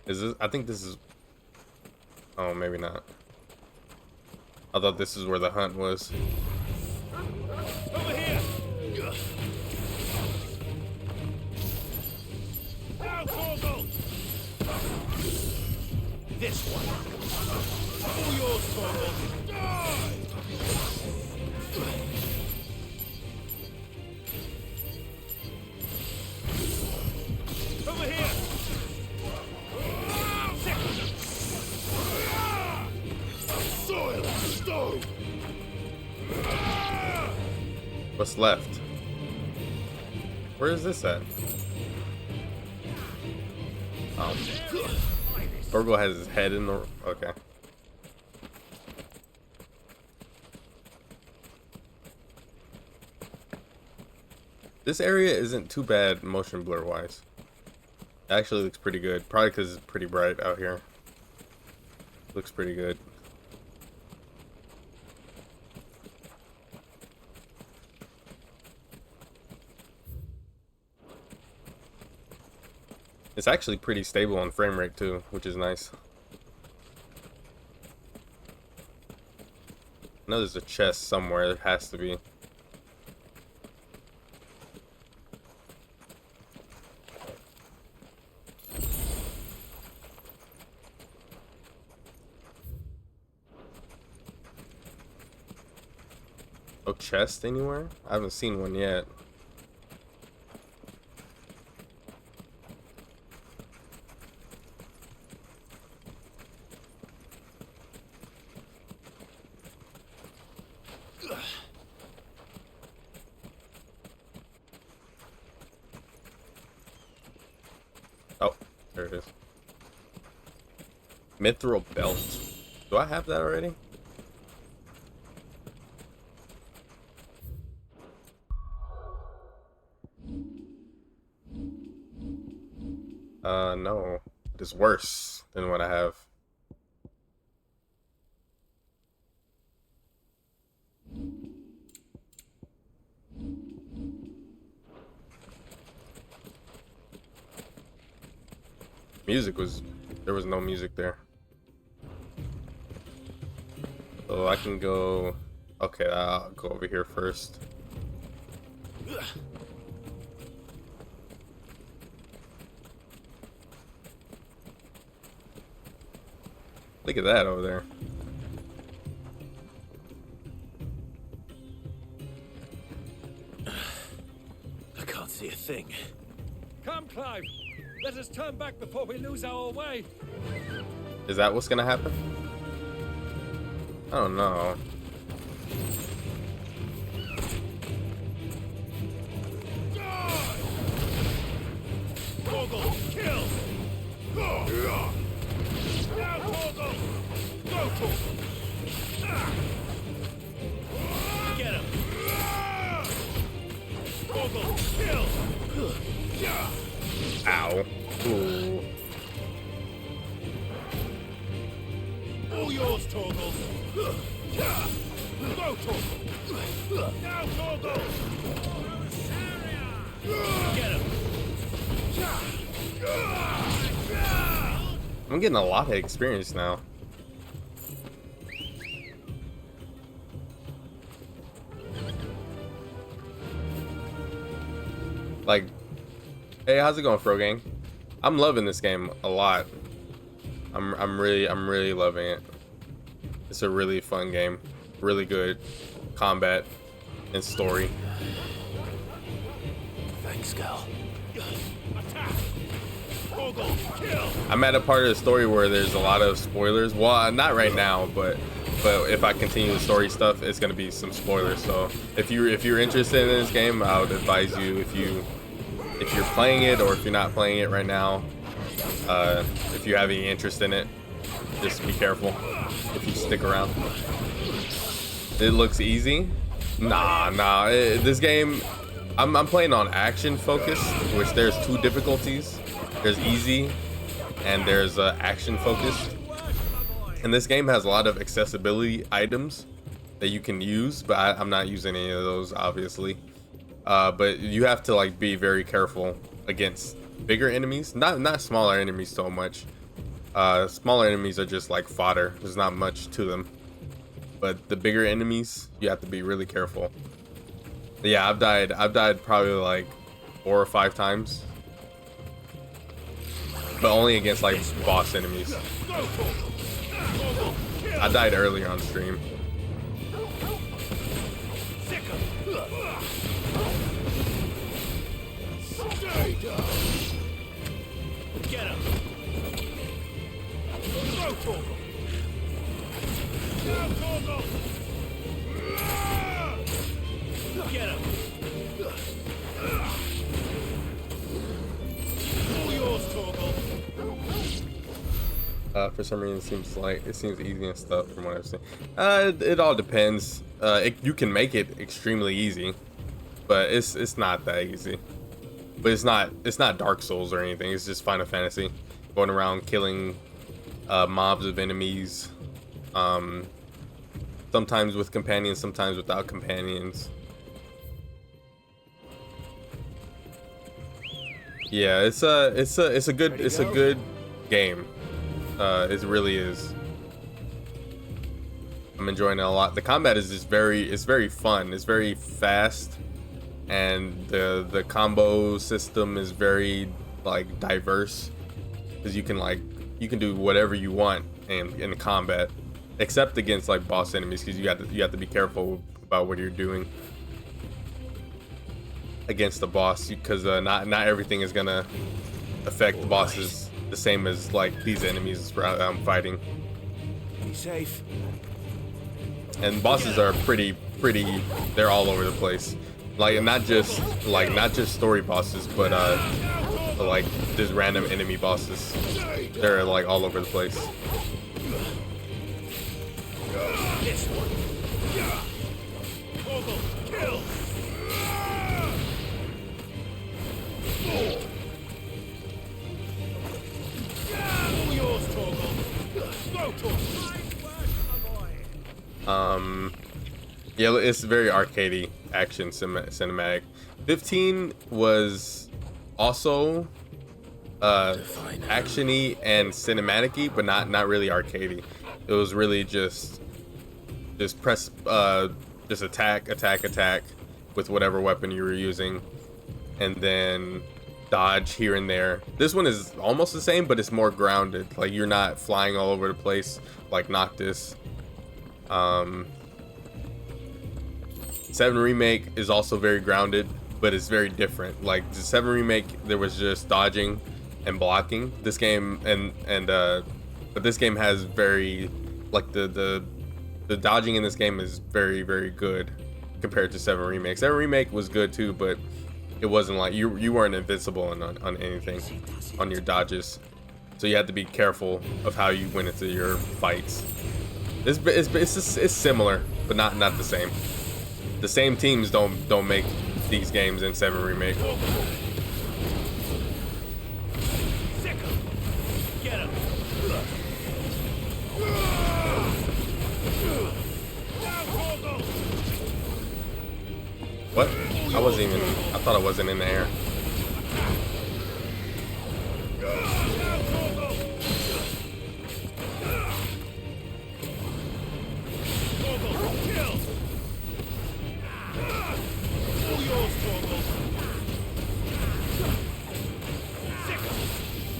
Is this? I think this is. Oh, maybe not. I thought this is where the hunt was. Over here! Now, Torgal! This one! All yours, Torgal! Die! Over here! Soil and stone! What's left? Where is this at? Oh. Torgal has his head in the... Okay. This area isn't too bad motion blur wise. It actually looks pretty good. Probably because it's pretty bright out here. Looks pretty good. It's actually pretty stable on frame rate too, which is nice. I know there's a chest somewhere. There has to be. No chest anywhere? I haven't seen one yet. Oh, there it is. Mithril belt. Do I have that already? No. It is worse than what I have. Music was... There was no music there. So I can go... Okay, I'll go over here first. Look at that over there. I can't see a thing. Come, Clive! Let us turn back before we lose our way! Is that what's gonna happen? I don't know. Torgal, kill! Now, Torgal! Go, Torgal! Get him! Torgal, kill! Ow. Ooh. All yours, Torgal! Go, Torgal! Now, Torgal! Get him! I'm getting a lot of experience now. Like, hey, how's it going, Fro Gang? I'm loving this game a lot. I'm really loving it. It's a really fun game. really good combat and story. Thanks, Gal. I'm at a part of the story where there's a lot of spoilers. Well, not right now, but if I continue the story stuff, it's gonna be some spoilers. So if you're interested in this game, I would advise you, if you're playing it or if you're not playing it right now, if you have any interest in it, just be careful if you stick around. It looks easy. Nah. This game, I'm playing on action focus, which there's two difficulties. There's easy and there's action focused. And this game has a lot of accessibility items that you can use, but I'm not using any of those, obviously. But you have to like be very careful against bigger enemies, not smaller enemies so much. Smaller enemies are just like fodder. There's not much to them. But the bigger enemies, you have to be really careful. But yeah, I've died probably like 4 or 5 times. But only against like boss enemies. I died earlier on stream. Get him. Go, Torgal. Now, Torgal. Get him. All yours, Torgal. For some reason, it seems easy and stuff from what I've seen. It all depends. You can make it extremely easy, but it's not that easy. But it's not Dark Souls or anything. It's just Final Fantasy, going around killing mobs of enemies. Sometimes with companions, sometimes without companions. Yeah, it's a good game. It really is. I'm enjoying it a lot. The combat is just very fun. It's very fast, and the combo system is very like diverse, because you can do whatever you want in combat, except against like boss enemies, because you have to be careful about what you're doing against the boss, because not everything is gonna affect the bosses the same as like these enemies I'm fighting. Be safe. And bosses are pretty they're all over the place, like not just story bosses, but like just random enemy bosses. They're like all over the place. This one. Torgal, kill. All yours, Torgal. Go, Torgal. Yeah, it's very arcadey action cinematic. 15 was also actiony and cinematic-y, but not really arcadey. It was really just press just attack with whatever weapon you were using, and then dodge here and there. This one is almost the same, but it's more grounded. Like, you're not flying all over the place like Noctis. 7 Remake is also very grounded, but it's very different. Like the 7 Remake, there was just dodging and blocking. This game but this game has very, like, the dodging in this game is very good compared to 7 Remake. 7 Remake was good too, but it wasn't like you weren't invincible on anything on your dodges, so you had to be careful of how you went into your fights. It's similar, but not the same. The same teams don't make these games in 7 Remake. Get him. What? I thought I wasn't in the air.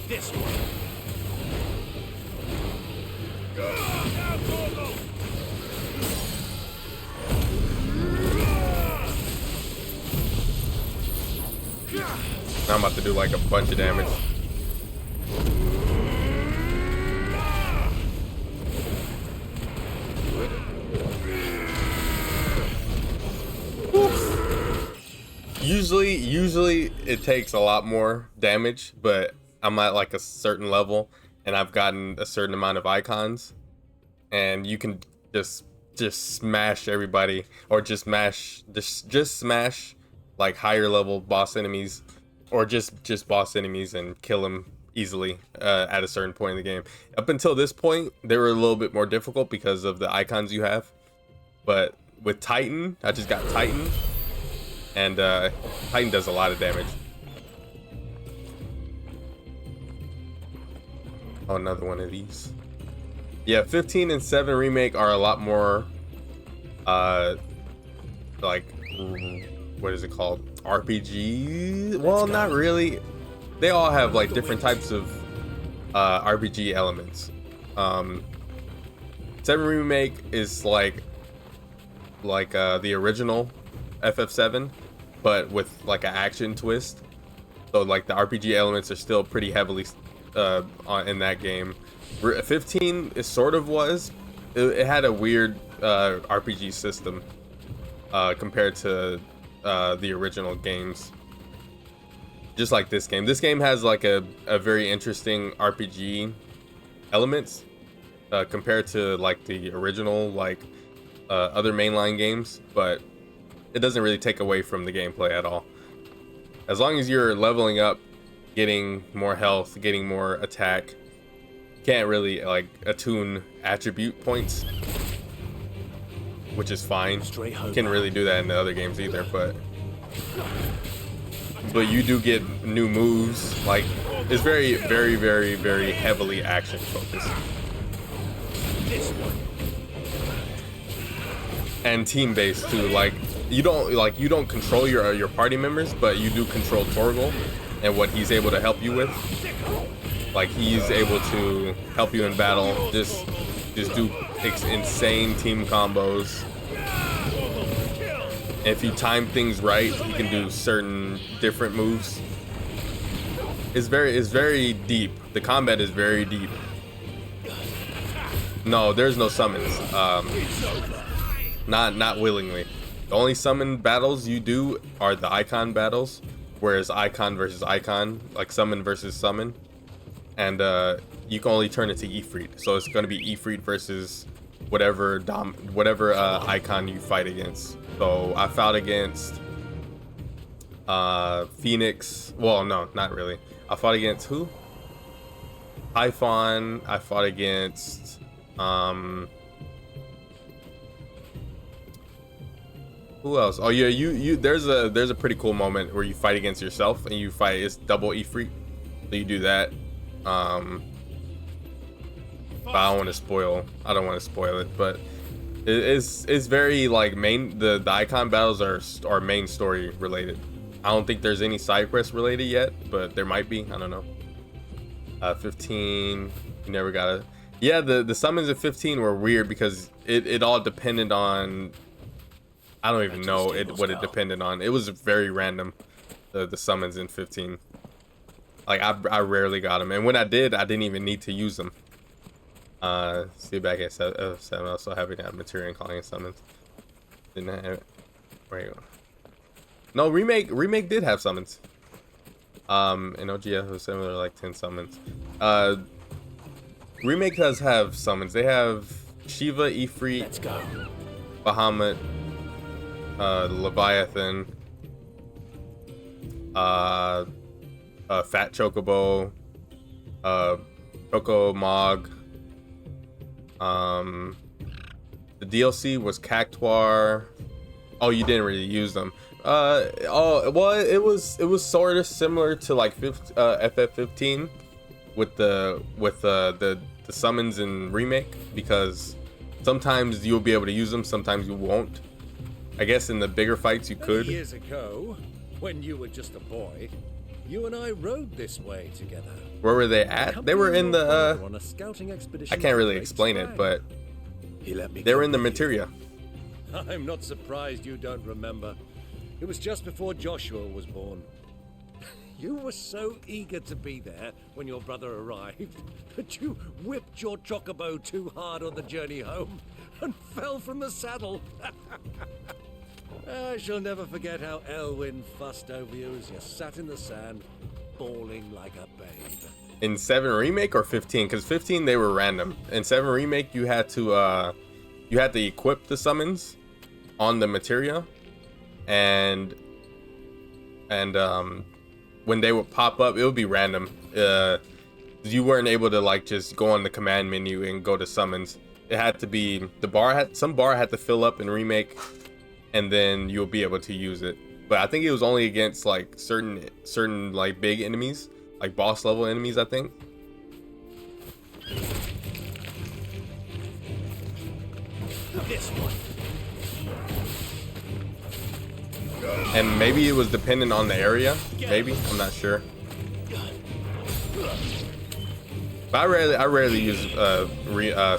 This one. Now I'm about to do like a bunch of damage. Usually it takes a lot more damage, but I'm at like a certain level and I've gotten a certain amount of icons, and you can just smash everybody, or just smash like higher level boss enemies, or just boss enemies, and kill them easily at a certain point in the game. Up until this point, they were a little bit more difficult because of the icons you have, but with Titan, I just got Titan, and Titan does a lot of damage. Oh, another one of these. Yeah, 15 and 7 remake are a lot more like, what is it called, RPG? Well, not really. They all have like different types of RPG elements. 7 remake is like the original FF7, but with like an action twist. So like the RPG elements are still pretty heavily in that game. 15 it sort of was. It had a weird RPG system compared to the original games. Just like this game. This game has like a very interesting RPG elements compared to like the original like other mainline games, but it doesn't really take away from the gameplay at all. As long as you're leveling up, getting more health, getting more attack, you can't really like attune attribute points, which is fine. You can't really do that in the other games either, but you do get new moves. Like, it's very heavily action focused. And team based too. Like, you don't control your party members, but you do control Torgal and what he's able to help you with. Like, he's able to help you in battle, just do insane team combos. And if you time things right, you can do certain different moves. It's very deep. The combat is very deep. No, there's no summons. Not willingly. The only summon battles you do are the icon battles, whereas icon versus icon, like summon versus summon, and you can only turn it to Ifrit. So it's gonna be Ifrit versus whatever icon you fight against. So I fought against Phoenix. Well, no, not really. I fought against who? Typhon. I fought against who else? Oh yeah, you there's a pretty cool moment where you fight against yourself, and you fight, it's double Ifrit. So you do that. But I don't want to spoil it, but it's very like the icon battles are main story related. I don't think there's any side quest related yet, but there might be. I don't know. 15, you never gotta. Yeah, the summons at 15 were weird because it all depended on, I don't even know what it depended on. It was very random, the summons in 15. Like, I rarely got them, and when I did, I didn't even need to use them. See back at 7, I was so happy to have material and calling it summons. Didn't have it. Where you go? No, remake did have summons. And OGF was similar, like 10 summons. Remake does have summons. They have Shiva, Ifrit, Bahamut, Leviathan, Fat Chocobo, Choco Mog. The DLC was Cactuar. Oh, you didn't really use them. Oh, well, it was sort of similar to like FF15 with the summons in remake, because sometimes you'll be able to use them, sometimes you won't. I guess in the bigger fights you could. Years ago, when you were just a boy, you and I rode this way together. Where were they at? They were in the on a scouting expedition. I can't really explain it, but they were in the materia. I'm not surprised you don't remember. It was just before Joshua was born. You were so eager to be there when your brother arrived that you whipped your chocobo too hard on the journey home and fell from the saddle. I shall never forget how Elwyn fussed over you as you sat in the sand, bawling like a babe. In 7 Remake or 15? Because 15 they were random. In 7 Remake you had to equip the summons on the materia, and when they would pop up, it would be random. You weren't able to like just go on the command menu and go to summons. It had to be some bar had to fill up in Remake, and then you'll be able to use it. But I think it was only against like certain like big enemies, like boss level enemies, I think. This one. And maybe it was dependent on the area. Maybe, I'm not sure. But I rarely use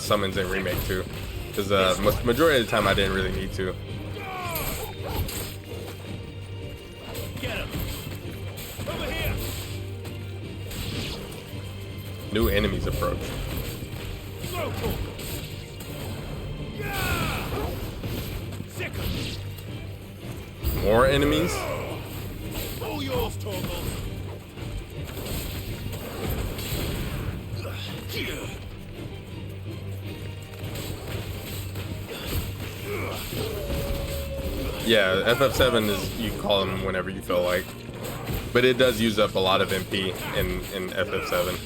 summons in Remake too, because majority of the time I didn't really need to. Get him. Over here. New enemies approach. More enemies? All yours, Torgal. Yeah, FF7 is, you call them whenever you feel like, but it does use up a lot of MP in FF7.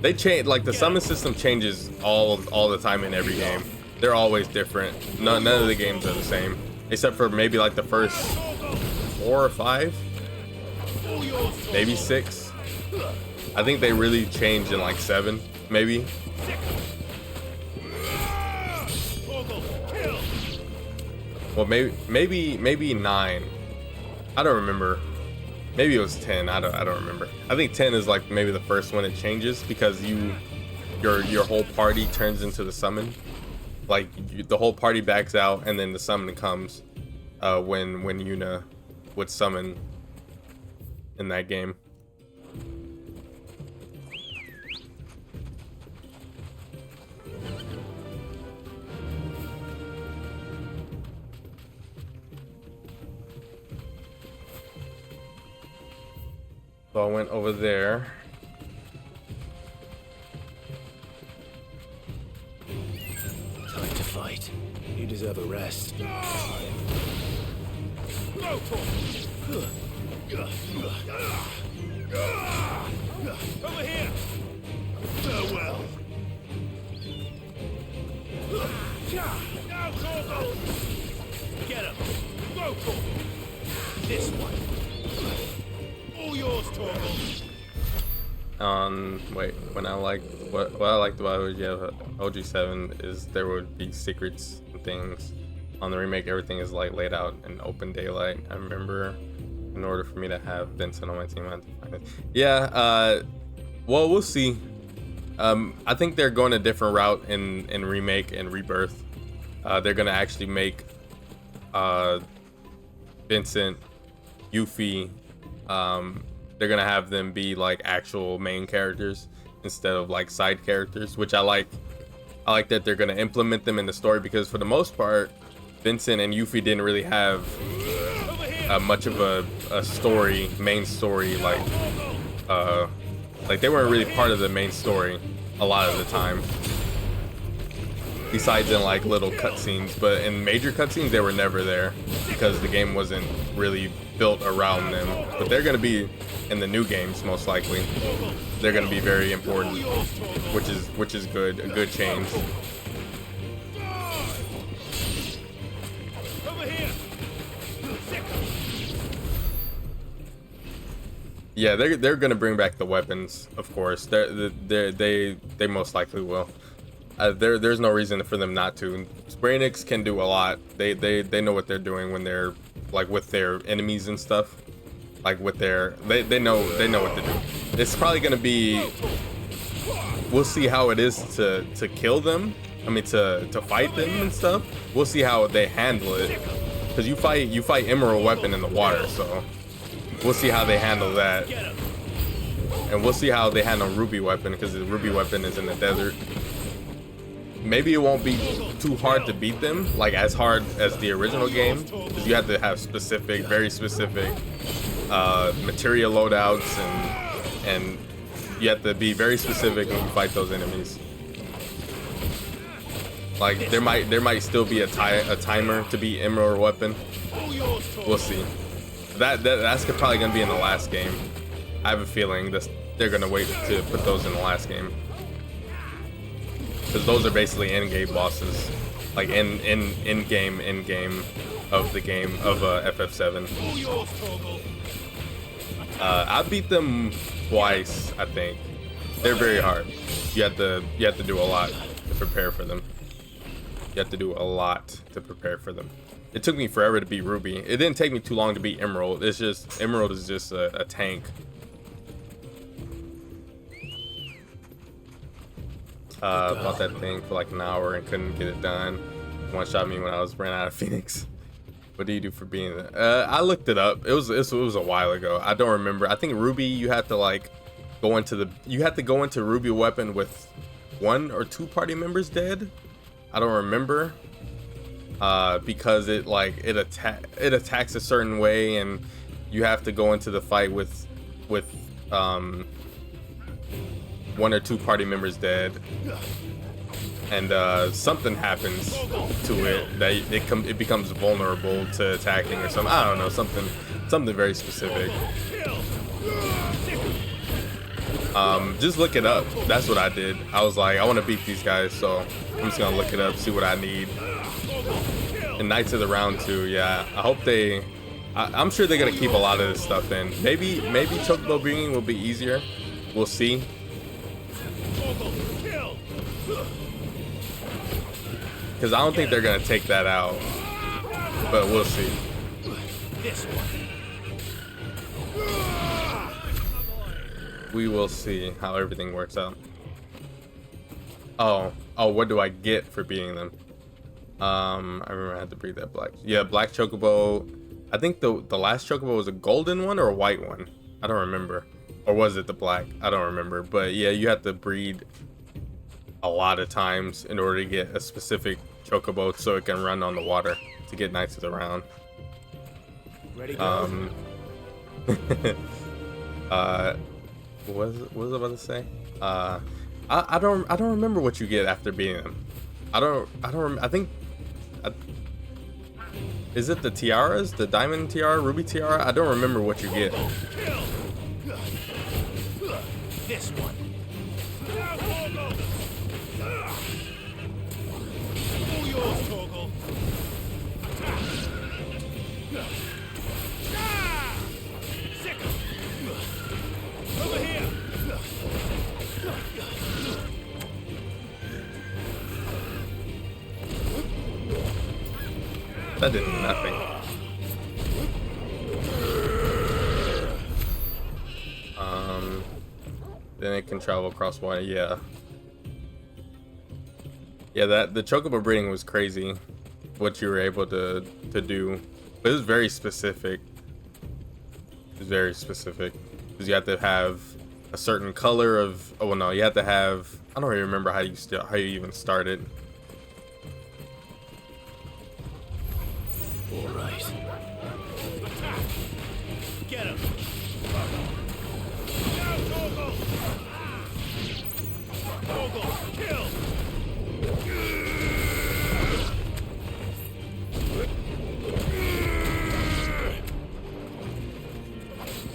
They change, like the summon system changes all the time in every game. They're always different. None of the games are the same, except for maybe like the first 4 or 5, maybe 6. I think they really changed in like 7, maybe. Well, maybe 9. I don't remember. Maybe it was 10. I don't remember. I think 10 is like maybe the first one it changes, because your whole party turns into the summon. Like the whole party backs out, and then the summon comes when Yuna would summon in that game. So I went over there. Time to fight. You deserve a rest. Over here. Farewell. Now, Torgal. Get him. Go, Torgal. This one. All yours, Torgal. Wait, what I liked about OG7 is there would be secrets and things. On the remake, everything is like laid out in open daylight. I remember, in order for me to have Vincent on my team, I had to find it. Yeah, well, we'll see. I think they're going a different route in remake and rebirth. They're gonna actually make Vincent, Yuffie, they're gonna have them be like actual main characters instead of like side characters, which I like that they're gonna implement them in the story, because for the most part Vincent and Yuffie didn't really have much of a story, main story, like they weren't really part of the main story a lot of the time, besides in like little cutscenes. But in major cutscenes they were never there because the game wasn't really built around them. But they're gonna be in the new games most likely. They're gonna be very important, which is good, a good change. Yeah, they're gonna bring back the weapons, of course. They most likely will. There's no reason for them not to. Square Enix can do a lot. They know what they're doing when they're like with their enemies and stuff. Like with their they know what to do. It's probably gonna be. We'll see how it is to kill them. I mean to fight them and stuff. We'll see how they handle it. Because you fight Emerald Weapon in the water, so we'll see how they handle that. And we'll see how they handle Ruby Weapon, because the Ruby Weapon is in the desert. Maybe it won't be too hard to beat them, like as hard as the original game, because you have to have specific, very specific material loadouts, and you have to be very specific when you fight those enemies. Like there might still be a timer to beat Emerald Weapon. We'll see. That's probably gonna be in the last game. I have a feeling that they're gonna wait to put those in the last game, because those are basically end-game bosses, like in-game of the game of FF7. I beat them twice, I think. They're very hard. You have to do a lot to prepare for them. You have to do a lot to prepare for them. It took me forever to beat Ruby. It didn't take me too long to beat Emerald. It's just Emerald is just a tank. Bought that thing for like an hour and couldn't get it done. One shot me when I ran out of Phoenix. What do you do for being there? I looked it up. It was a while ago. I don't remember. I think Ruby, you have to like go into Ruby Weapon with 1 or 2 party members dead. I don't remember. Because it attacks a certain way, and you have to go into the fight with 1 or 2 party members dead, and something happens to it that it becomes vulnerable to attacking or something. I don't know, something very specific. Just look it up. That's what I did. I was like, I want to beat these guys, so I'm just gonna look it up, see what I need. And Knights of the Round 2, yeah. I hope I'm sure they're gonna keep a lot of this stuff in. Maybe Chocobo Bringing will be easier. We'll see. Because I don't think they're gonna take that out, but we'll see. We will see how everything works out. Oh, what do I get for beating them? I remember I had to breed that black. Yeah, black Chocobo. I think the last Chocobo was a golden one or a white one. I don't remember. Or was it the black? I don't remember. But yeah, you have to breed a lot of times in order to get a specific Chocobo so it can run on the water to get Knights of the Round. Ready, go. What was I about to say? I don't remember what you get after beating them. I think is it the tiaras, the diamond tiara, ruby tiara? I don't remember what you get. This one. All yours, Torgal. Over here. That did nothing. Then it can travel across water. Yeah, that the Chocobo breeding was crazy. What you were able to do, but it was very specific. It was very specific because you have to have a certain color of. Oh well, no, you have to have. I don't even remember how you even started. All right. Get him. Now, Torgal. Torgal, kill.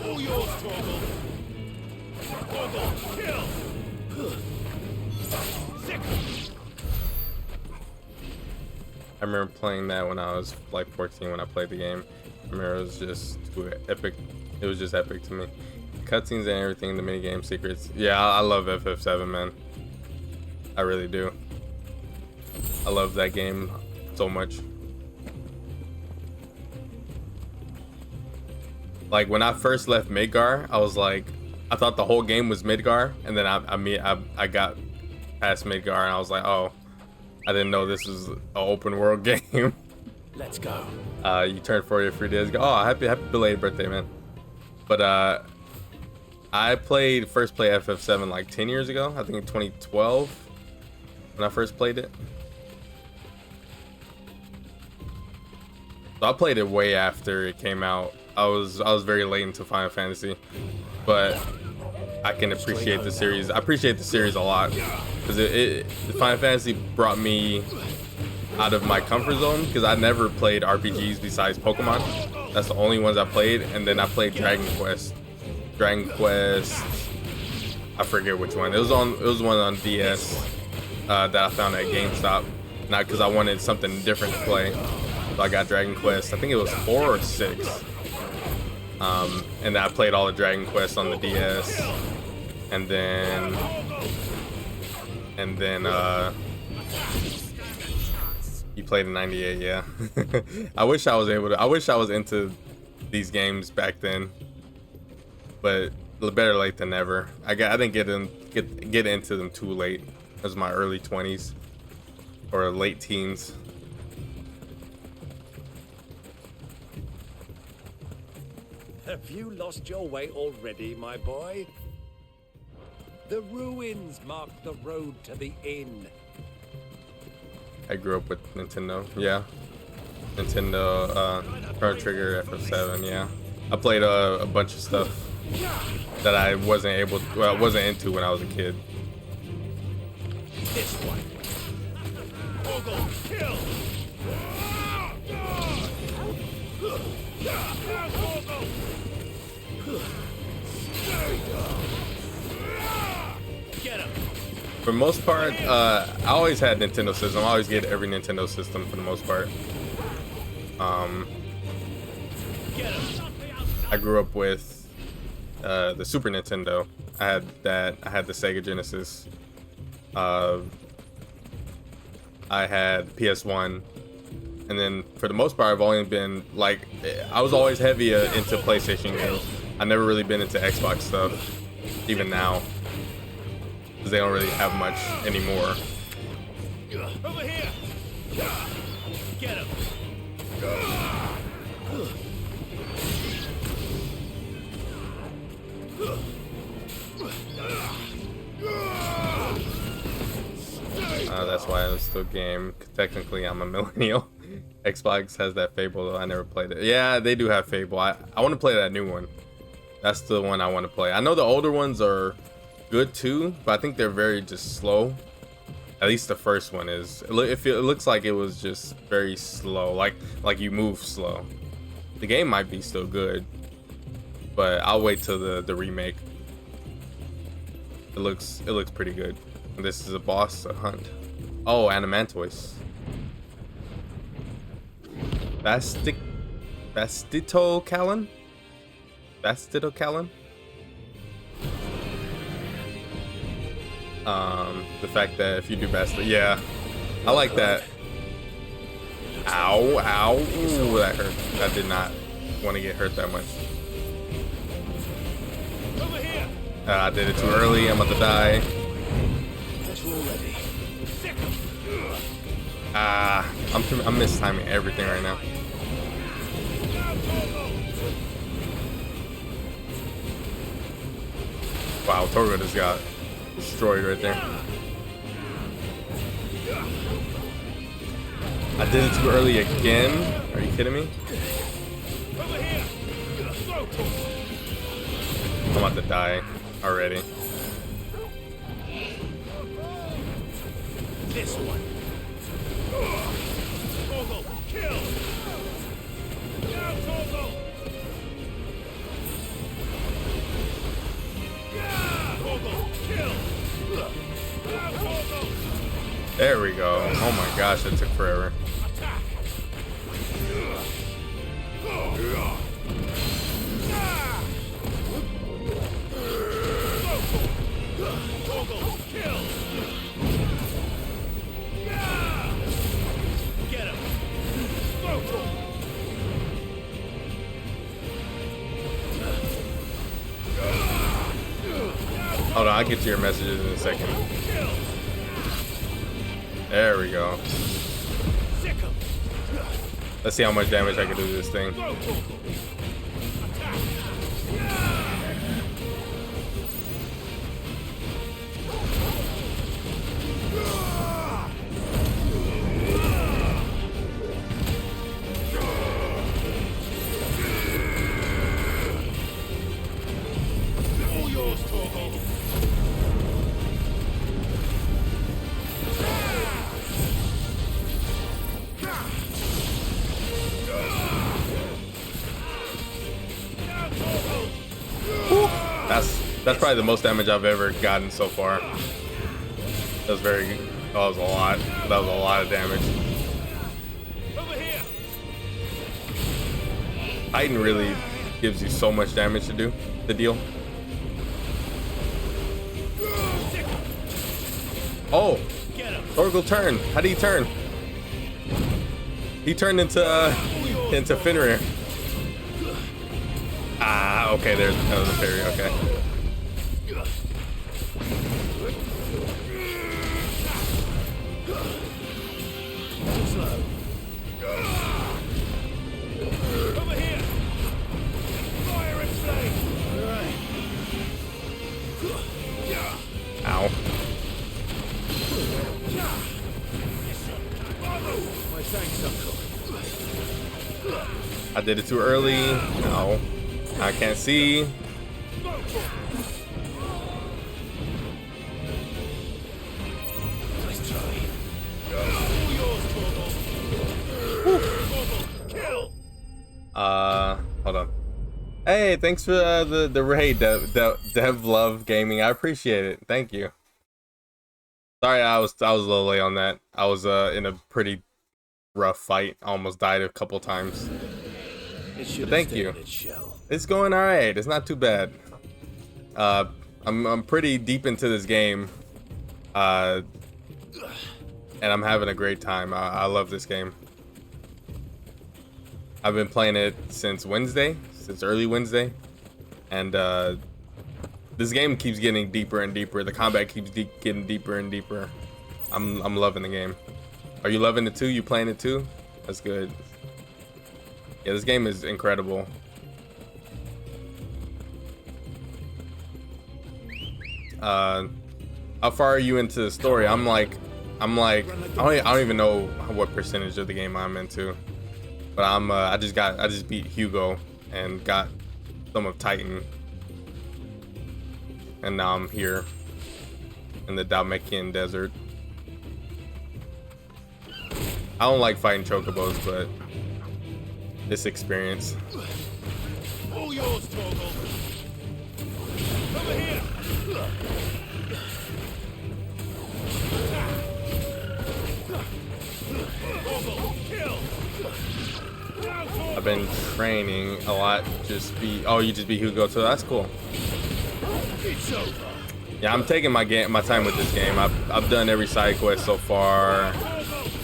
All yours, Torgal. Torgal, kill. Sick. I remember playing that when I was like 14 when I played the game. I remember it was just epic. It was just epic to me. Cutscenes and everything, the minigame secrets. Yeah, I love FF7, man. I really do. I love that game so much. Like when I first left Midgar, I was like, I thought the whole game was Midgar, and then I got past Midgar and I was like, oh, I didn't know this was an open world game. Let's go. You turned 40 a few days ago. Oh, happy belated birthday, man. But I first played FF7 like 10 years ago. I think in 2012 when I first played it. So I played it way after it came out. I was very late into Final Fantasy, but I can appreciate the series. I appreciate the series a lot because the Final Fantasy brought me out of my comfort zone because I never played RPGs besides Pokemon. That's the only ones I played, and then I played Dragon Quest. I forget which one. It was one on DS that I found at GameStop. Not because I wanted something different to play. So I got Dragon Quest. I think it was 4 or 6. And I played all the Dragon Quests on the DS. And then you played in '98, yeah. I wish I was into these games back then. But better late than never. I didn't get into them too late. It was my early 20s or late teens. Have you lost your way already, my boy? The ruins mark the road to the inn. I grew up with Nintendo, yeah. Nintendo, Chrono Trigger, FF7, yeah. I played a bunch of stuff that I wasn't into when I was a kid. This one. Hugo, kill! Get him. For the most part, I always had Nintendo system. I always get every Nintendo system for the most part. I grew up with the Super Nintendo. I had that. I had the Sega Genesis. I had PS1. And then for the most part, I've only been like, I was always heavy into PlayStation games. I never really been into Xbox stuff, even now, because they don't really have much anymore. Over here. Get him. That's why I was still game. Technically, I'm a millennial. Xbox has that Fable, though. I never played it. Yeah, they do have Fable. I want to play that new one. That's the one I want to play. I know the older ones are good too, but I think they're very just slow. At least the first one is. It looks like it was just very slow, like you move slow. The game might be still good, but I'll wait till the remake. It looks pretty good. This is a boss hunt. Oh, Animantois. Bastito Callan? The fact that if you do Bastito, yeah, I like that. Ow, ow, ooh, that hurt. I did not want to get hurt that much. I did it too early. I'm about to die. I'm mistiming everything right now. Wow, Torgo just got destroyed right there. I did it too early again. Are you kidding me? I'm about to die already. This one. Hugo, kill! Now, Hugo! Hugo, kill! Now, Hugo! There we go. Oh my gosh, that took forever. Attack! Hugo, kill! Get him! Hold on, I'll get to your messages in a second. There we go. Let's see how much damage I can do to this thing. That's probably the most damage I've ever gotten so far. That was very. That was a lot. That was a lot of damage. Titan really gives you so much damage to do the deal. Oh, Torgal turned. How did he turn? He turned into Fenrir. Ah, okay. There's another fairy. Okay. Ow. My thanks, Uncle. I did it too early. No. I can't see. Nice try. Hold on. Hey, thanks for the raid, Dev Love Gaming. I appreciate it. Thank you. Sorry, I was a little late on that. I was in a pretty rough fight. I almost died a couple times. But thank you. It's going all right. It's not too bad. I'm pretty deep into this game, and I'm having a great time. I love this game. I've been playing it since early Wednesday, and this game keeps getting deeper and deeper. The combat keeps getting deeper and deeper. I'm loving the game. Are you loving it too? You playing it too? That's good. Yeah, this game is incredible. How far are you into the story? I'm like, I don't even know what percentage of the game I'm into. But I just beat Hugo and got some of Titan, and now I'm here in the Dhalmekian desert. I don't like fighting chocobos, but this experience. All yours, Torgal. Over here. Torgal, kill. I've been training a lot. Oh, you just beat Hugo, so that's cool. Yeah, I'm taking my time with this game. I've done every side quest so far.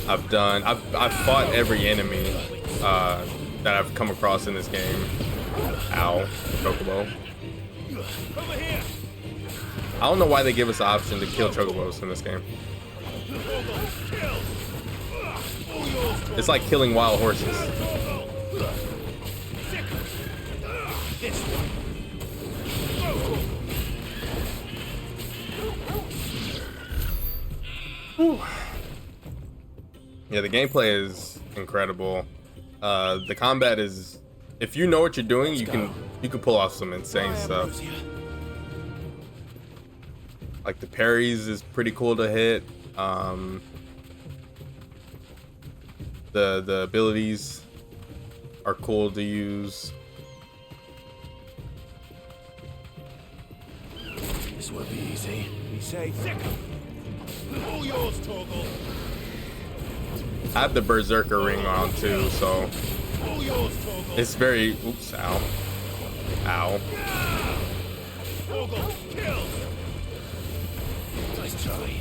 I've fought every enemy that I've come across in this game. Ow, chocobo. I don't know why they give us the option to kill chocobos in this game. It's like killing wild horses. Whew. Yeah, the gameplay is incredible. The combat is, if you know what you're doing, you can pull off some insane stuff. Like the parries is pretty cool to hit. The abilities are cool to use. This won't be easy. Be safe. All yours, Torgal. I have the Berserker ring on too, so All yours, Torgal. it's very. Oops! Ow! Ow! Torgal, kill. Nice try.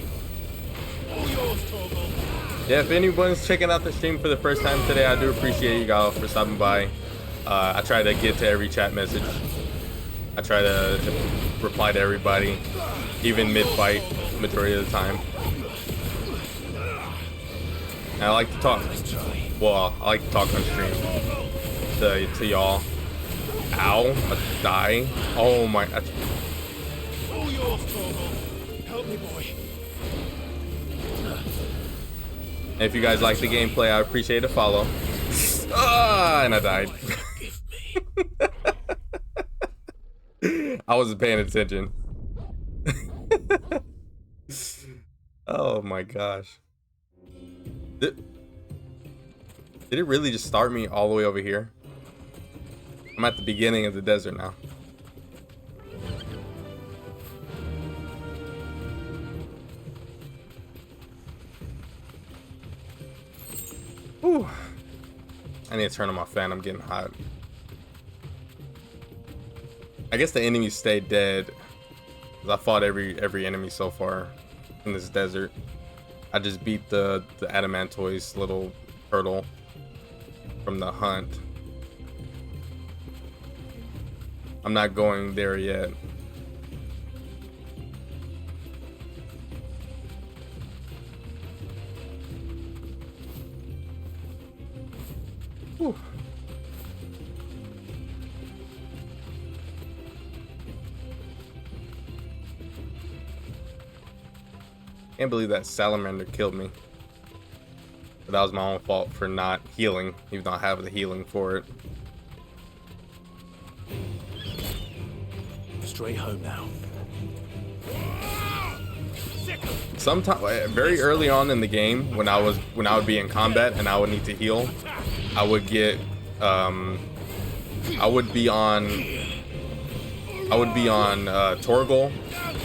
All yours, Torgal. Yeah, if anyone's checking out the stream for the first time today, I do appreciate you guys for stopping by. I try to get to every chat message. I try to reply to everybody, even mid-fight, majority of the time. And I like to talk. Well, I like to talk on stream to y'all. Ow! I die. Oh my! All yours, Torgal. Help me, boy. And if you guys like the gameplay, I appreciate a follow. Ah, and I died. I wasn't paying attention. Oh my gosh. Did it really just start me all the way over here? I'm at the beginning of the desert now. Ooh. I need to turn on my fan. I'm getting hot. I guess the enemies stay dead. 'Cause I fought every enemy so far in this desert. I just beat the Adamantoise little turtle from the hunt. I'm not going there yet. Whew. Can't believe that salamander killed me. But that was my own fault for not healing, even though I have the healing for it. Straight home now. Sometimes, very early on in the game, when I would be in combat and I would need to heal, I would get, I would be on Torgal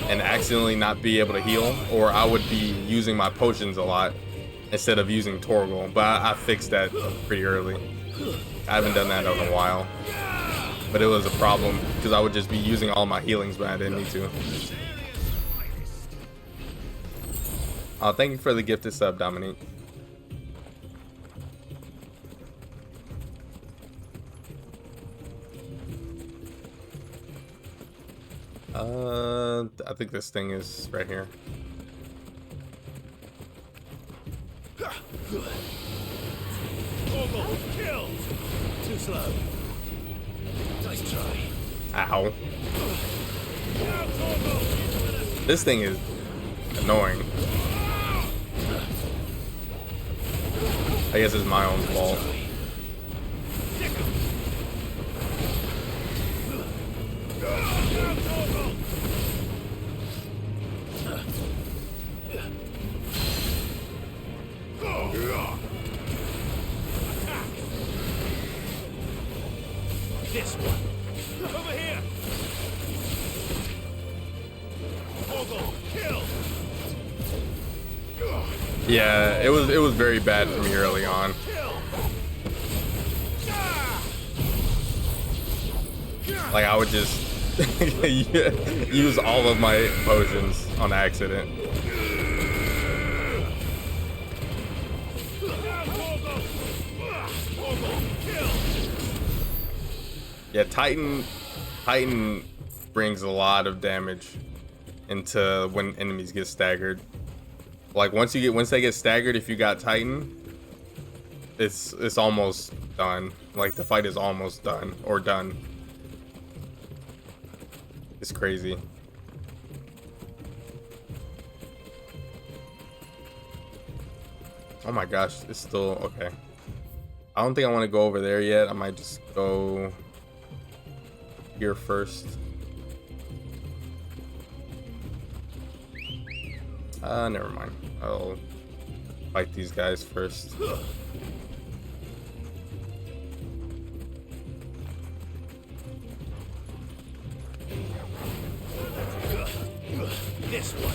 and accidentally not be able to heal, or I would be using my potions a lot instead of using Torgal. But I fixed that pretty early. I haven't done that in a while, but it was a problem because I would just be using all my healings when I didn't need to. Oh, thank you for the gifted sub, Dominique. I think this thing is right here. Kill. Too slow. Nice try. Ow. This thing is annoying. I guess it's my own fault. This one. Over here. Hugo, kill. Yeah, it was very bad for me early on. Like I would just use all of my potions on accident. Yeah, Titan brings a lot of damage into when enemies get staggered. Like once they get staggered, if you got Titan, it's almost done. Like the fight is almost done or done. It's crazy. Oh my gosh, it's still okay. I don't think I want to go over there yet. I might just go here first. Never mind. I'll fight these guys first. This one.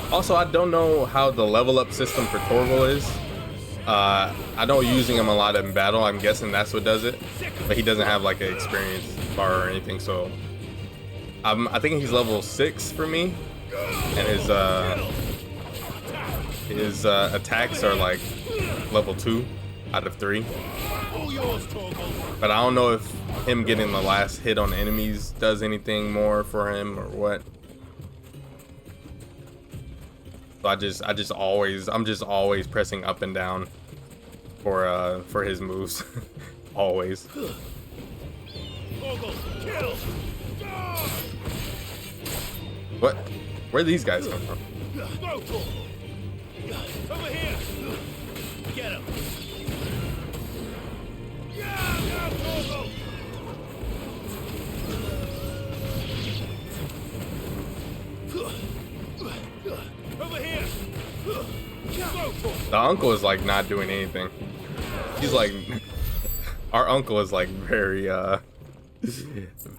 Also, I don't know how the level up system for Torgal is. I know using him a lot in battle. I'm guessing that's what does it. But he doesn't have like an experience bar or anything. So I think he's level 6 for me, and his attacks are like level 2 out of 3. But I don't know if him getting the last hit on enemies does anything more for him or what. So I'm just always pressing up and down for his moves. Always. What? Where these guys come from? Over here. Get him. Over here. The uncle is like not doing anything. He's like, our uncle is like very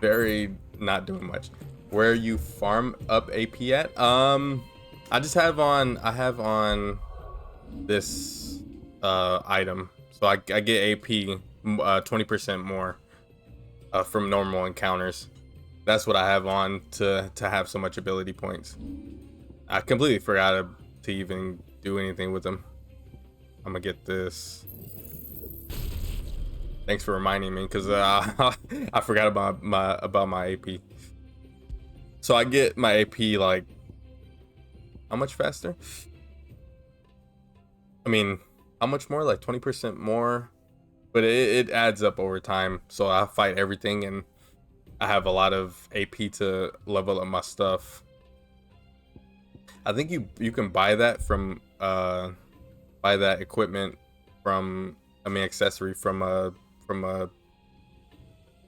very not doing much. Where you farm up AP at? I have on this item, so I get AP 20% more from normal encounters. That's what I have on to have so much ability points. I completely forgot to even do anything with them. I'm gonna get this. Thanks for reminding me, because I forgot about my AP. So I get my AP like how much faster? I mean, how much more? Like 20% more, but it adds up over time. So I fight everything, and I have a lot of AP to level up my stuff. I think you can buy that from buy that equipment from, I mean, accessory from a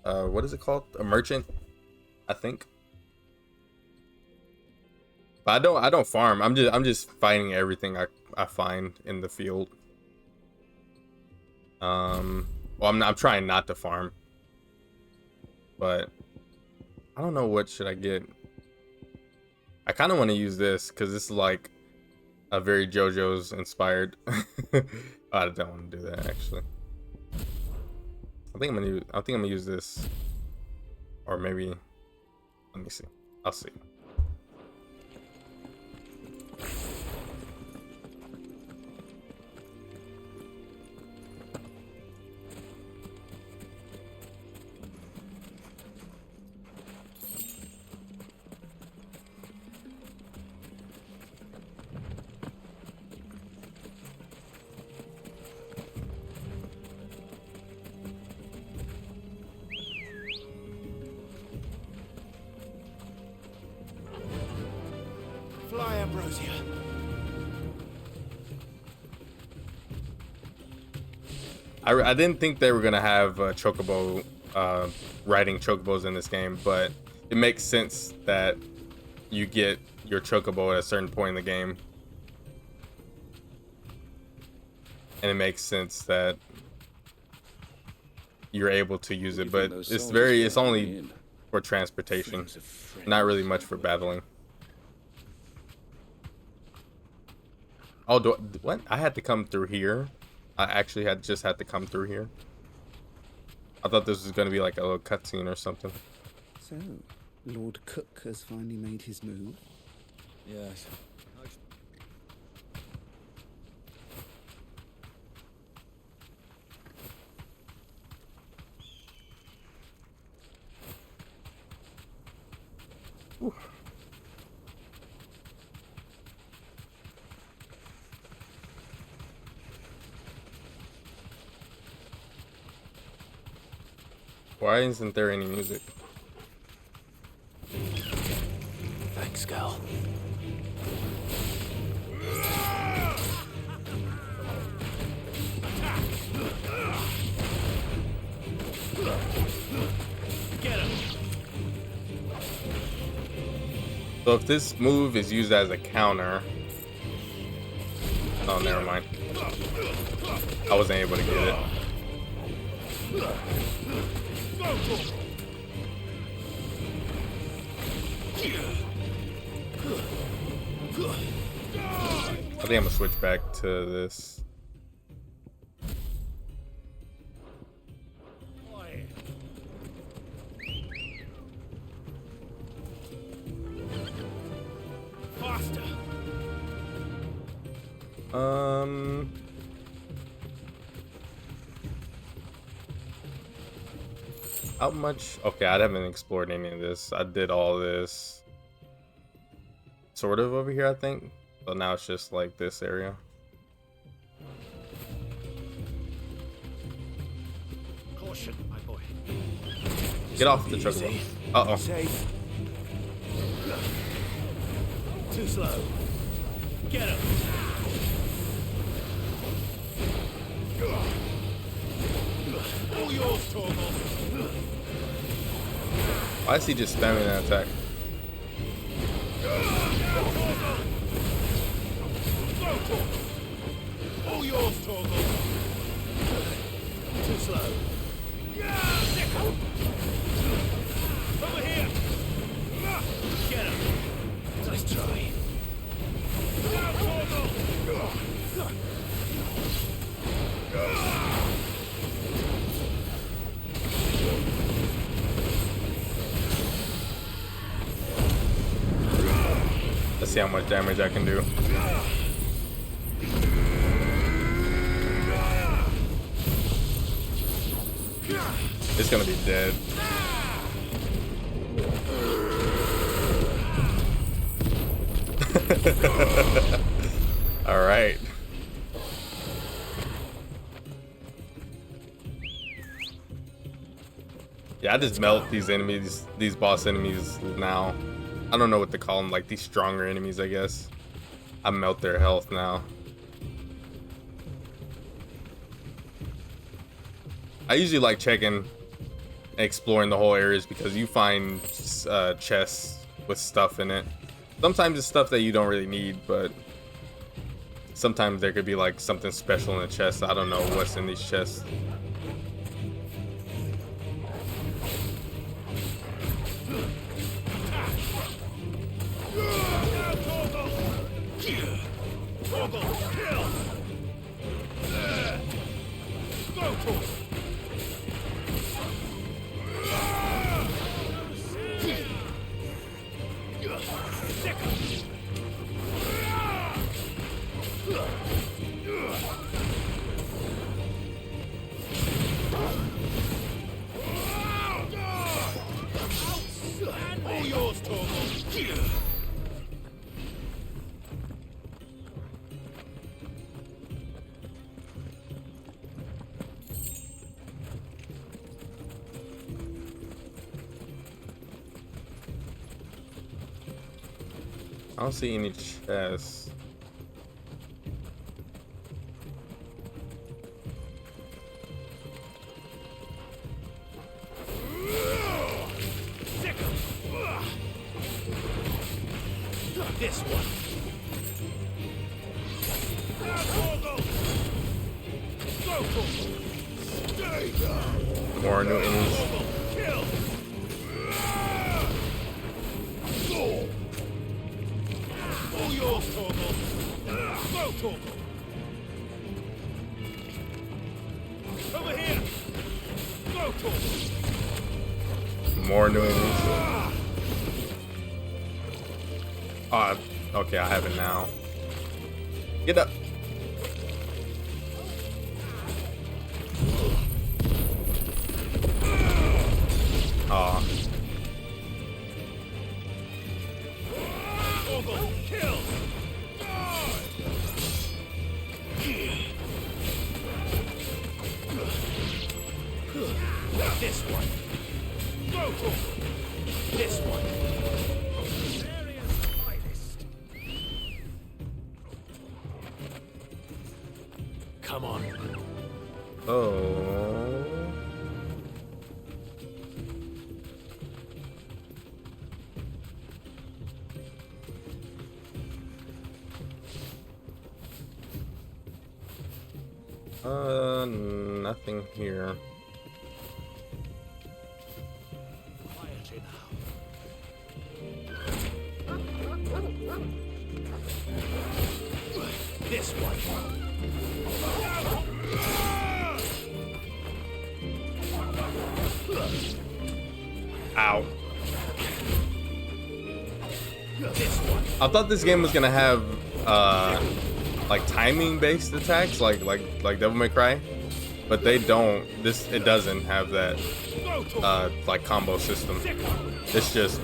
what is it called? A merchant, I think. But I don't farm. I'm just fighting everything I find in the field. Well, I'm trying not to farm, but I don't know what should I get. I kind of want to use this because this is like a very JoJo's inspired. I don't want to do that actually. I think I'm gonna use this, or maybe let me see. I'll see. Fly, Ambrosia. I didn't think they were gonna have chocobo riding chocobos in this game, but it makes sense that you get your chocobo at a certain point in the game, and it makes sense that you're able to use it. But it's only for transportation, not really much for battling. Oh, what? I had to come through here. I actually just had to come through here. I thought this was gonna be like a little cutscene or something. So, Lord Cook has finally made his move? Yes. Ooh. Why isn't there any music? Thanks, Gal. Get him. So if this move is used as a counter, oh, never mind. I wasn't able to get it. I think I'm gonna switch back to this. Faster. How much? Okay, I haven't explored any of this. I did all this sort of over here, I think. So now it's just like this area. Caution, my boy. Get off the chocobo. Uh-oh. Safe. Too slow. Get him. All yours, Torgal. Why is he just spamming that attack? All yours, Torgal. Too slow. Let's see how much damage I can do. It's gonna be dead. All right. Yeah, I just melt these enemies, these boss enemies now. I don't know what to call them, like these stronger enemies, I guess. I melt their health now. I usually like checking, exploring the whole areas because you find chests with stuff in it. Sometimes it's stuff that you don't really need, but sometimes there could be like something special in the chest. I don't know what's in these chests. I don't see any chests. This one. More new enemies. All yours, Torgal. Go, Torgal. Over here. Go, Torgal. More new enemies. Oh, okay, I have it now. Get up. Aw. Kill. This one. Go, this one. Come on. Oh. Nothing here. This one. Ow. I thought this game was gonna have like timing based attacks like Devil May Cry, but they don't. It doesn't have that like combo system. It's just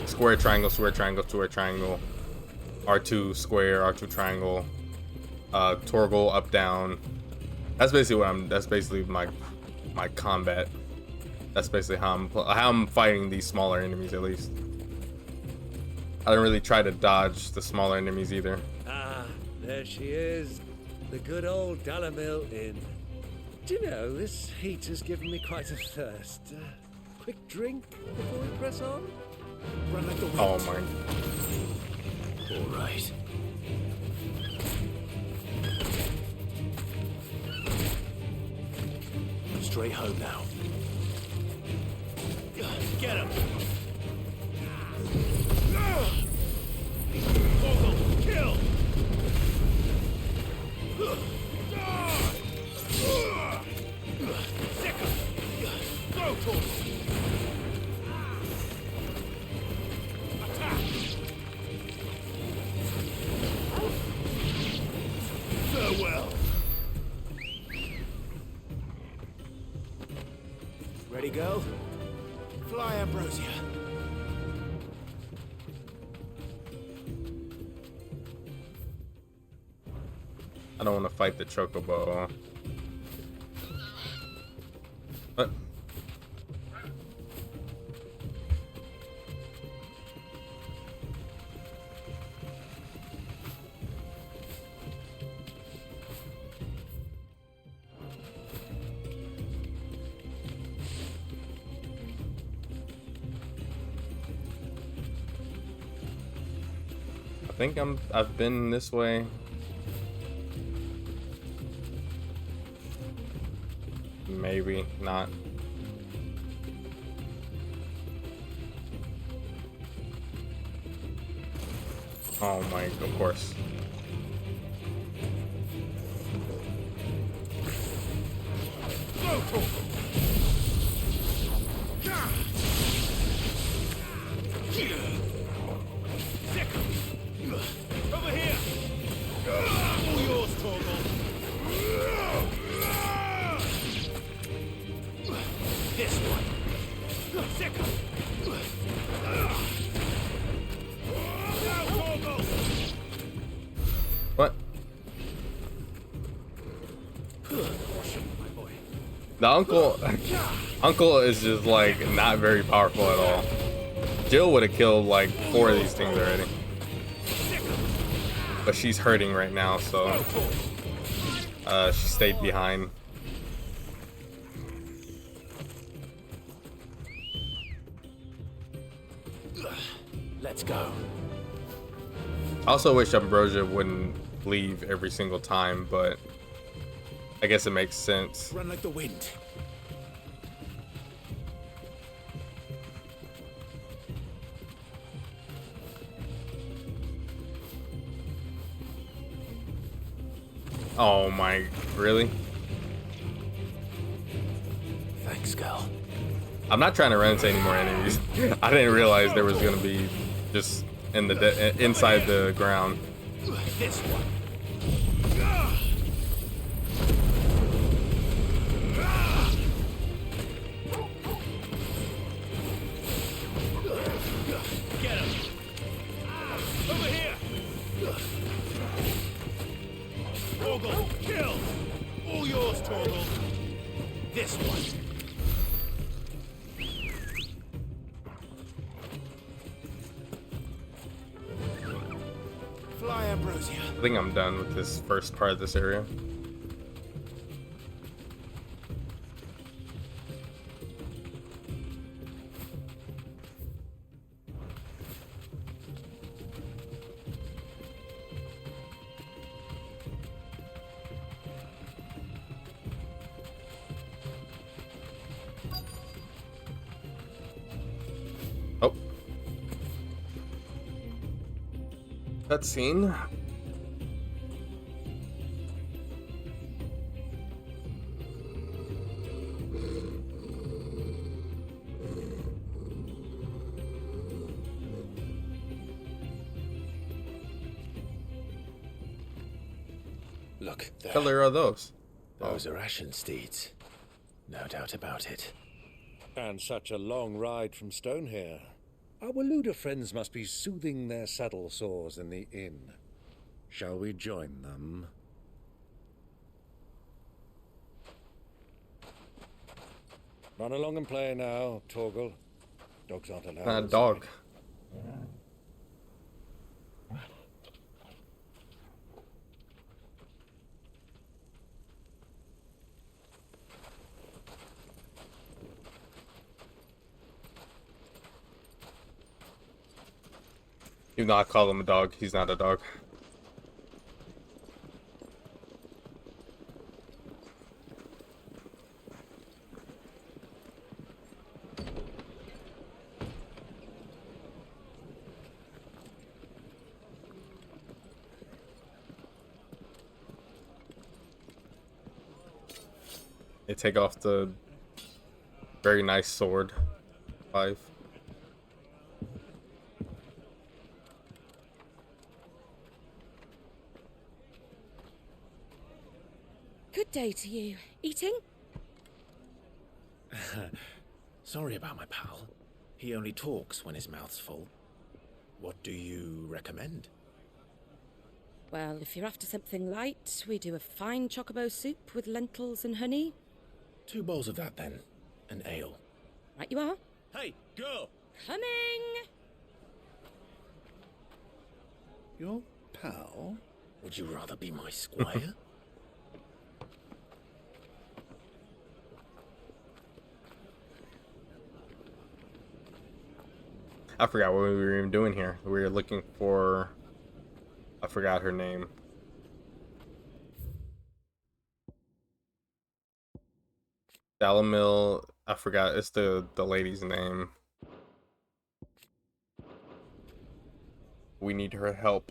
square, triangle, square, triangle, square, triangle, R2 square, R2 triangle, toggle up down. That's basically that's basically my combat. That's basically how I'm fighting these smaller enemies, at least. I don't really try to dodge the smaller enemies either. Ah, there she is. The good old Dhalmekia Inn. Do you know, this heat has given me quite a thirst. Quick drink before we press on? Run like the wind. Oh my. All right. Straight home now. Get him. Kill. Go, Torgal. Attack. go. Fly, Ambrosia. I don't want to fight the chocobo. What? I think I've been this way. Maybe not. Oh my, of course. Over here! All yours, Torgal! This one! Second! Now, Torgal! What? The uncle is just like not very powerful at all. Jill would have killed like 4 of these things already. But she's hurting right now, so she stayed behind. Let's go. I also wish Ambrosia wouldn't leave every single time, but I guess it makes sense. Run like the wind. Oh my, really? Thanks, girl. I'm not trying to run into any more enemies. I didn't realize there was gonna be just in the inside the ground. This one. Get him! Over here! Torgal, kill! All yours, Torgal! This one. Fly, Ambrosia. I think I'm done with this first part of this area. Oh. Cutscene. Look, there. What color are those? Those are Ashen steeds. No doubt about it. And such a long ride from Stonehair. Our Waluda friends must be soothing their saddle sores in the inn. Shall we join them? Run along and play now, Torgal. Dogs aren't allowed. Not a dog. Even though I call him a dog, he's not a dog. They take off the very nice sword. 5. Good day to you. Eating? Sorry about my pal. He only talks when his mouth's full. What do you recommend? Well, if you're after something light, we do a fine chocobo soup with lentils and honey. 2 bowls of that, then. An ale. Right you are. Hey, girl! Coming! Your pal? Would you rather be my squire? I forgot what we were even doing here. We were looking for... I forgot her name. Dalamil... I forgot. It's the lady's name. We need her help.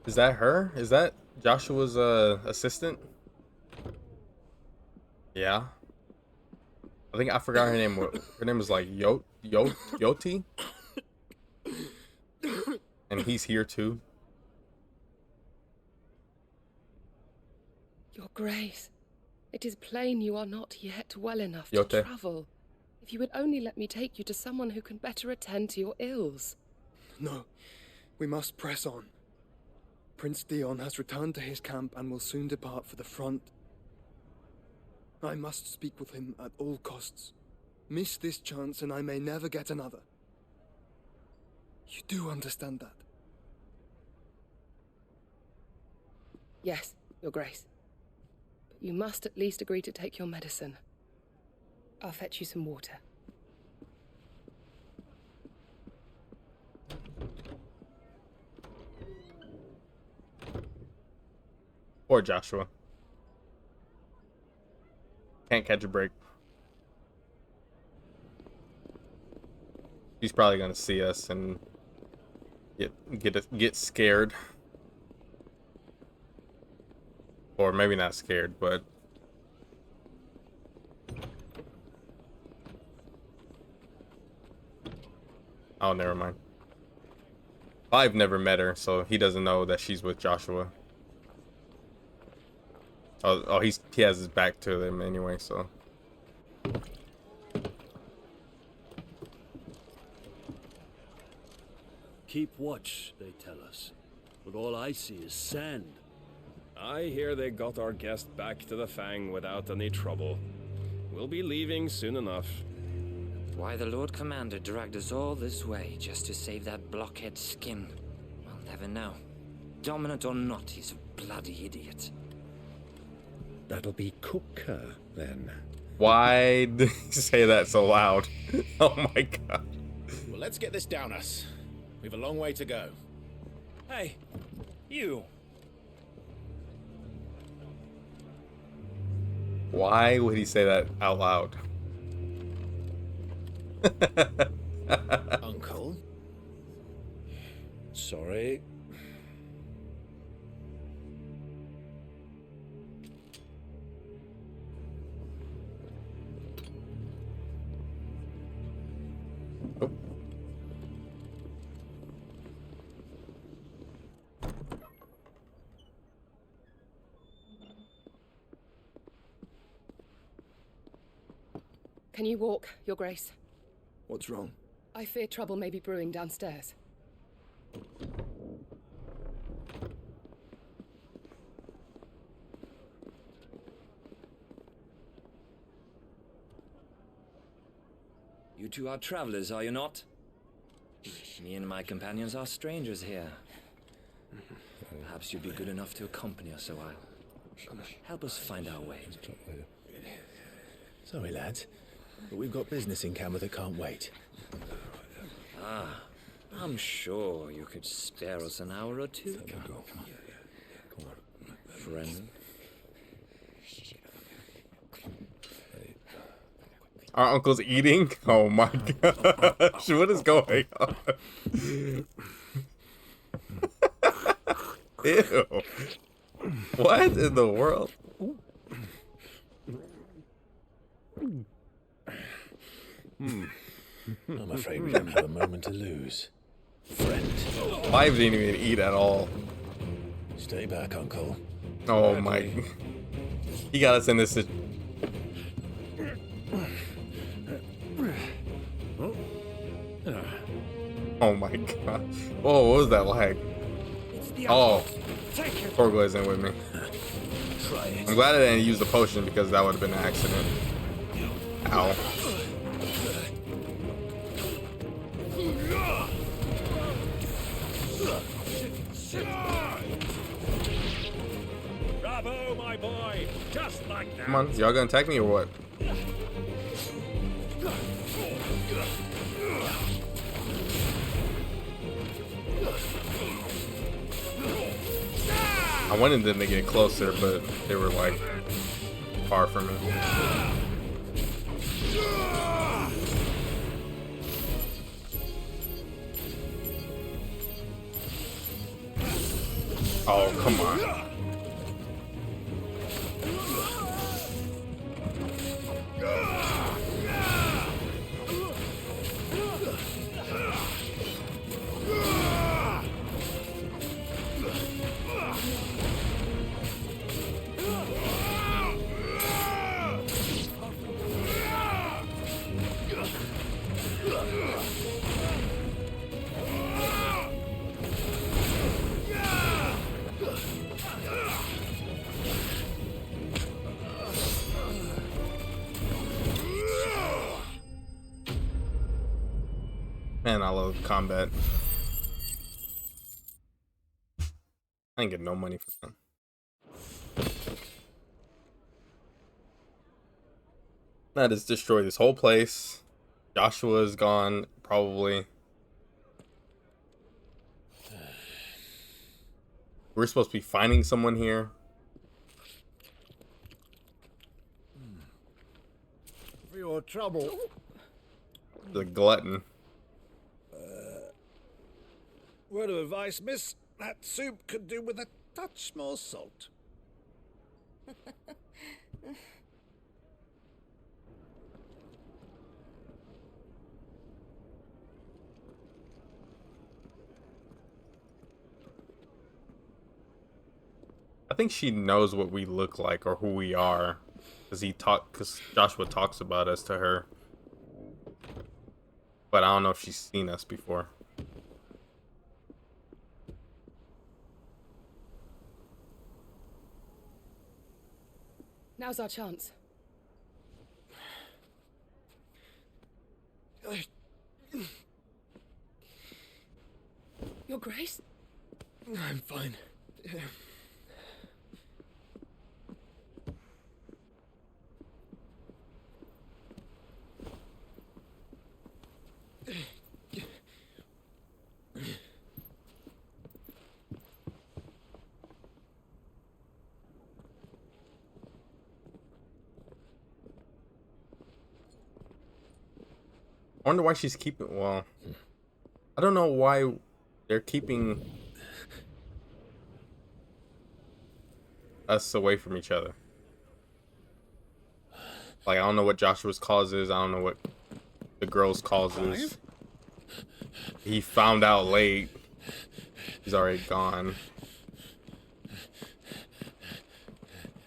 Is that her? Is that Joshua's assistant? Yeah. I think I forgot her name. Her name was like Yoti. And he's here too. Your Grace, it is plain you are not yet well enough Yote. to travel. If you would only let me take you to someone who can better attend to your ills. No, we must press on. Prince Dion has returned to his camp and will soon depart for the front. I must speak with him at all costs. Miss this chance and I may never get another. You do understand that? Yes, Your Grace. But you must at least agree to take your medicine. I'll fetch you some water. Poor Joshua. Can't catch a break. He's probably gonna see us and get scared. Or maybe not scared, but oh, never mind. I've never met her, so he doesn't know that she's with Joshua. Oh, he has his back to them anyway, so. Keep watch, they tell us. But all I see is sand. I hear they got our guest back to the Fang without any trouble. We'll be leaving soon enough. Why the Lord Commander dragged us all this way just to save that blockhead's skin, I'll never know. Dominant or not, he's a bloody idiot. That'll be Kupka, then. Why did he say that so loud? Oh my god. Well, let's get this down us. We've a long way to go. Hey, you. Why would he say that out loud? Uncle? Sorry. Oh. Can you walk, Your Grace? What's wrong? I fear trouble may be brewing downstairs. You two are travelers, are you not? Me and my companions are strangers here. Perhaps you'd be good enough to accompany us a while. Help us find our way. Sorry, lads, but we've got business in camera that can't wait. Ah, I'm sure you could spare us an hour or two. Come on. Friend. Our uncle's eating? Oh my gosh, what is going on? Ew. What in the world? I'm afraid we don't have a moment to lose. Friend. Clive didn't even eat at all. Stay back, Uncle. Oh my. He got us in this. Oh my god. Whoa, what was that lag? Oh. Torgo isn't with me. I'm glad I didn't use the potion because that would have been an accident. Ow. Bravo, my boy! Just like that. Come on, y'all gonna attack me or what? I wanted them to get closer, but they were like far from me. Oh, come on. Man, I love combat. I didn't get no money for that. That has destroyed this whole place. Joshua is gone, probably. We're supposed to be finding someone here. For your trouble. The glutton. Word of advice, miss. That soup could do with a touch more salt. I think she knows what we look like or who we are, because Joshua talks about us to her. But I don't know if she's seen us before. Now's our chance. Your Grace? I'm fine. I wonder why she's keeping. Well, I don't know why they're keeping us away from each other. Like, I don't know what Joshua's cause is. I don't know what the girl's cause is. He found out late. He's already gone.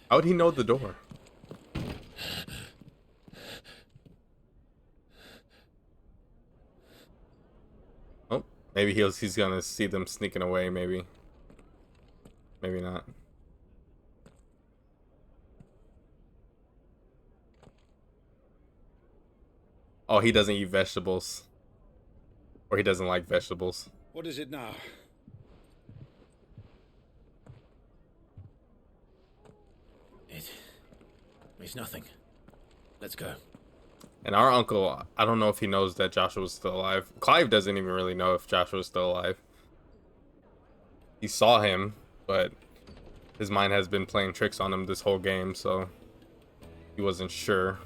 How would he know the door? Oh, maybe he's gonna see them sneaking away. Maybe not. Oh, he doesn't eat vegetables. Or he doesn't like vegetables. What is it now? It's nothing. Let's go. And our uncle, I don't know if he knows that Joshua's still alive. Clive doesn't even really know if Joshua's still alive. He saw him, but his mind has been playing tricks on him this whole game, so he wasn't sure.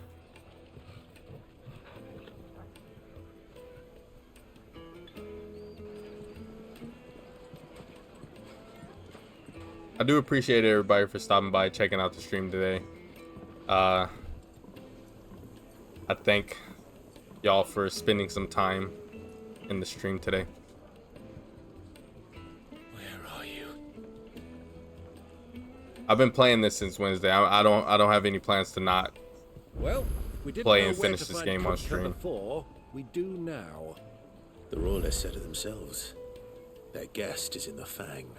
I do appreciate everybody for stopping by, checking out the stream today. I thank y'all for spending some time in the stream today. Where are you? I've been playing this since Wednesday. I don't have any plans to not Well, we didn't play know and where finish to this find game on Kupka stream. before. We do now. The Rawlers said it themselves. Their guest is in the Fang.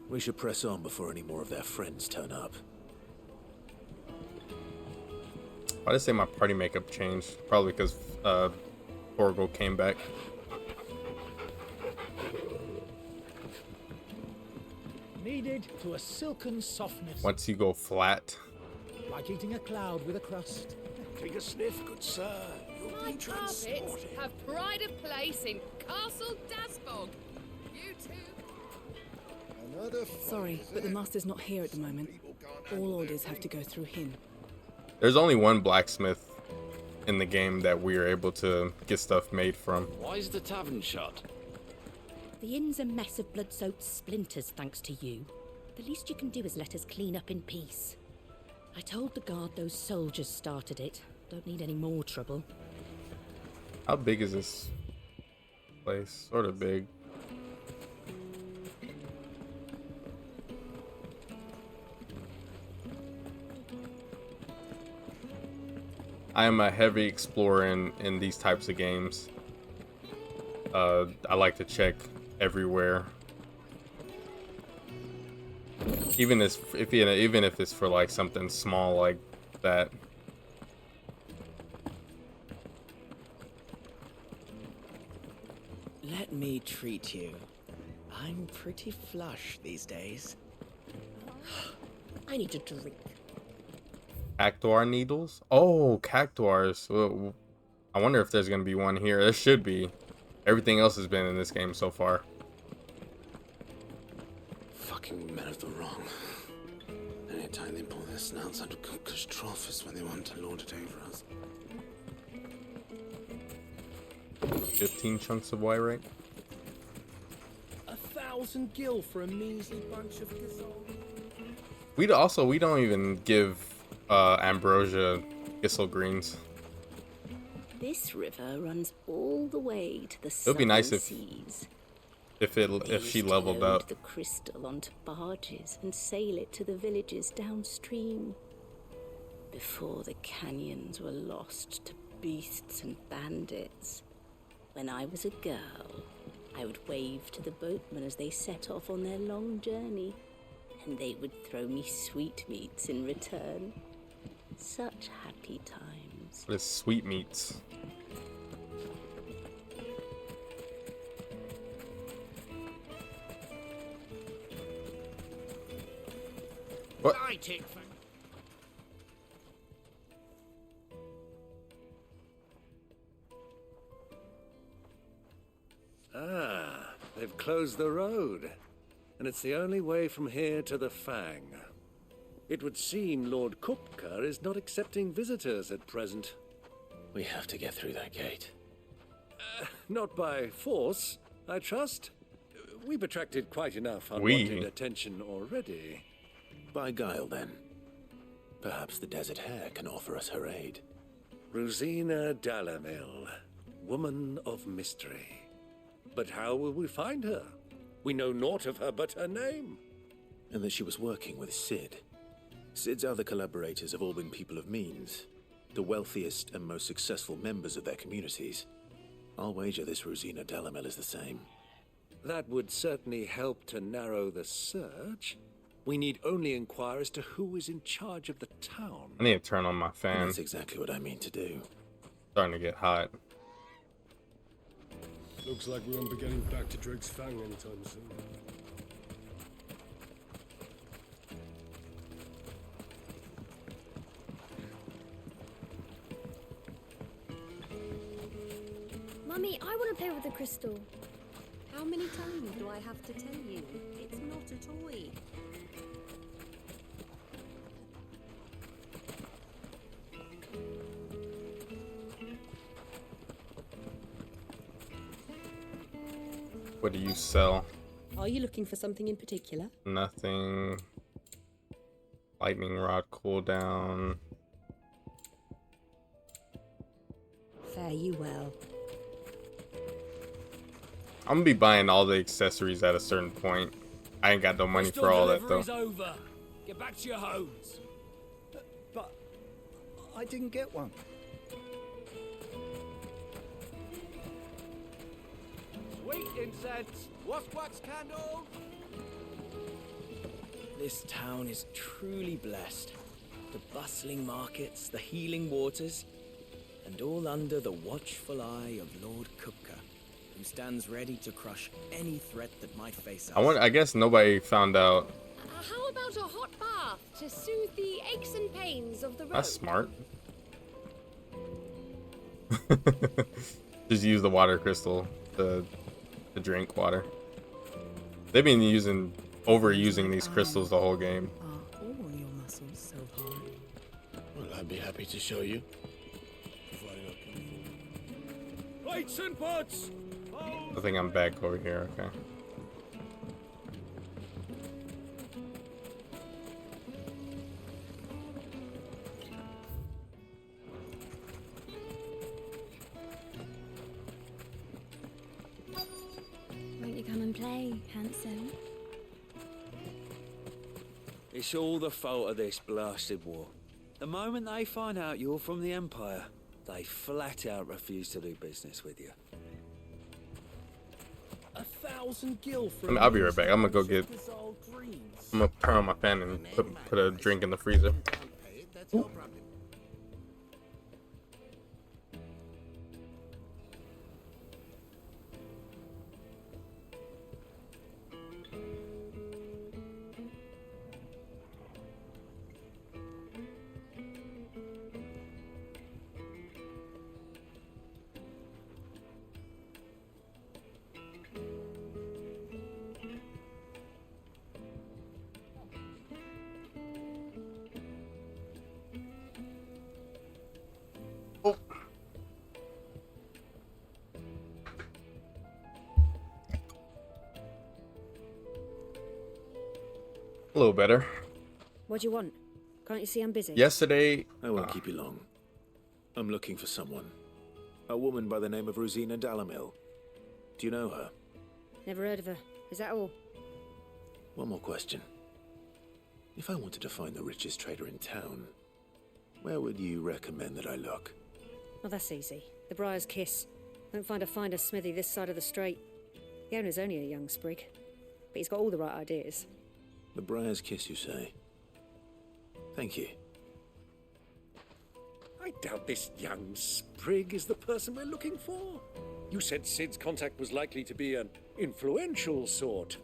We should press on before any more of their friends turn up. Why did I say my party makeup changed? Probably because Torgal came back. Kneaded to a silken softness. Once you go flat. Like eating a cloud with a crust. Take a sniff, good sir. You'll My be carpets transported. have pride of place in Castle Dasbog. You two. Sorry, but the master's not here at the moment. All orders have to go through him. There's only one blacksmith in the game that we are able to get stuff made from. Why is the tavern shut? The inn's a mess of blood-soaked splinters, thanks to you. The least you can do is let us clean up in peace. I told the guard those soldiers started it. Don't need any more trouble. How big is this place? Sort of big. I am a heavy explorer in these types of games. I like to check everywhere. Even if it's for like something small like that. Let me treat you. I'm pretty flush these days. I need a drink. Cactuar needles? Oh, cactuars. Well, I wonder if there's gonna be one here. There should be. Everything else has been in this game so far. Fucking men of the wrong. Anytime they pull their snouts out of Kupka's trough is when they want to lord it over us. 15 chunks of wyrite. 1,000 gil for a measly bunch of gazelle. We don't even give Ambrosia Gissel greens. This river runs all the way to the It would be nice seas. if she leveled Load up. the crystal onto barges and sail it to the villages downstream. Before the canyons were lost to beasts and bandits. When I was a girl, I would wave to the boatmen as they set off on their long journey, and they would throw me sweetmeats in return. Such happy times. What is sweetmeats? What? I take for... Ah, they've closed the road. And it's the only way from here to the Fang. It would seem Lord Kupka is not accepting visitors at present. We have to get through that gate. Not by force, I trust. We've attracted quite enough unwanted attention already. By guile, then. Perhaps the Desert Hare can offer us her aid. Rosina Dhalmekia, woman of mystery. But how will we find her? We know naught of her but her name. And that she was working with Sid. Sid's other collaborators have all been people of means, the wealthiest and most successful members of their communities. I'll wager this Rosina Dhalmekia is the same. That would certainly help to narrow the search. We need only inquire as to who is in charge of the town. I need to turn on my fan. And that's exactly what I mean to do. Starting to get hot. Looks like we won't be getting back to Drake's Fang anytime soon. Mummy, I want to play with the crystal. How many times do I have to tell you? It's not a toy. What do you sell? Are you looking for something in particular? Nothing. Lightning rod cooldown. Fair Fare you well. I'm gonna be buying all the accessories at a certain point. I ain't got no money for all that though. Over. Get back to your homes. But I didn't get one. Sweet incense. What's wax candles? This town is truly blessed. The bustling markets, the healing waters, and all under the watchful eye of Lord Kupka, who stands ready to crush any threat that might face us. I guess nobody found out. How about a hot bath to soothe the aches and pains of the road? That's smart. Just use the water crystal to drink water. They've been overusing these crystals the whole game. Are all your muscles so hard? Well, I'd be happy to show you. Plates and pots. I think I'm back over here. Okay. Won't you come and play, handsome? It's all the fault of this blasted war. The moment they find out you're from the Empire, they flat out refuse to do business with you. 1,000 gil for I'll be right back. I'm gonna go get. I'm gonna turn on my fan and put a drink in the freezer. Ooh. A little better. What do you want? Can't you see I'm busy? Yesterday. I won't keep you long. I'm looking for someone. A woman by the name of Rosina Dhalmekia. Do you know her? Never heard of her. Is that all? One more question. If I wanted to find the richest trader in town, where would you recommend that I look? Oh, that's easy. The Briar's Kiss. Don't find a finer smithy this side of the strait. The owner's only a young sprig, but he's got all the right ideas. The Briar's Kiss, you say? Thank you. I doubt this young sprig is the person we're looking for. You said Sid's contact was likely to be an influential sort.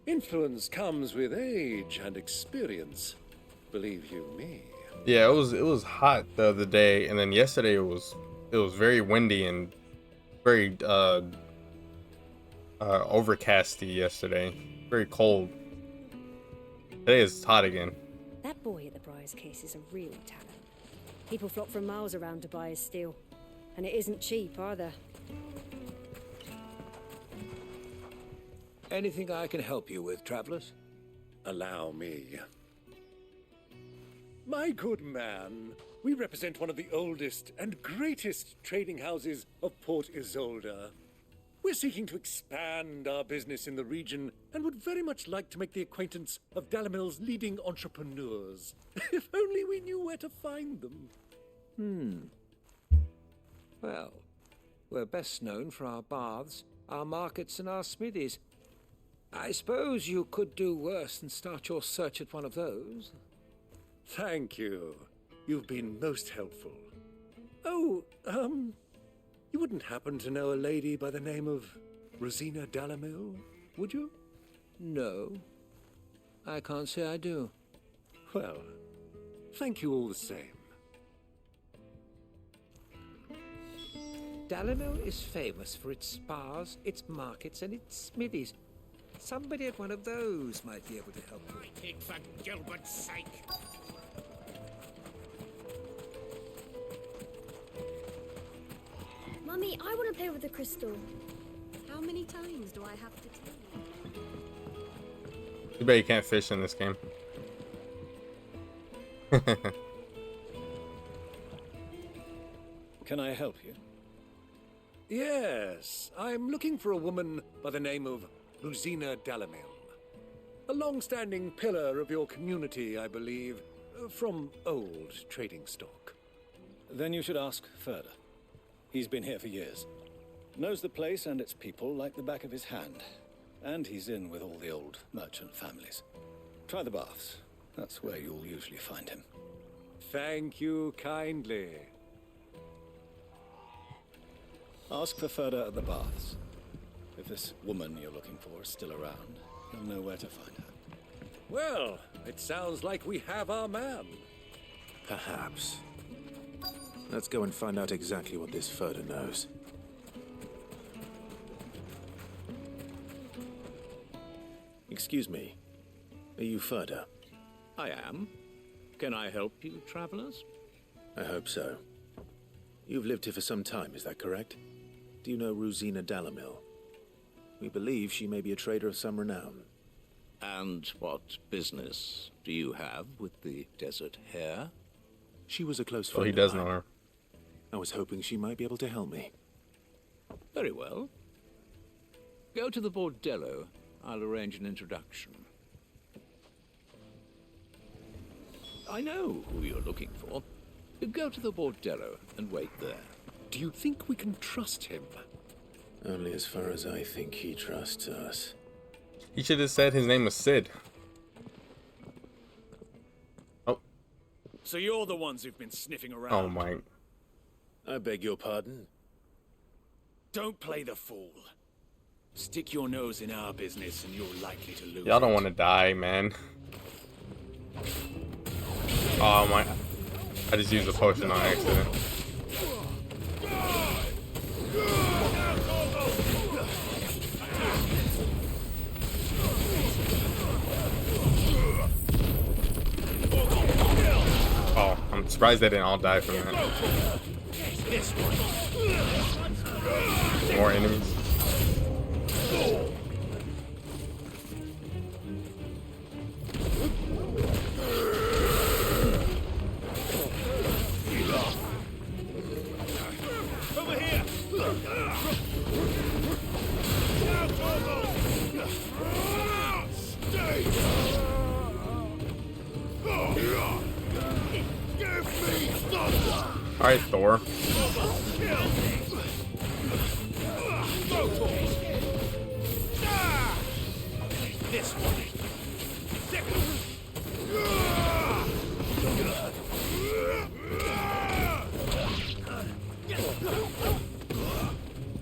Influence comes with age and experience. Believe you me. Yeah, it was hot the other day, and then yesterday it was very windy and very overcasty yesterday. Very cold. Today it's hot again. That boy at the Briar's Kiss is a real talent. People flock from miles around to buy his steel. And it isn't cheap either. Anything I can help you with, travelers? Allow me. My good man, we represent one of the oldest and greatest trading houses of Port Isolde. We're seeking to expand our business in the region and would very much like to make the acquaintance of Dhalmekia's leading entrepreneurs. If only we knew where to find them. Well, we're best known for our baths, our markets, and our smithies. I suppose you could do worse than start your search at one of those. Thank you. You've been most helpful. Oh, you wouldn't happen to know a lady by the name of Rosina Dhalmekia, would you? No. I can't say I do. Well, thank you all the same. Dhalmekia is famous for its spas, its markets, and its smithies. Somebody at one of those might be able to help you. Take for Gilbert's sake. Mummy, I want to play with the crystal. How many times do I have to tell you? You bet you can't fish in this game. Can I help you? Yes, I'm looking for a woman by the name of Rosina Dhalmekia. A long-standing pillar of your community, I believe, from old trading stock. Then you should ask Further. He's been here for years. Knows the place and its people like the back of his hand. And he's in with all the old merchant families. Try the baths. That's where you'll usually find him. Thank you kindly. Ask for Further at the baths. If this woman you're looking for is still around, you'll know where to find her. Well, it sounds like we have our man. Perhaps. Let's go and find out exactly what this Further knows. Excuse me. Are you Further? I am. Can I help you, travelers? I hope so. You've lived here for some time, is that correct? Do you know Rosina Dhalmekia? We believe she may be a trader of some renown. And what business do you have with the Desert Hare? She was a close friend. Oh, he does know her. I was hoping she might be able to help me. Very well. Go to the bordello. I'll arrange an introduction. I know who you're looking for. Go to the bordello and wait there. Do you think we can trust him? Only as far as I think he trusts us. He should have said his name was Sid. Oh. So you're the ones who've been sniffing around. Oh my. I beg your pardon? Don't play the fool. Stick your nose in our business and you're likely to lose. Y'all don't want to die, man. Oh my. I just used a potion on accident. Oh, I'm surprised they didn't all die from that. More enemies. Over here. Alright, Thor. This one.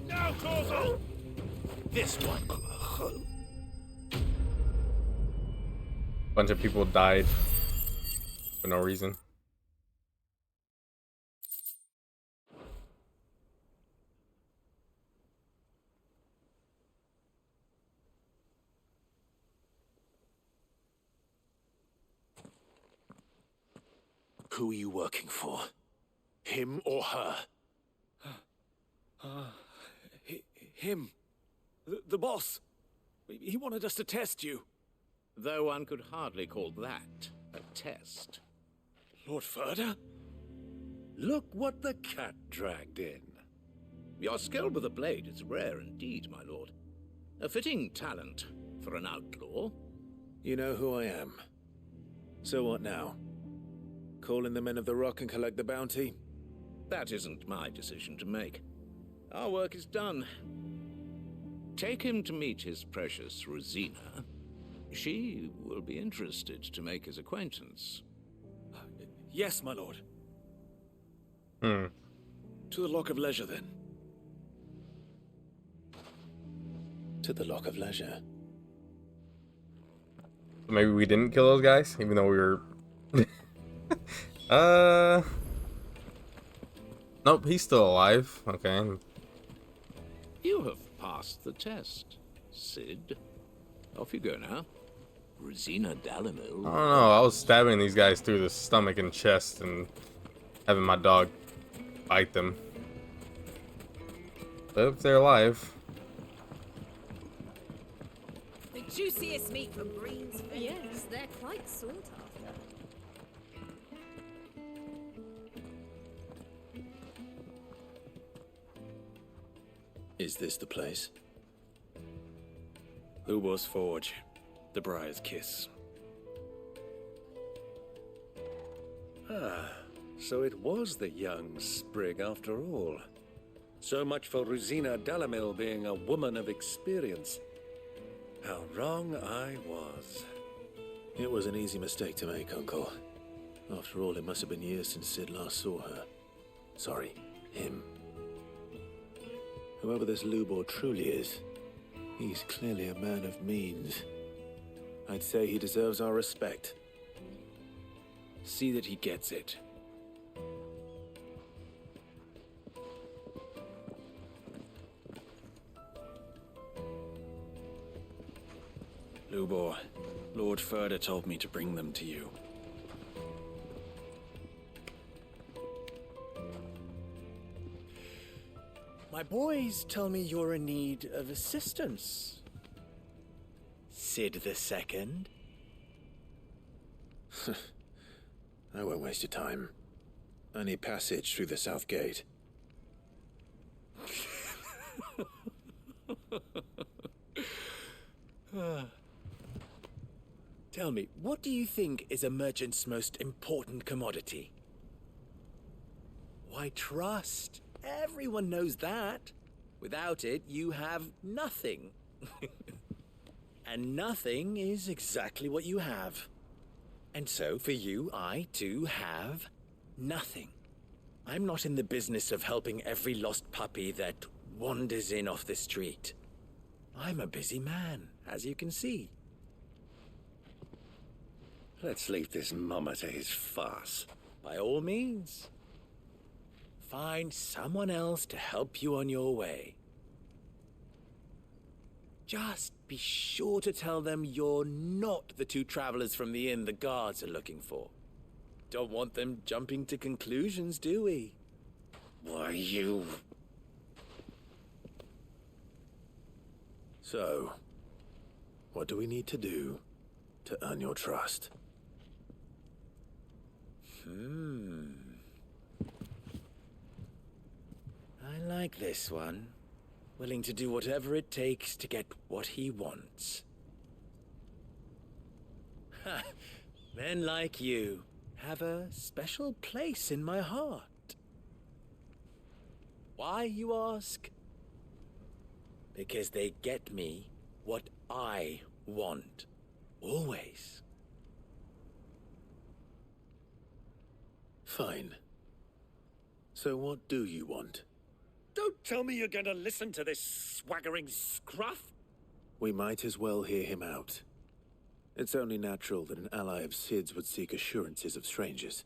Now, Torgal. This one. Bunch of people died for no reason. Who are you working for? Him or her? Him. The boss. He wanted us to test you. Though one could hardly call that a test. Lord Further? Look what the cat dragged in. Your skill with a blade is rare indeed, my lord. A fitting talent for an outlaw. You know who I am. So what now? Call in the men of the Rock and collect the bounty? That isn't my decision to make. Our work is done. Take him to meet his precious Rosina. She will be interested to make his acquaintance. Yes, my lord. To the Lock of Leisure, then. To the Lock of Leisure. Maybe we didn't kill those guys, even though we were... Nope, he's still alive. Okay. You have passed the test, Sid. Off you go now. Rosina Dhalmekia. I don't know, I was stabbing these guys through the stomach and chest and having my dog bite them. But if they're alive... The juiciest meat from Green's. Yes, they're quite sought after. Is this the place? Lubor's Forge. The Briar's Kiss. Ah, so it was the young sprig after all. So much for Rosina Dhalmekia being a woman of experience. How wrong I was. It was an easy mistake to make, Uncle. After all, it must have been years since Sid last saw her. Sorry, him. Whoever this Lubor truly is, he's clearly a man of means. I'd say he deserves our respect. See that he gets it. Lubor, Lord Furder told me to bring them to you. My boys tell me you're in need of assistance. Sid the Second? I won't waste your time. I need passage through the south gate. Tell me, what do you think is a merchant's most important commodity? Why, trust. Everyone knows that. Without it, you have nothing. And nothing is exactly what you have. And so, for you, I, too, have nothing. I'm not in the business of helping every lost puppy that wanders in off the street. I'm a busy man, as you can see. Let's leave this mummer to his farce. By all means. Find someone else to help you on your way. Just be sure to tell them you're not the two travelers from the inn the guards are looking for. Don't want them jumping to conclusions, do we? Why, you... So, what do we need to do to earn your trust? I like this one. Willing to do whatever it takes to get what he wants. Ha! Men like you have a special place in my heart. Why, you ask? Because they get me what I want. Always. Fine. So what do you want? Don't tell me you're going to listen to this swaggering scruff. We might as well hear him out. It's only natural that an ally of Sid's would seek assurances of strangers.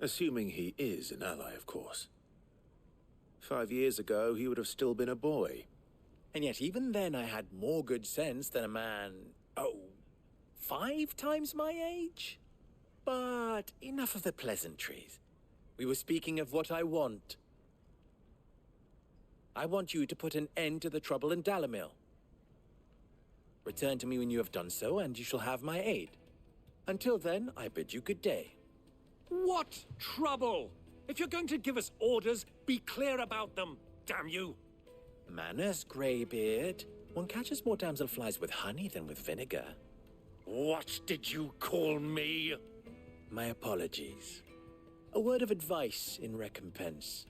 Assuming he is an ally, of course. 5 years ago, he would have still been a boy. And yet even then I had more good sense than a man, 5 times my age? But enough of the pleasantries. We were speaking of what I want. I want you to put an end to the trouble in Dhalmekia. Return to me when you have done so, and you shall have my aid. Until then, I bid you good day. What trouble? If you're going to give us orders, be clear about them, damn you! Manners, Greybeard. One catches more damselflies with honey than with vinegar. What did you call me? My apologies. A word of advice in recompense.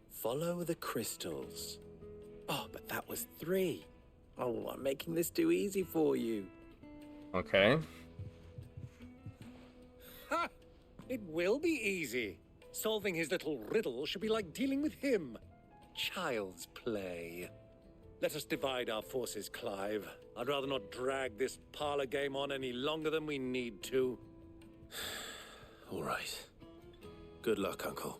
Follow the crystals. Oh, but that was 3. Oh, I'm making this too easy for you. Okay. Ha! It will be easy. Solving his little riddle should be like dealing with him. Child's play. Let us divide our forces, Clive. I'd rather not drag this parlor game on any longer than we need to. All right. Good luck, Uncle.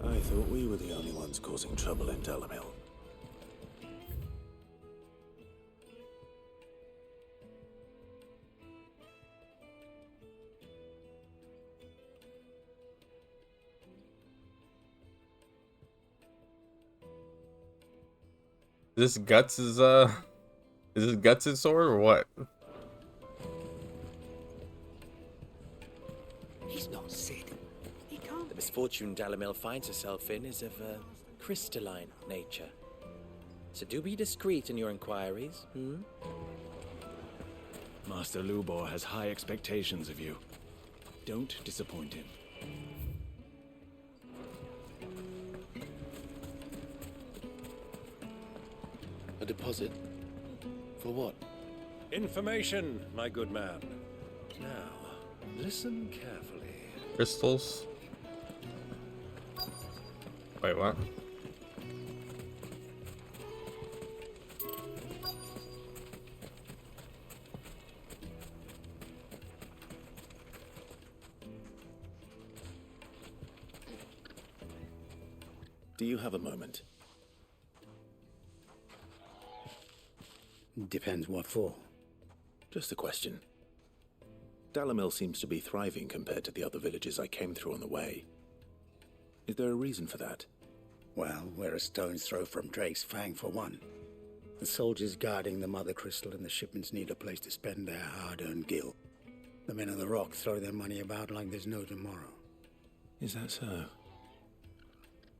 I thought we were the only ones causing trouble in Dhalmekia. Is this Guts' sword or what? He's not Sid. fortune Dhalmekia finds herself in is of a crystalline nature. So do be discreet in your inquiries, Master Lubor has high expectations of you. Don't disappoint him. A deposit? For what? Information, my good man. Now, listen carefully. Crystals. Wait, what? Do you have a moment? Depends what for. Just a question. Dhalmekia seems to be thriving compared to the other villages I came through on the way. Is there a reason for that? Well, we're a stone's throw from Drake's Fang, for one. The soldiers guarding the Mother Crystal and the shipments need a place to spend their hard-earned gil. The men of the Rock throw their money about like there's no tomorrow. Is that so?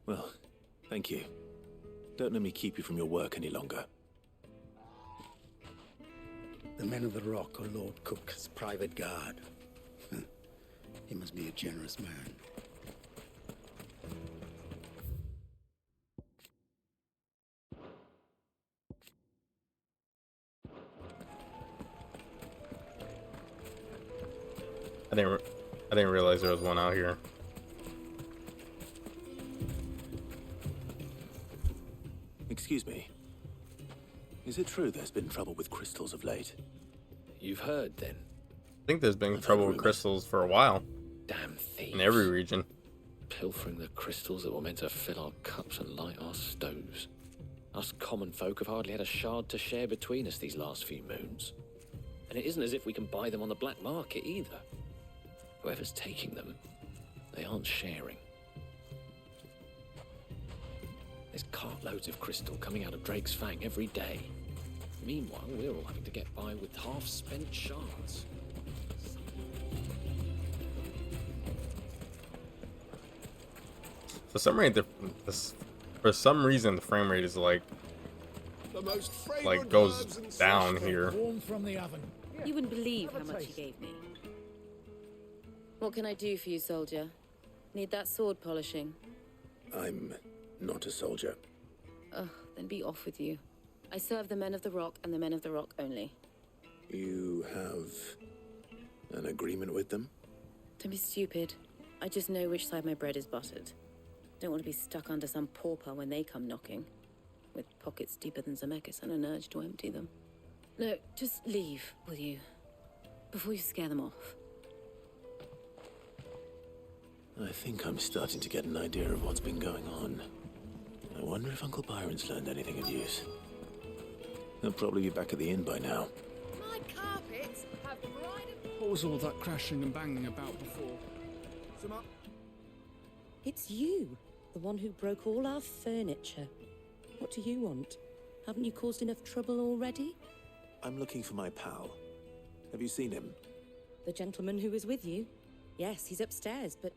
Well, thank you. Don't let me keep you from your work any longer. The men of the Rock are Lord Kupka's private guard. He must be a generous man. I didn't realize there was one out here. Excuse me. Is it true there's been trouble with crystals of late? You've heard, then? I think there's been trouble with crystals for a while. Damn thieves. In every region. Pilfering the crystals that were meant to fill our cups and light our stoves. Us common folk have hardly had a shard to share between us these last few moons. And it isn't as if we can buy them on the black market either. Whoever's taking them, they aren't sharing. There's cartloads of crystal coming out of Drake's Fang every day. Meanwhile, we're all having to get by with half-spent shards. For some reason, the frame rate is like goes down here. From the oven. You wouldn't believe how much he gave me. What can I do for you, soldier? Need that sword polishing? I'm not a soldier. Ugh, then be off with you. I serve the men of the Rock and the men of the Rock only. You have an agreement with them? Don't be stupid. I just know which side my bread is buttered. Don't want to be stuck under some pauper when they come knocking. With pockets deeper than Dhalmekia and an urge to empty them. No, just leave, will you? Before you scare them off. I think I'm starting to get an idea of what's been going on. I wonder if Uncle Byron's learned anything of use. He'll probably be back at the inn by now. My carpets have bright. What was all that crashing and banging about before? Some up. It's you, the one who broke all our furniture. What do you want? Haven't you caused enough trouble already? I'm looking for my pal. Have you seen him? The gentleman who was with you? Yes, he's upstairs, but...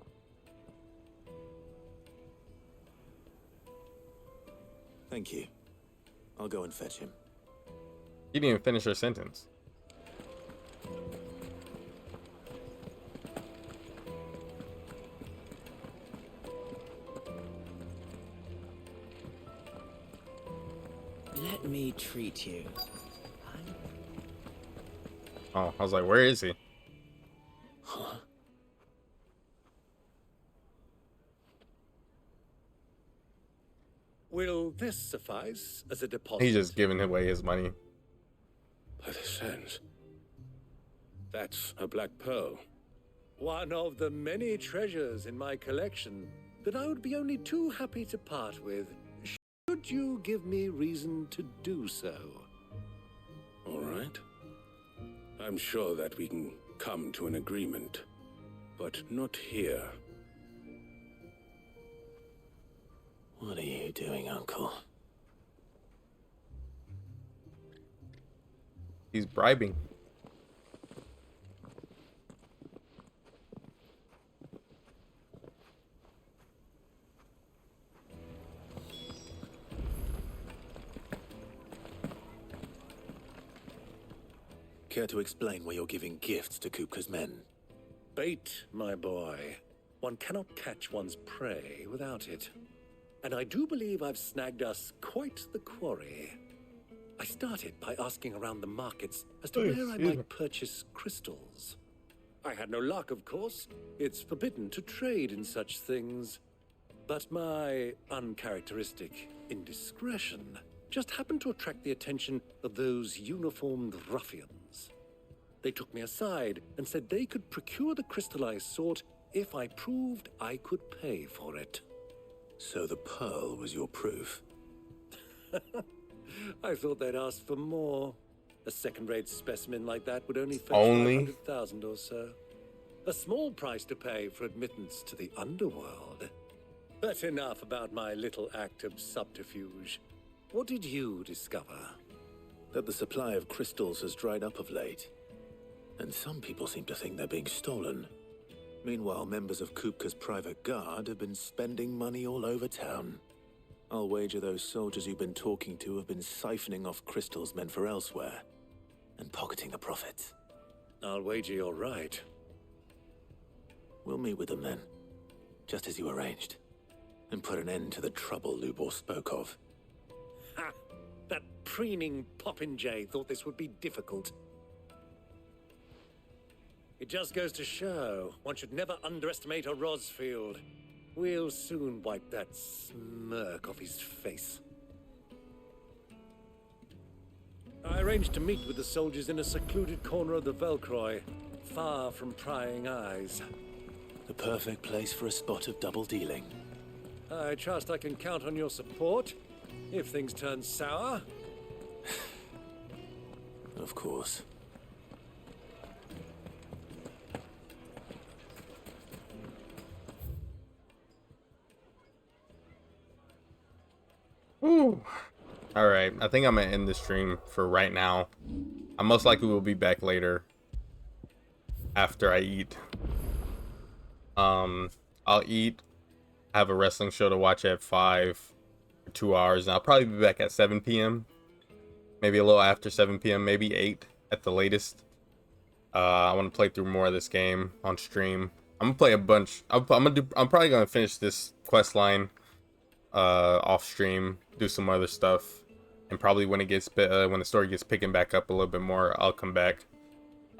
Thank you. I'll go and fetch him. You didn't even finish her sentence. Let me treat you. Oh, I was like, where is he? Huh? Will this suffice as a deposit? He's just giving away his money. By the sands. That's a black pearl. One of the many treasures in my collection that I would be only too happy to part with, should you give me reason to do so. All right. I'm sure that we can come to an agreement, but not here. What are you doing, Uncle? He's bribing. Care to explain why you're giving gifts to Kupka's men? Bait, my boy. One cannot catch one's prey without it. And I do believe I've snagged us quite the quarry. I started by asking around the markets as to where I might purchase crystals. I had no luck, of course. It's forbidden to trade in such things. But my uncharacteristic indiscretion just happened to attract the attention of those uniformed ruffians. They took me aside and said they could procure the crystal I sought if I proved I could pay for it. So the pearl was your proof? I thought they'd ask for more. A second-rate specimen like that would only fetch Only? 500,000 or so. A small price to pay for admittance to the underworld. But enough about my little act of subterfuge. What did you discover? That the supply of crystals has dried up of late. And some people seem to think they're being stolen. Meanwhile, members of Kupka's private guard have been spending money all over town. I'll wager those soldiers you've been talking to have been siphoning off crystals meant for elsewhere, and pocketing the profits. I'll wager you're right. We'll meet with them then, just as you arranged, and put an end to the trouble Lubor spoke of. Ha! That preening popinjay thought this would be difficult. It just goes to show, one should never underestimate a Rosfield. We'll soon wipe that smirk off his face. I arranged to meet with the soldiers in a secluded corner of the Velcroy, far from prying eyes. The perfect place for a spot of double dealing. I trust I can count on your support, if things turn sour. Of course. Woo. All right, I think I'm gonna end the stream for right now. I most likely will be back later after I eat. I'll eat, have a wrestling show to watch at 5 for 2 hours, and I'll probably be back at 7 p.m. Maybe a little after 7 p.m., maybe 8 at the latest. I want to play through more of this game on stream. I'm gonna play a bunch. I'm probably gonna finish this quest line off stream, do some other stuff, and probably when the story gets picking back up a little bit more, I'll come back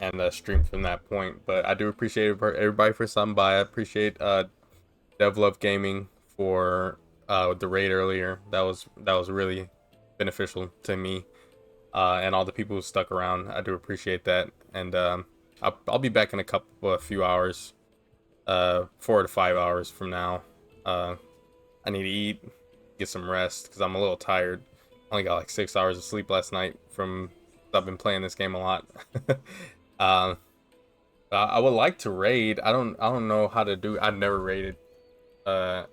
and stream from that point. But I do appreciate everybody for stopping by. I appreciate Devlove Gaming for the raid earlier. That was really beneficial to me, and all the people who stuck around. I do appreciate that. And I'll be back in a few hours, 4 to 5 hours from now. I need to eat, get some rest, because I'm a little tired. I only got like 6 hours of sleep last night from I've been playing this game a lot. I would like to raid. I don't know how to do. I've never raided. I've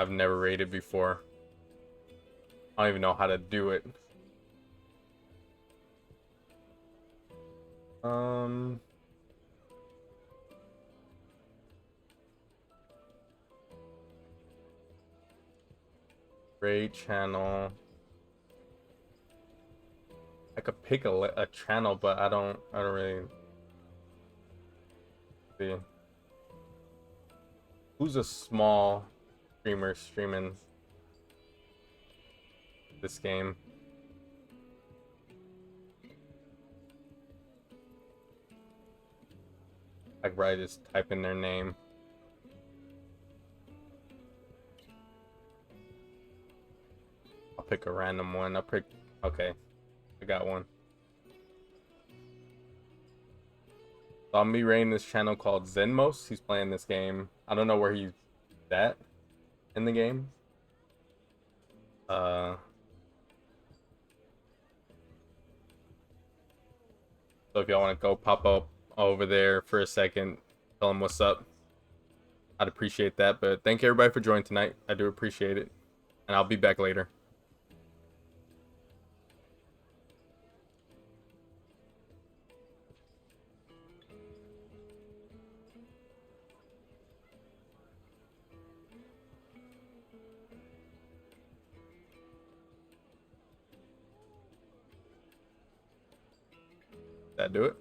never raided before. I don't even know how to do it. Raid channel. I could pick a channel, but I don't really see. Who's a small streamer streaming this game? I could probably just type in their name. I'll pick a random one. Okay, I got one. So I'm be raiding this channel called Zenmos. He's playing this game. I don't know where he's at in the game. So if y'all want to go pop up over there for a second, tell him what's up. I'd appreciate that. But thank you everybody for joining tonight. I do appreciate it. And I'll be back later. That do it?